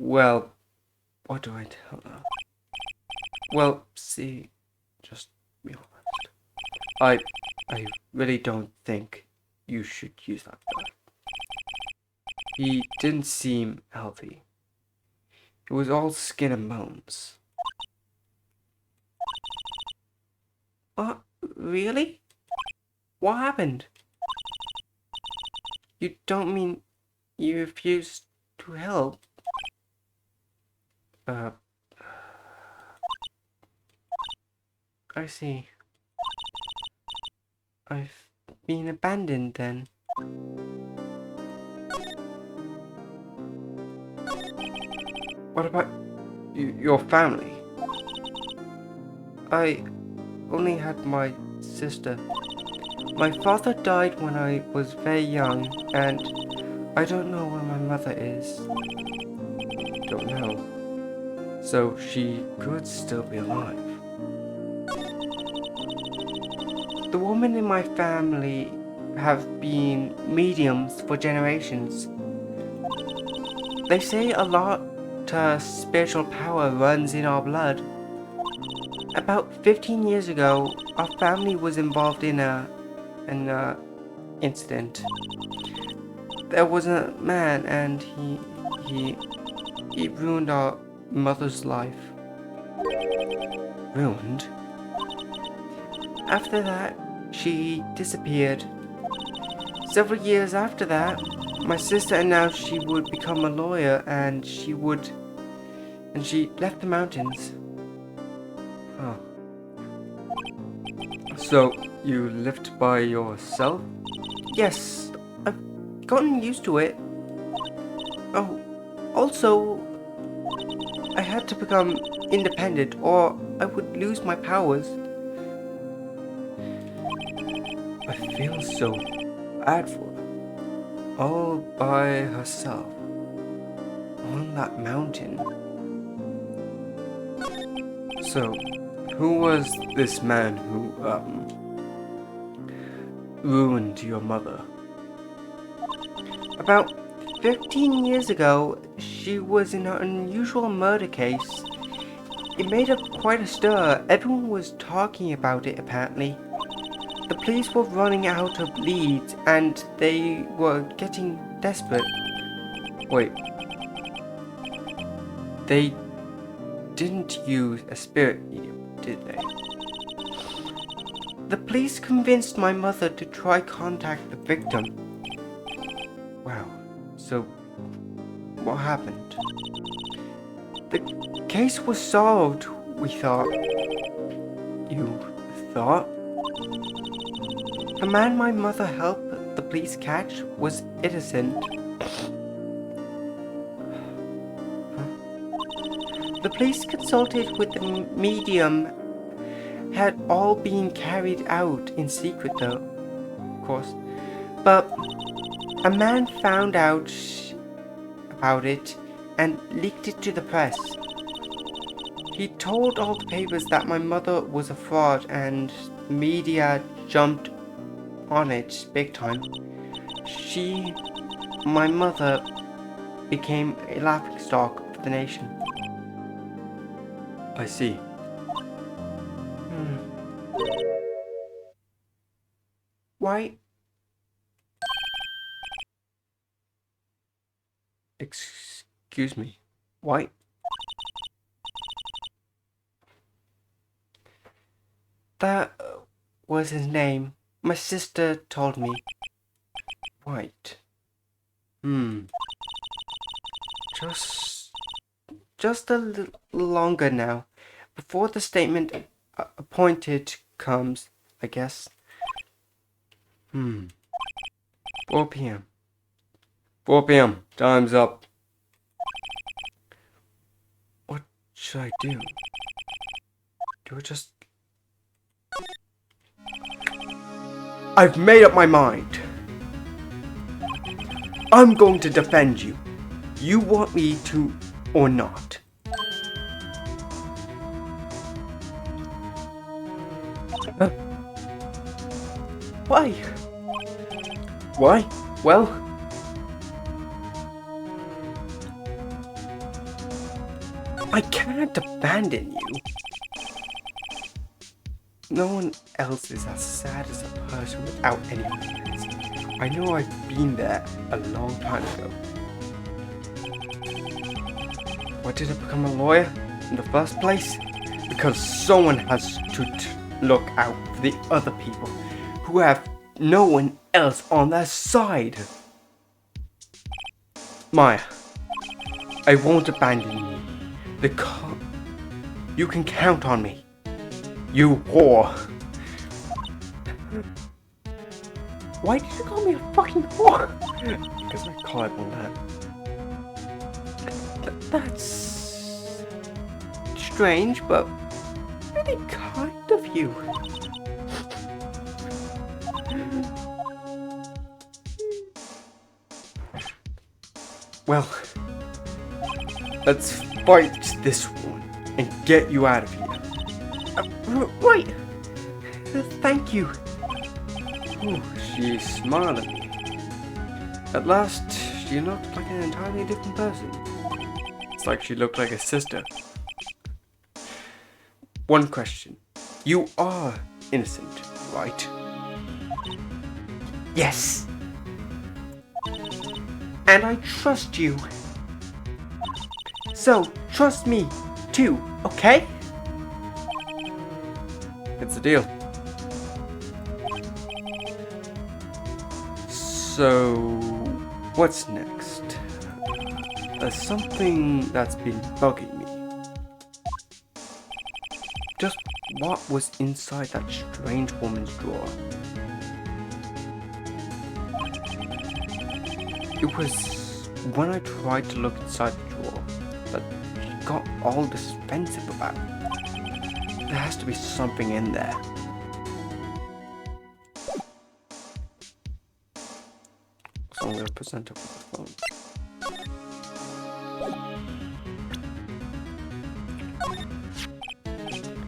Well, what do I tell her? Well, see, just be honest. I really don't think you should use that guy. He didn't seem healthy. It was all skin and bones. Really? What happened? You don't mean you refused to help? I see. I've been abandoned then. What about your family? I only had my sister. My father died when I was very young, and I don't know where my mother is. Don't know. So she could still be alive. The women in my family have been mediums for generations. They say a lot spiritual power runs in our blood. About 15 years ago, our family was involved in an incident. There was a man, and he ruined our mother's life. Ruined? After that, she disappeared. Several years after that, my sister announced she would become a lawyer, and she left the mountains. Huh. So, you lived by yourself? Yes, I've gotten used to it. Oh, also, I had to become independent or I would lose my powers. I feel so bad for her. All by herself. On that mountain. So, who was this man who, ruined your mother? About 15 years ago, she was in an unusual murder case. It made up quite a stir. Everyone was talking about it, apparently. The police were running out of leads, and they were getting desperate. Wait. They didn't use a spirit medium, did they? The police convinced my mother to try contact the victim. Wow. So, what happened? The case was solved, we thought. You thought? The man my mother helped the police catch was innocent. The police consulted with the medium. Had all been carried out in secret though, of course. But a man found out about it and leaked it to the press. He told all the papers that my mother was a fraud, and the media jumped on it big time. My mother, became a laughingstock of the nation. I see. Why? Excuse me. Why? That was his name. My sister told me. White. Just a little longer now. Before the statement appointed comes, I guess. 4 p.m. 4 p.m. Time's up. What should I do? Do I just... I've made up my mind. I'm going to defend you. You want me to or not? Why? Why? Well, I can't abandon you. No one else is as sad as a person without any friends. I know I've been there a long time ago. Why did I become a lawyer in the first place? Because someone has to look out for the other people who have no one else on their side. Maya, I won't abandon you. You can count on me. You whore. Why did you call me a fucking whore? Because I caught on that. That's strange, but really kind of you. Well, let's fight this one and get you out of here. Wait. Thank you. Ooh, she smiled at me. At last, she looked like an entirely different person. It's like she looked like a sister. One question. You are innocent, right? Yes. And I trust you. So, trust me, too, okay? It's a deal. So, what's next? There's something that's been bugging me. Just what was inside that strange woman's drawer? It was when I tried to look inside the drawer that she got all defensive about it. There has to be something in there. So I'm going to present her with the phone.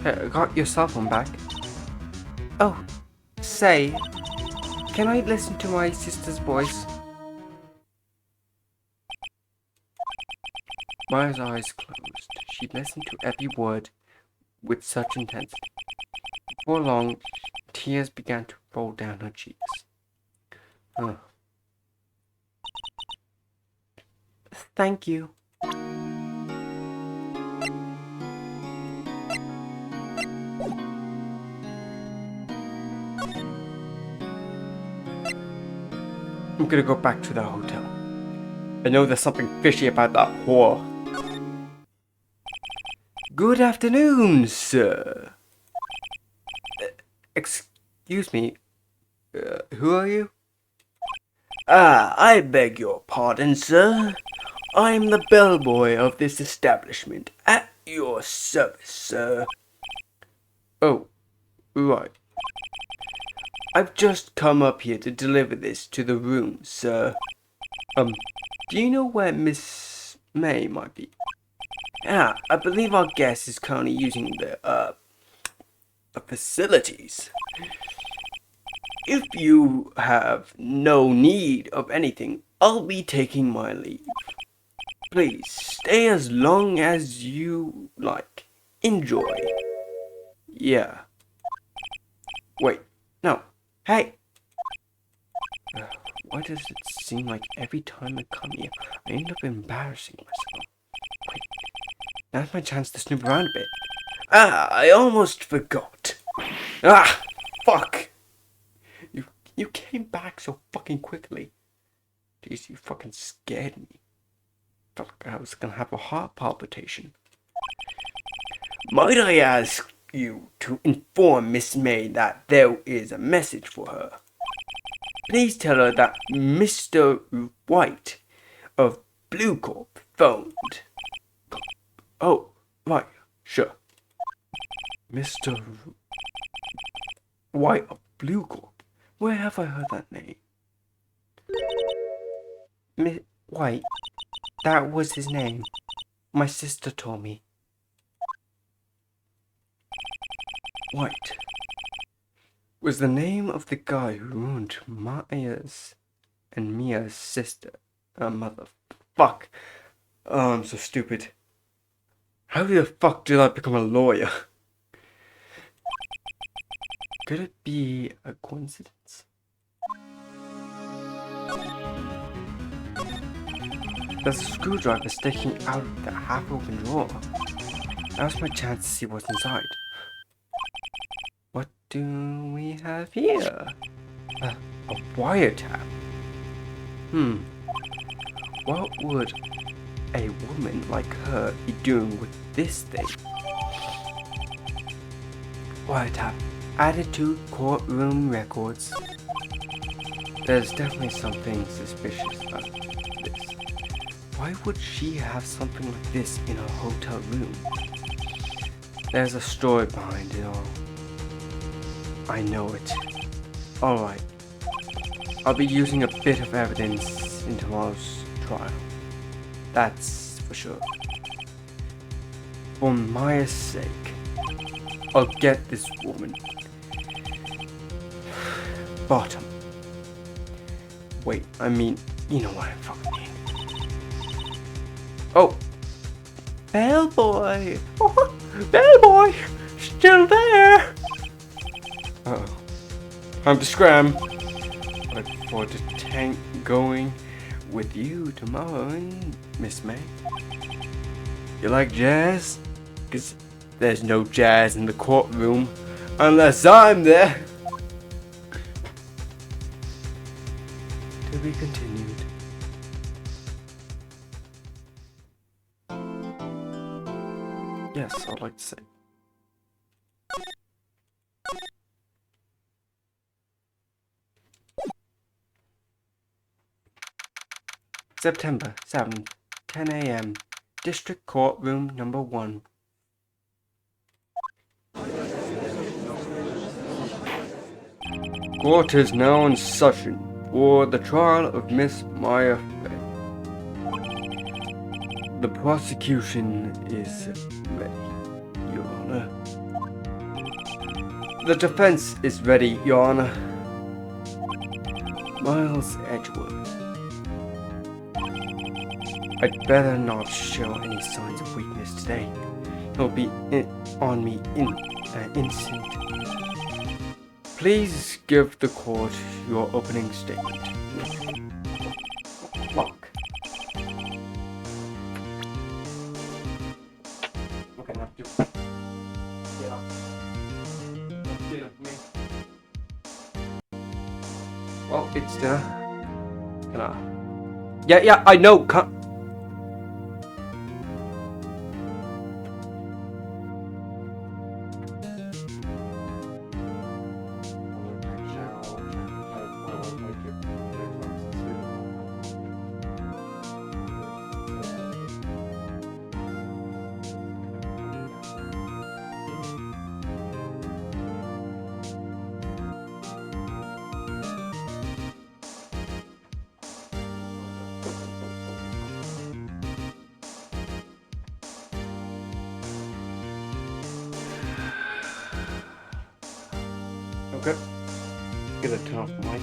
Hey, I got your cell phone back. Oh, say, can I listen to my sister's voice? Maya's eyes closed. She listened to every word with such intensity. Before long, tears began to roll down her cheeks. Oh. Thank you. I'm gonna go back to the hotel. I know there's something fishy about that whore. Good afternoon, sir. Excuse me. Who are you? I beg your pardon, sir. I'm the bellboy of this establishment. At your service, sir. Oh, right. I've just come up here to deliver this to the room, sir. Do you know where Miss May might be? I believe our guest is currently using the facilities. If you have no need of anything, I'll be taking my leave. Please, stay as long as you like. Enjoy. Yeah. Wait, no. Hey! Why does it seem like every time I come here, I end up embarrassing myself? Wait, now's my chance to snoop around a bit. I almost forgot. Fuck! You came back so fucking quickly. Jeez, you fucking scared me. Felt like I was gonna have a heart palpitation. Might I ask you to inform Miss May that there is a message for her? Please tell her that Mr. White of Blue Corp phoned. Oh, right, sure. Mr. White of Blue Corp? Where have I heard that name? Miss White, that was his name. My sister told me. White was the name of the guy who ruined Maya's and Mia's sister. Mother. Fuck. Oh, I'm so stupid. How the fuck did I become a lawyer? Could it be a coincidence? There's a screwdriver sticking out of the half-open drawer. Now's my chance to see what's inside. What do we have here? A wiretap. What would a woman like her be doing with this thing? Wiretap. Added to courtroom records. There's definitely something suspicious about this. Why would she have something like this in her hotel room? There's a story behind it all. I know it. Alright. I'll be using a bit of evidence in tomorrow's trial. That's for sure. For Maya's sake, I'll get this woman. Bottom. Wait, I mean, you know what I fucking mean. Oh! Bellboy! Oh, Bellboy! Still there! Uh-oh. Time to scram. Look forward to tank going with you tomorrow, Miss May. You like jazz? 'Cause there's no jazz in the courtroom unless I'm there. To be continued. Yes, I'd like to say. September 7th, 10 a.m. District Courtroom Number 1. Court is now in session for the trial of Miss Maya Fey. The prosecution is ready, Your Honor. The defense is ready, Your Honor. Miles Edgeworth. I'd better not show any signs of weakness today. He'll be on me in an instant. Please give the court your opening statement. Fuck. Okay, now do. Get up. Get up, me. Well, it's dinner. Yeah, I know. Come. Okay. Get a turn off the mic.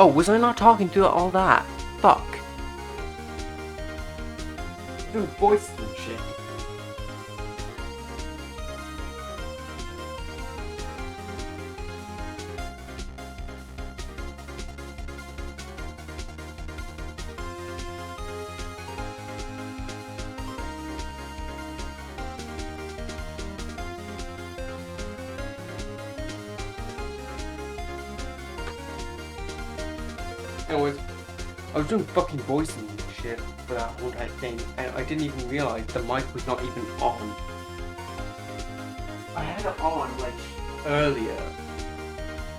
Oh, was I not talking through all that? Fuck. Doing voices and shit. Anyways, I was doing fucking voicing and shit for that whole entire thing, and I didn't even realize the mic was not even on. I had it on like earlier,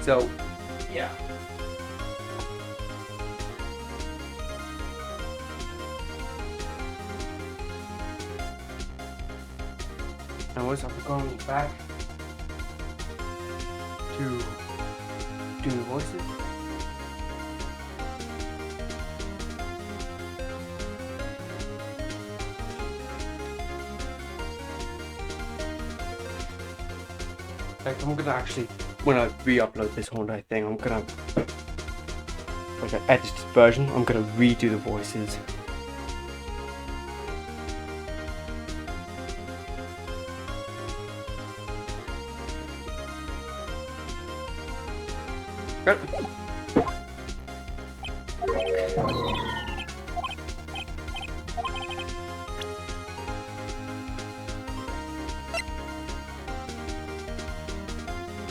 so yeah. Anyways, I'm going back to do the voices. Like, I'm gonna actually, when I re-upload this whole entire thing, I'm gonna, like, an edited version, I'm gonna redo the voices. Got it.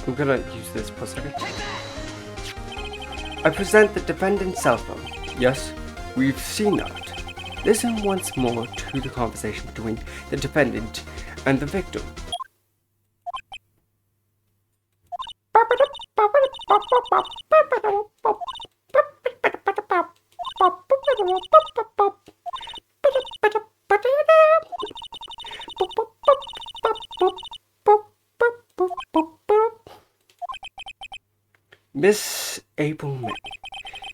I'm gonna use this for a second. I present the defendant's cell phone. Yes, we've seen that. Listen once more to the conversation between the defendant and the victim. Miss April May,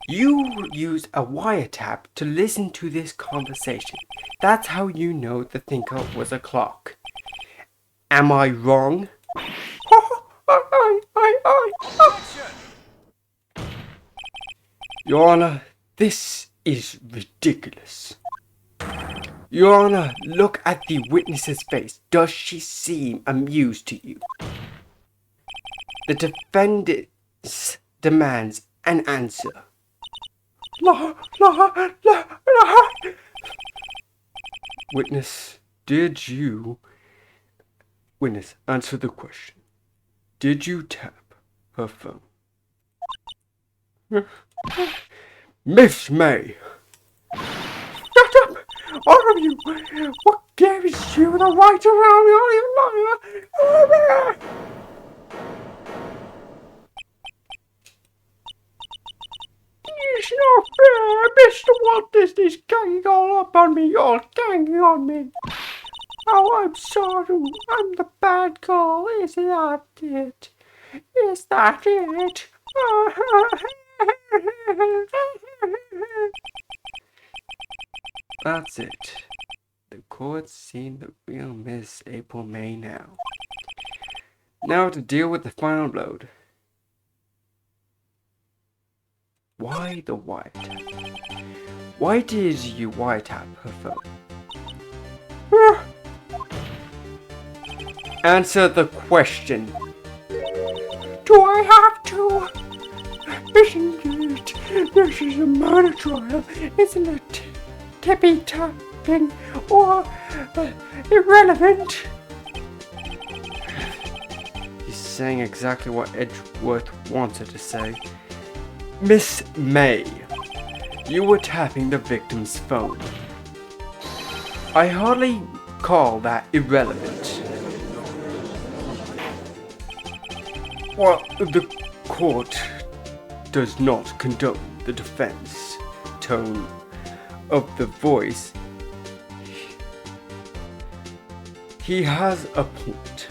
you used a wiretap to listen to this conversation. That's how you know the thinker was a clock. Am I wrong? Your Honor, this is ridiculous. Your Honor, look at the witness's face. Does she seem amused to you? The defendant demands an answer. Witness, Witness, answer the question. Did you tap her phone? Miss May! Shut up! All of you! What gives you the right around me? It's not fair! Mr. Walt Disney's ganging all up on me. You're ganging on me. Oh, I'm sorry. I'm the bad girl. Is that it? Is that it? That's it. The court's seen the real Miss April May now. Now to deal with the final load. Why the wiretap? Why did you wiretap her phone? Answer the question. Do I have to? Isn't it? This is a murder trial, isn't it? Tippy tapping or irrelevant? He's saying exactly what Edgeworth wanted to say. Miss May, you were tapping the victim's phone. I hardly call that irrelevant. Well, the court does not condone the defense tone of the voice. He has a point.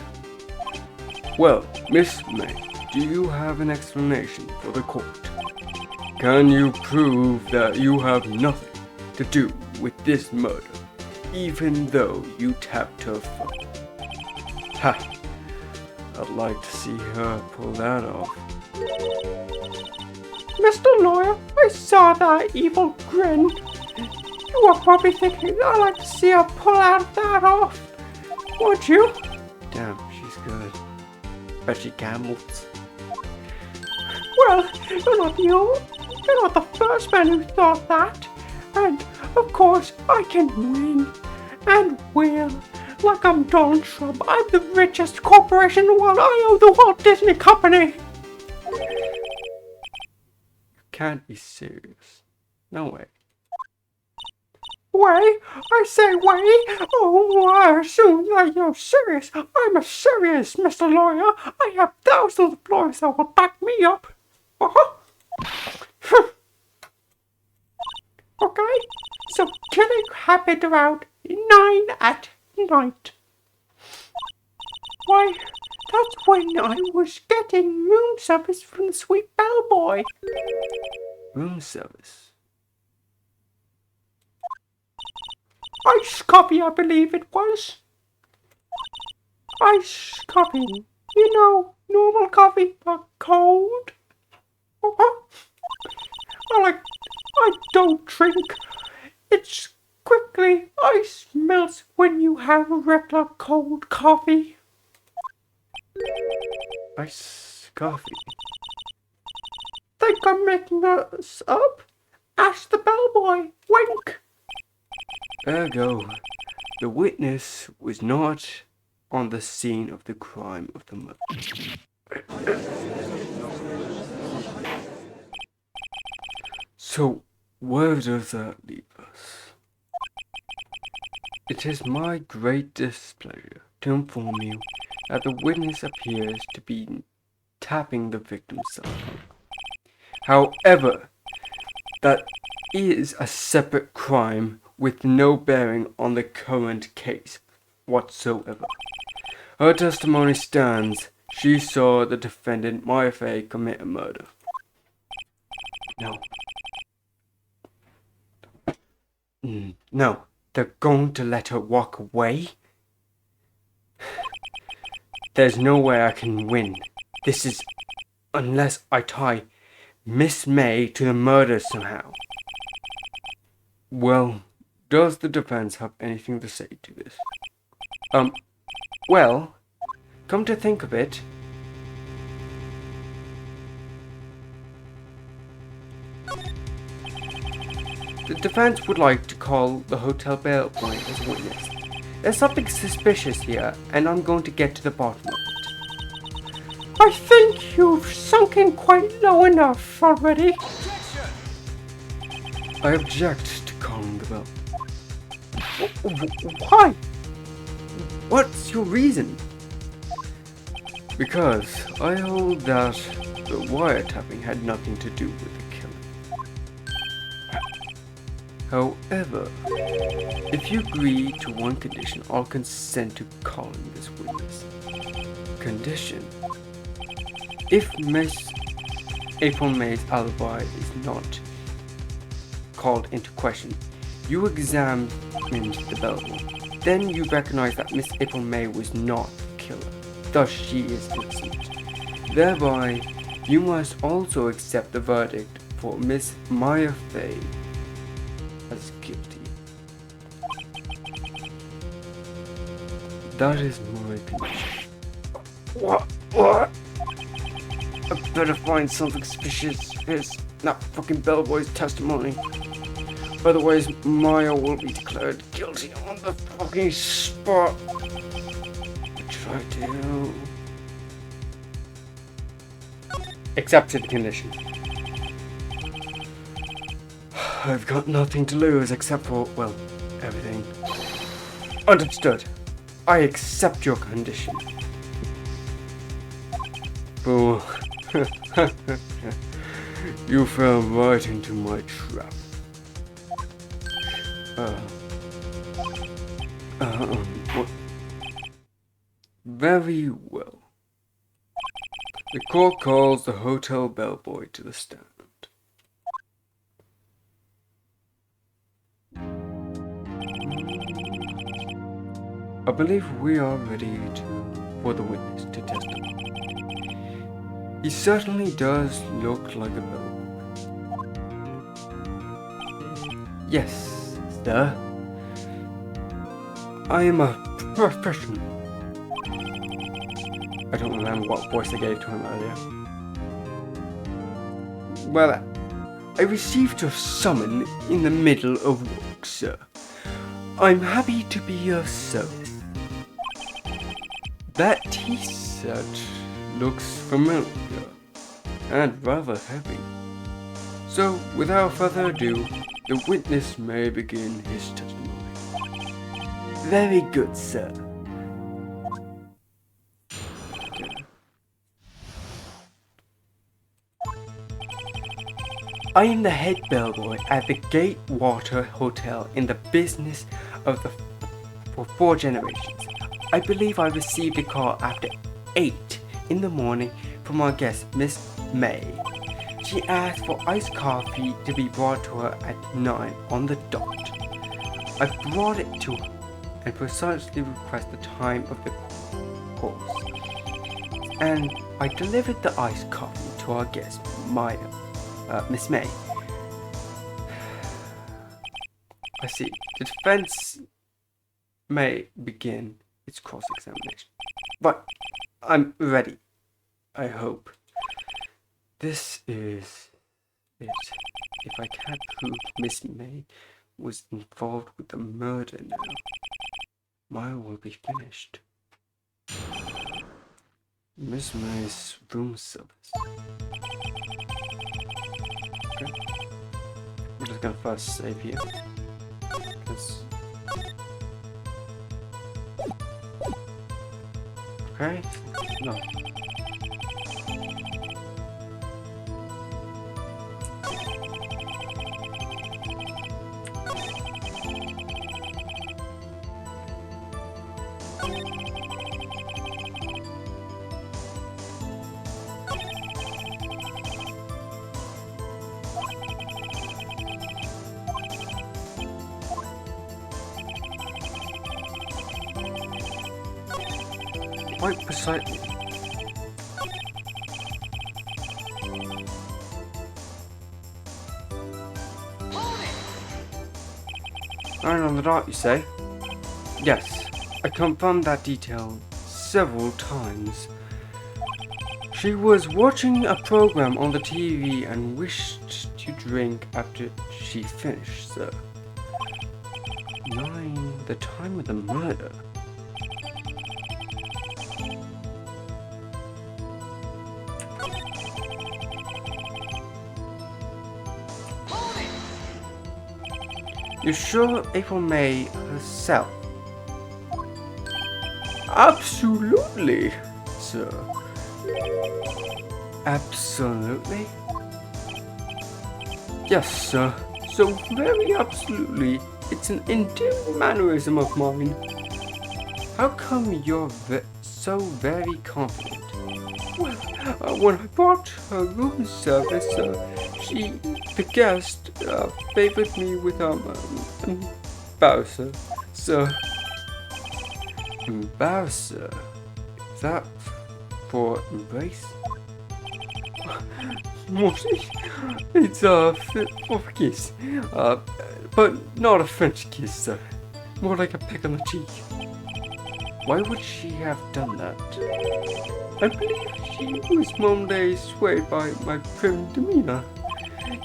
Well, Miss May, do you have an explanation for the court? Can you prove that you have nothing to do with this murder, even though you tapped her phone? Ha! I'd like to see her pull that off. Mr. Lawyer, I saw that evil grin. You were probably thinking I'd like to see her pull out that off, would you? Damn, she's good. Bet she camels. Well, you're not the first man who thought that. And, of course, I can win. And will. Like I'm Donald Trump. I'm the richest corporation in the world. I owe the Walt Disney Company. You can't be serious. No way. Way? I say way? Oh, I assume that you're serious. I'm a serious, Mr. Lawyer. I have thousands of lawyers that will back me up. Okay, so killing happened around 9 at night. Why, that's when I was getting room service from the sweet bellboy. Room service. Iced coffee, I believe it was. Iced coffee. You know, normal coffee, but cold. I don't drink. It's quickly ice melts when you have a regular cold coffee. Iced coffee. Think I'm making us up? Ask the bellboy. Wink. Ergo, the witness was not on the scene of the crime of the murder. So, where does that leave us? It is my great displeasure to inform you that the witness appears to be tapping the victim's cell phone. However, that is a separate crime with no bearing on the current case whatsoever. Her testimony stands. She saw the defendant, Maya Fey, commit a murder. No. No, they're going to let her walk away? There's no way I can win. This is... unless I tie Miss May to the murder somehow. Well, does the defense have anything to say to this? Well, come to think of it, the defense would like to call the hotel bellboy as a witness. There's something suspicious here, and I'm going to get to the bottom of it. I think you've sunk in quite low enough already. I object to calling the bell. Why? What's your reason? Because I hold that the wiretapping had nothing to do with the killing. However, if you agree to one condition, I'll consent to calling this witness. Condition: if Miss April May's alibi is not called into question, you examined the bellboy. Then you recognize that Miss April May was not the killer. Thus, she is innocent. Thereby, you must also accept the verdict for Miss Maya Fey as guilty. That is my condition. What? I better find something suspicious. It's not fucking bellboy's testimony. Otherwise, Maya will be declared guilty on the fucking spot. Which I do. Accepted the condition. I've got nothing to lose except for, well, everything. Understood. I accept your condition. Boo. You fell right into my trap. What? Very well. The court calls the hotel bellboy to the stand. I believe we are ready for the witness to testify. He certainly does look like a bellboy. Yes, sir. I am a professional. I don't remember what voice I gave to him earlier. Well, I received your summon in the middle of work, sir. I'm happy to be of service. That T-shirt looks familiar and rather heavy. So, without further ado, the witness may begin his testimony. Very good, sir. I am the head bellboy at the Gatewater Hotel in the business for 4 generations. I believe I received a call after 8 in the morning from our guest, Miss May. She asked for iced coffee to be brought to her at 9 on the dot. I brought it to her and precisely requested the time of the course. And I delivered the iced coffee to our guest, Miss May. I see. The defense may begin its cross-examination. Right, I'm ready. I hope. This is it. If I can't prove Miss May was involved with the murder now, mine will be finished. Miss May's room service. Okay. I'm just gonna first save here. Okay. No. Quite precisely. Nine on the dot, you say? Yes, I confirmed that detail several times. She was watching a program on the TV and wished to drink after she finished, sir. 9, the time of the murder. You're sure April May herself? Absolutely, sir. Absolutely? Yes, sir. So very absolutely. It's an endearing mannerism of mine. How come you're so very confident? Well, when I brought her room service, the guest, favored me with embarassor. So, embarassor? Is that for embrace? Mostly, it's for a kiss, but not a French kiss, sir. More like a peck on the cheek. Why would she have done that? I believe she was momentarily swayed by my prim demeanor.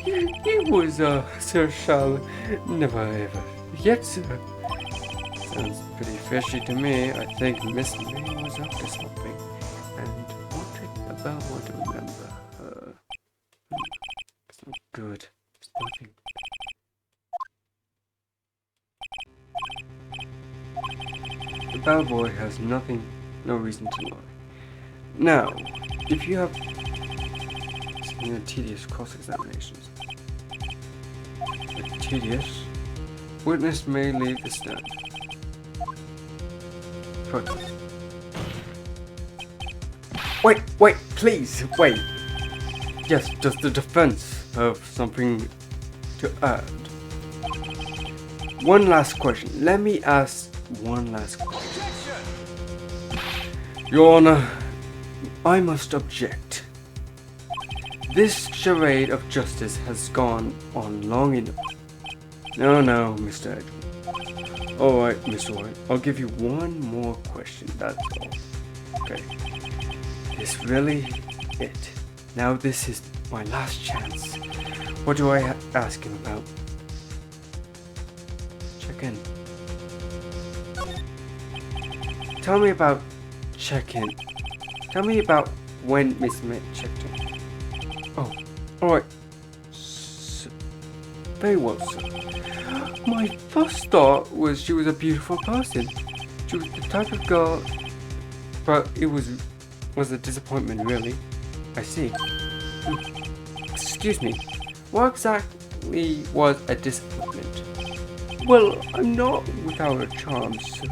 He was, Sir Charles, never ever. Yet, sir. Sounds pretty fishy to me. I think Miss May was up to something and wanted the bellboy to remember her. It's not good. It's nothing. The bellboy has no reason to lie. Now, if you have tedious cross-examinations, tedious, witness may leave the stand. Protest. Wait, please, wait. Yes, does the defense have something to add? One last question. Let me ask one last question. Your Honor, I must object. This charade of justice has gone on long enough. No, Mr. Edgeworth. Alright, Mr. White, I'll give you one more question, that's all. Okay. This really it. Now this is my last chance. What do I ask him about? Check in. Tell me about check-in. Tell me about when Miss May checked in. Oh, alright. Very well, sir. My first thought was she was a beautiful person. She was the type of girl, but it was a disappointment, really. I see. Excuse me. What exactly was a disappointment? Well, I'm not without a charm, sir.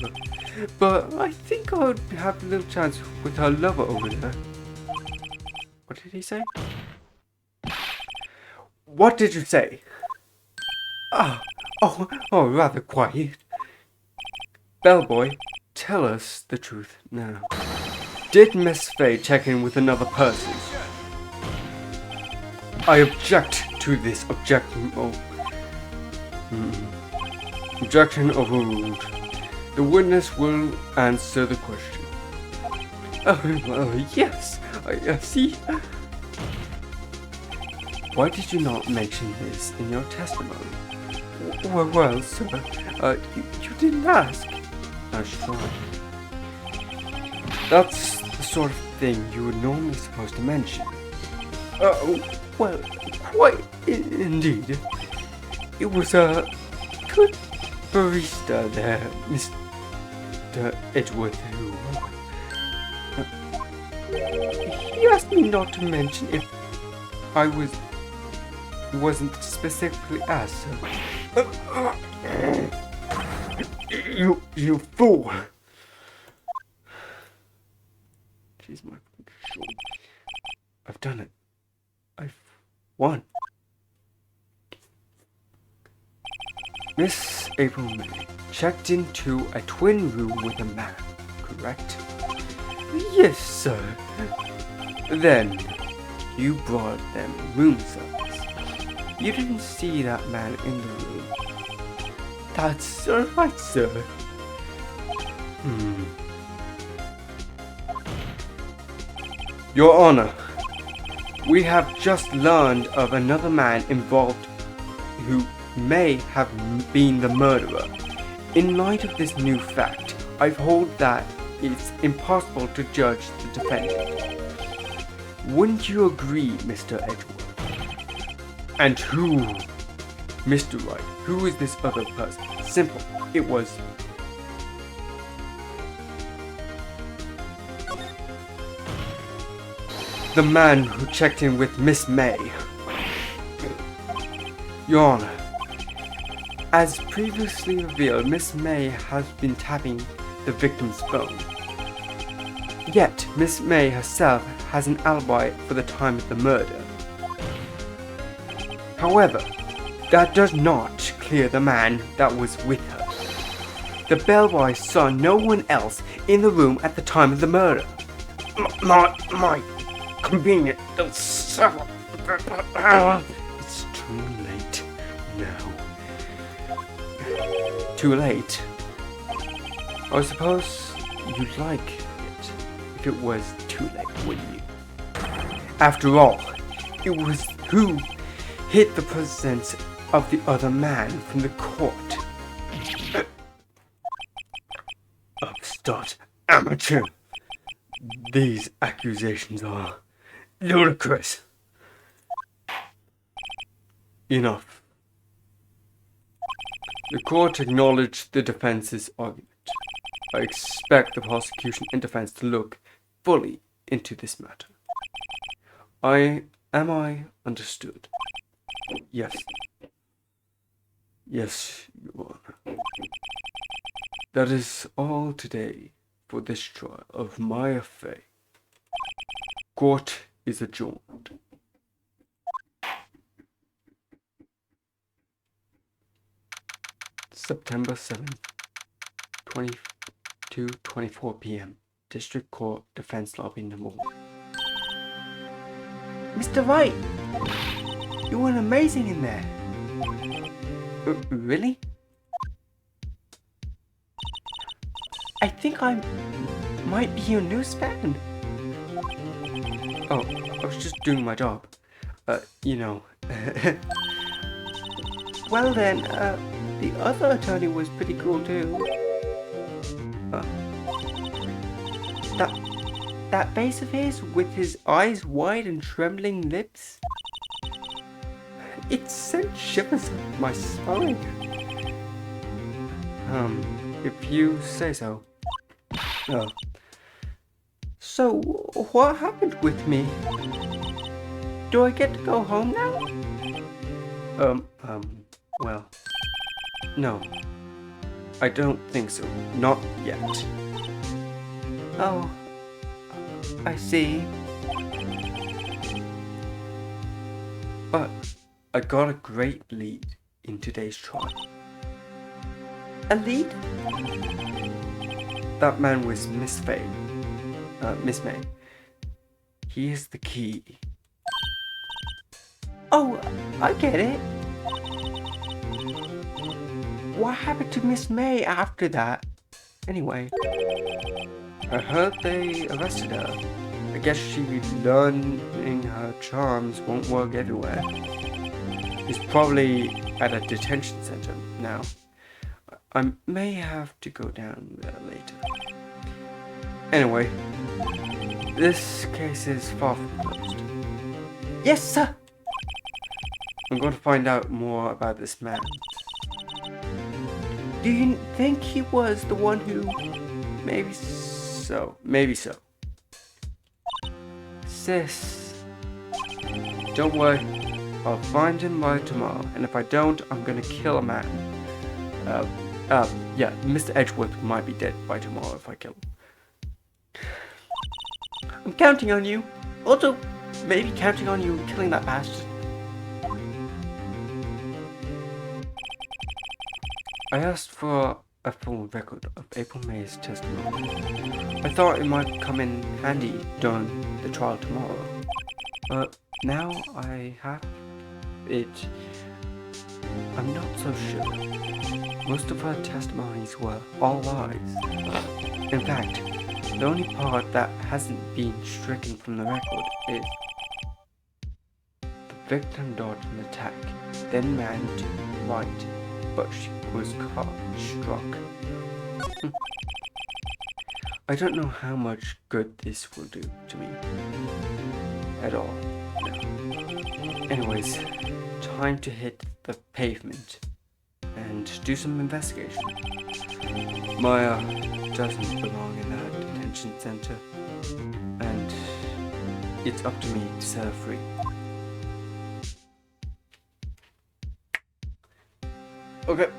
But I think I would have a little chance with her lover over there. What did he say? What did you say? Oh, rather quiet. Bellboy, tell us the truth now. Did Miss Fay check in with another person? I object to this objection. Objection overruled. The witness will answer the question. Yes, I see. Why did you not mention this in your testimony? Well, sir, you didn't ask. That's right. That's the sort of thing you would normally supposed to mention. Well, quite indeed. It was a good barista there, Mr. Edgeworth, who... he asked me not to mention if I wasn't specifically asked, so... You fool! She's my fool. I've done it. I've won. Miss April May checked into a twin room with a man, correct? Yes, sir. Then, you brought them room service. You didn't see that man in the room. That's right, sir. Your Honor, we have just learned of another man involved who may have been the murderer. In light of this new fact, I hold that it's impossible to judge the defendant. Wouldn't you agree, Mr. Edgeworth? And who, Mr. Wright, who is this other person? Simple. It was... the man who checked in with Miss May. Your Honor, as previously revealed, Miss May has been tapping the victim's phone. Yet, Miss May herself has an alibi for the time of the murder. However, that does not clear the man that was with her. The bellboy saw no one else in the room at the time of the murder. My convenient. It's too late now. Too late? I suppose you'd like it if it was too late, wouldn't you? After all, it was who hid the presence of the other man from the court. Upstart amateur. These accusations are ludicrous. Enough. The court acknowledged the defense's argument. I expect the prosecution and defense to look fully into this matter. Am I understood? Yes. Yes, Your Honor. That is all today for this trial of Maya Fay. Court is adjourned. September 7th, 22:24 p.m. District Court Defense Lobby number 1. Mr. Wright, you were amazing in there. Really? I think I might be your newest fan. Oh, I was just doing my job. You know. Well then, the other attorney was pretty cool too. That face of his with his eyes wide and trembling lips. It sent shivers up my spine. If you say so. So, what happened with me? Do I get to go home now? Well, no. I don't think so. Not yet. Oh, I see. But I got a great lead in today's trial. A lead? That man was Miss May. He is the key. Oh, I get it. What happened to Miss May after that? Anyway, I heard they arrested her. I guess she learning her charms won't work everywhere. She's probably at a detention center now. I may have to go down there later. Anyway, this case is far from closed. Yes, sir! I'm going to find out more about this man. Do you think he was the one who... Maybe so. Maybe so. Sis. Don't worry. I'll find him by tomorrow. And if I don't, I'm gonna kill a man. Yeah, Mr. Edgeworth might be dead by tomorrow if I kill him. I'm counting on you. Also, maybe counting on you killing that bastard. I asked for a full record of April May's testimony. I thought it might come in handy during the trial tomorrow. But now I have it. I'm not so sure. Most of her testimonies were all lies. In fact, the only part that hasn't been stricken from the record is the victim dodged an attack, then ran to the right, but she was caught and struck. I don't know how much good this will do to me. At all. No. Anyways, time to hit the pavement and do some investigation. Maya doesn't belong in that detention center, and it's up to me to set her free. Okay,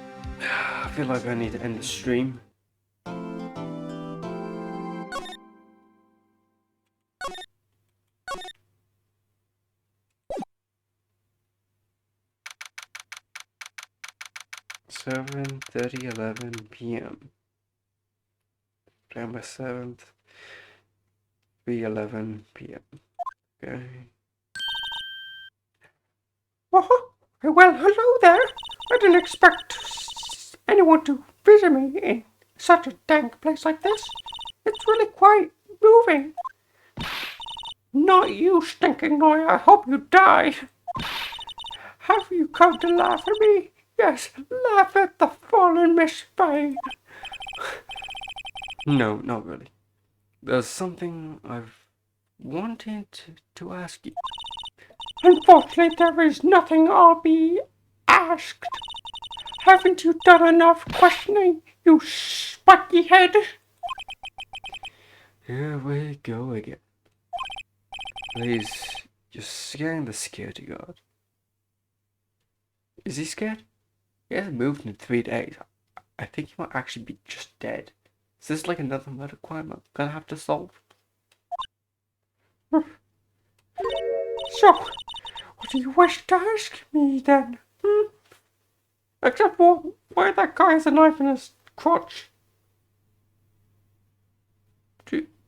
I feel like I need to end the stream. Seven 11 p.m. September 7th, 3:11 p.m. Okay. Oh, well, hello there. I didn't expect anyone to visit me in such a dank place like this. It's really quite moving. Not you, stinking lawyer. I hope you die. Have you come to laugh at me? Yes, laugh at the fallen Miss May. No, not really. There's something I've wanted to ask you. Unfortunately, there is nothing I'll be asked. Haven't you done enough questioning, you spiky head? Here we go again. Please, you're scaring the security guard. Is he scared? He hasn't moved in 3 days. I think he might actually be just dead. Is this like another murder crime I'm gonna have to solve? So, what do you wish to ask me then? Except for why that guy has a knife in his crotch.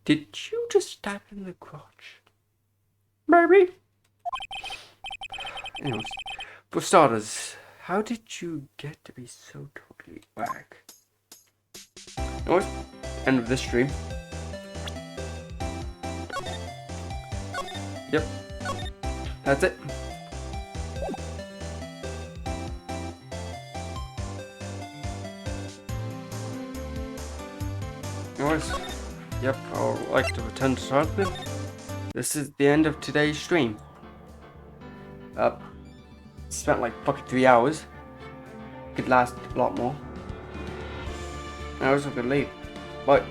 Did you just stab him in the crotch? Maybe. Anyways, for starters, How did you get to be so totally whack? Anyways, end of this stream. Yep. That's it. Anyways, yep, I would like to return to Tarkman. This is the end of today's stream. Spent like fucking 3 hours. Could last a lot more. I was gonna leave. Bye.